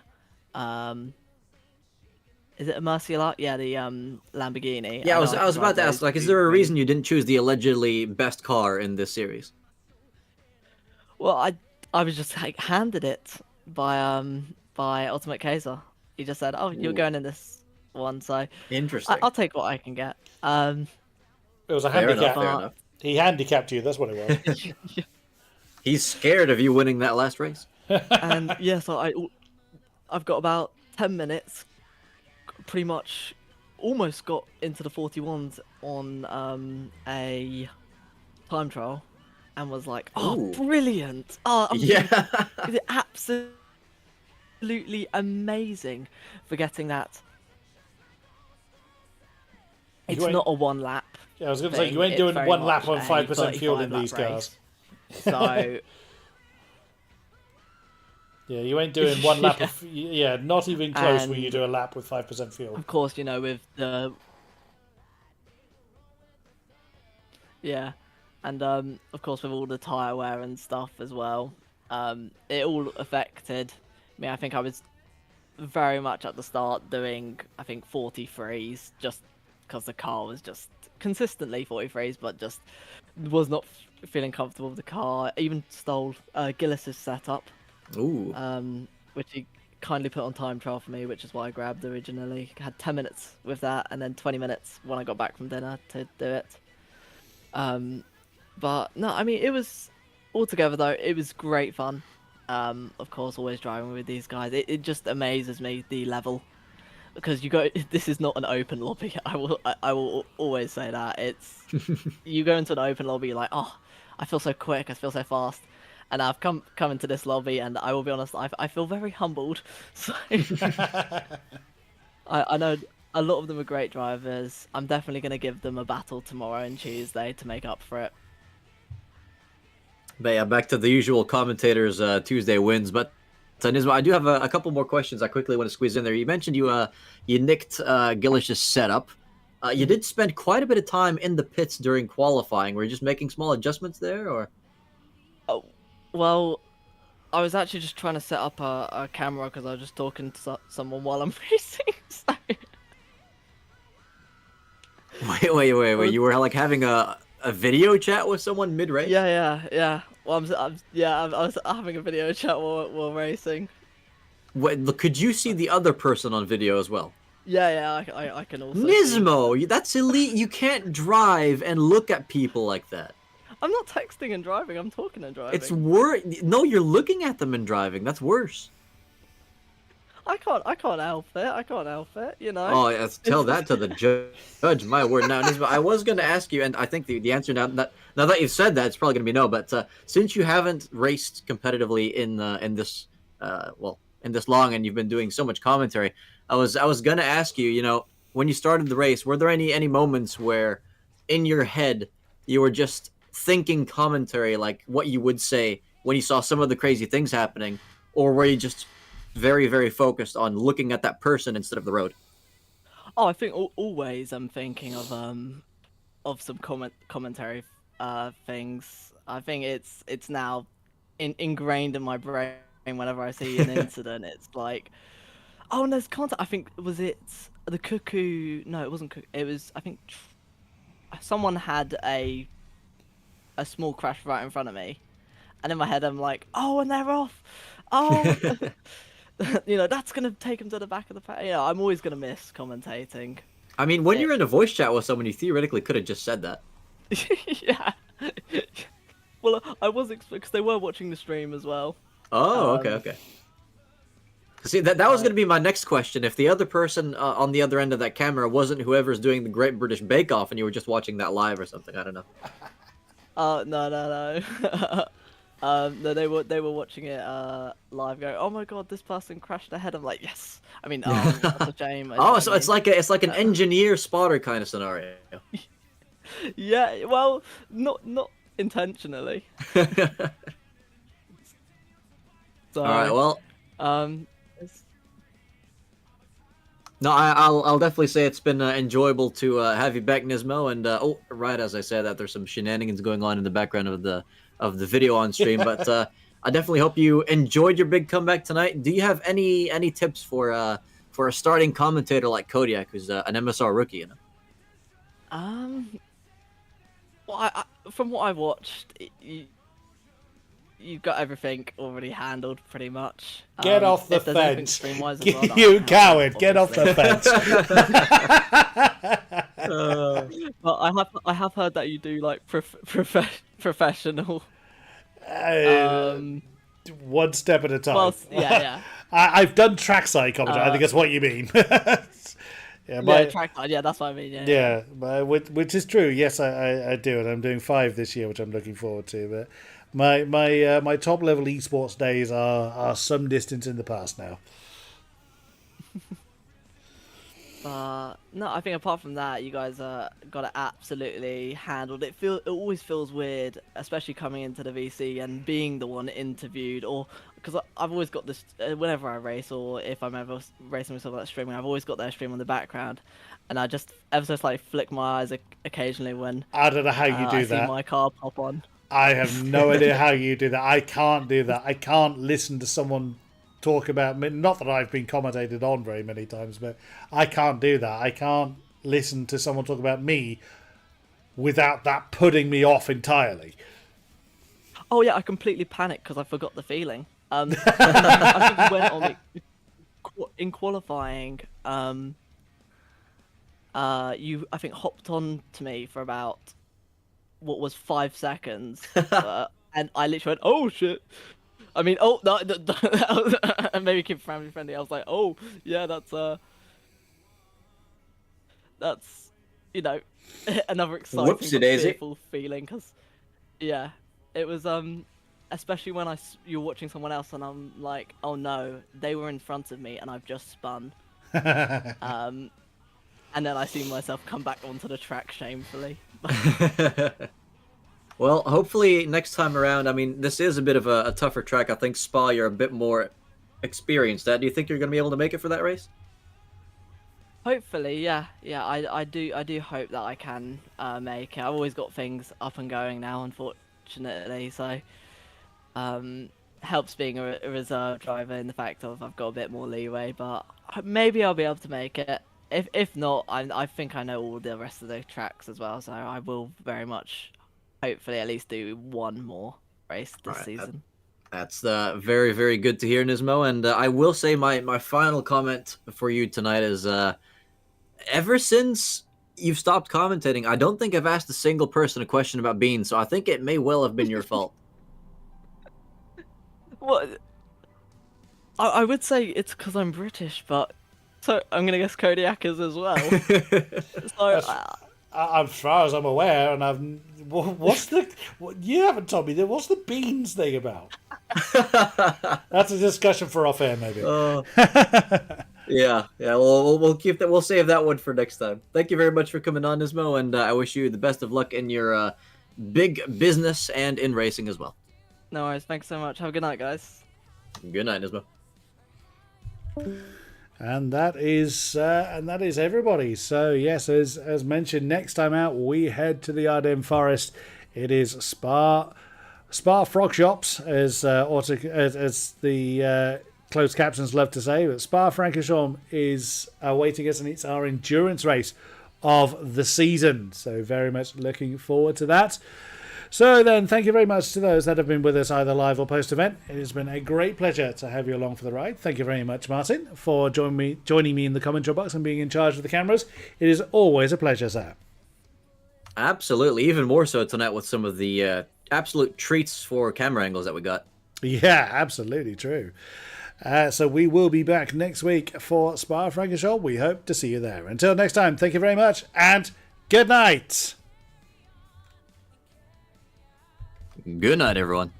is it a Murcielago? Yeah, the Lamborghini. Yeah, know I was can about to drive ask, those like, is two there a things. reason you didn't choose the allegedly best car in this series? Well, I was just like handed it by Ultimate Kaiser. He just said, "Oh, you're Ooh. going in this one, so Interesting. I'll take what I can get." It was a Fair enough, handicap. fair But- enough. He handicapped you. That's what it was. He's scared of you winning that last race. And yeah, so I've got about 10 minutes, pretty much almost got into the 41s on a time trial, and was like, "Oh, Ooh. brilliant! Oh, Yeah. is it absolutely amazing for getting that." It's ain't- not a one lap. Yeah, I was going to say, thing, you ain't it's doing very one lap much on a 5% fuel in 35 these lap cars. race. So Yeah, you ain't doing one lap of... Yeah, not even close will you And- do a lap with 5% fuel. of course, with the and of course with all the tire wear and stuff as well, it all affected me. I think I was very much at the start doing 43s just because the car was just consistently 43s, but just was not feeling comfortable with the car. I even stole Gillis's setup, Ooh. which he kindly put on time trial for me, which is why I grabbed originally. Had 10 minutes with that, and then 20 minutes when I got back from dinner to do it. But no, I mean, it was altogether though, it was great fun. Of course, always driving with these guys, it just amazes me the level, because this is not an open lobby. I will always say that. It's you go into an open lobby, you're like, oh, I feel so quick, I feel so fast. And I've come into this lobby, and I will be honest, I feel very humbled. So I know a lot of them are great drivers. I'm definitely going to give them a battle tomorrow and Tuesday to make up for it. But yeah, back to the usual commentators, Tuesday wins. But Nisma, I do have a couple more questions I quickly want to squeeze in there. You mentioned you nicked Gillish's setup. You did spend quite a bit of time in the pits during qualifying. Were you just making small adjustments there, or? Oh, well, I was actually just trying to set up a camera because I was just talking to someone while I'm racing. So... Wait! You were like having a video chat with someone mid race? Yeah. Well, I was having a video chat while racing. Wait, could you see the other person on video as well? Yeah, I can also. Nismo, that's elite. You can't drive and look at people like that. I'm not texting and driving. I'm talking and driving. It's worse. No, you're looking at them and driving. That's worse. I can't help it. You know. Oh, yeah, tell that to the judge. My word. Now, Nismo, I was going to ask you, and I think the answer now that you've said that, it's probably going to be no. But since you haven't raced competitively in this long, and you've been doing so much commentary, I was going to ask you. When you started the race, were there any moments where, in your head, you were just thinking commentary, like what you would say when you saw some of the crazy things happening, or were you just very, very focused on looking at that person instead of the road? Oh, I think always I'm thinking of some commentary things. I think it's now ingrained in my brain. Whenever I see an incident, it's like, oh, and there's content. I think was it the cuckoo? No, it wasn't cuckoo. It was, I think, someone had a small crash right in front of me, and in my head I'm like, oh, and they're off. Oh. That's gonna take him to the back of the pack. I'm always gonna miss commentating. I mean, when you're in a voice chat with someone, you theoretically could have just said that. Yeah. Well, I was because they were watching the stream as well. Oh, okay. See, that was going to be my next question. If the other person on the other end of that camera wasn't whoever's doing the Great British Bake Off, and you were just watching that live or something, I don't know. No. No, they were watching it live. Going, oh my god, this person crashed ahead. I'm like, yes. I mean, that's a shame. So it's like an engineer spotter kind of scenario. Yeah, well, not intentionally. So, all right, well. No, No, I'll definitely say it's been enjoyable to have you back, Nismo. And right as I said that, there's some shenanigans going on in the background of the video on stream. But I definitely hope you enjoyed your big comeback tonight. Do you have any tips for a starting commentator like Kodiak, who's an MSR rookie? You know? Well, from what I watched, you've got everything already handled pretty much. Get off the if there's anything fence. stream-wise as well, You that coward, get off obviously. the fence. But I have heard that you do like professional. One step at a time. Well, yeah. I've done trackside commentary. I think that's what you mean. Yeah, trackside. Yeah, that's what I mean. Yeah, which is true. Yes, I do, and I'm doing 5 this year, which I'm looking forward to. But my top level esports days are some distance in the past now. No, I think apart from that, you guys got it absolutely handled. It always feels weird, especially coming into the VC and being the one interviewed, or because I've always got this whenever I race, or if I'm ever racing with someone that's streaming, I've always got their stream on the background, and I just ever so slightly flick my eyes occasionally when I don't know how you do I that. see my car pop on. I have no idea how you do that. I can't do that. I can't listen to someone talk about me. Not that I've been commentated on very many times, but I can't do that. I can't listen to someone talk about me without that putting me off entirely. Oh yeah, I completely panicked because I forgot the feeling. I think you went on in qualifying. You I think hopped on to me for about what was 5 seconds, and I literally went, "Oh shit." I mean, oh no, and maybe keep family friendly. I was like, oh yeah, that's another exciting but fearful feeling, because yeah, it was especially when you're watching someone else and I'm like, oh no, they were in front of me and I've just spun, and then I see myself come back onto the track shamefully. Well, hopefully next time around, I mean, this is a bit of a tougher track. I think Spa, you're a bit more experienced at. Do you think you're going to be able to make it for that race? Hopefully, yeah. I do hope that I can make it. I've always got things up and going now, unfortunately, so helps being a reserve driver in the fact of I've got a bit more leeway, but maybe I'll be able to make it. If not, I think I know all the rest of the tracks as well, so I will very much hopefully at least do one more race this season. That's very, very good to hear, Nismo. And I will say my final comment for you tonight is ever since you've stopped commentating, I don't think I've asked a single person a question about beans, so I think it may well have been your fault. What? I would say it's because I'm British, but so I'm going to guess Kodiak is as well. So as far as I'm aware, and you haven't told me that. What's the beans thing about? That's a discussion for off air, maybe. Yeah. We'll keep that. We'll save that one for next time. Thank you very much for coming on, Nismo, and I wish you the best of luck in your big business and in racing as well. No worries. Thanks so much. Have a good night, guys. Good night, Nismo. And that is everybody. So yes, as mentioned, next time out we head to the Ardennes Forest. It is Spa Frog Shops, as the closed captions love to say. But Spa-Francorchamps is awaiting us, and it's our endurance race of the season. So very much looking forward to that. So then, thank you very much to those that have been with us either live or post-event. It has been a great pleasure to have you along for the ride. Thank you very much, Martin, for joining me in the commentary box and being in charge of the cameras. It is always a pleasure, sir. Absolutely, even more so tonight with some of the absolute treats for camera angles that we got. Yeah, absolutely true. So we will be back next week for Spa-Francorchamps. We hope to see you there. Until next time, thank you very much, and good night. Good night, everyone.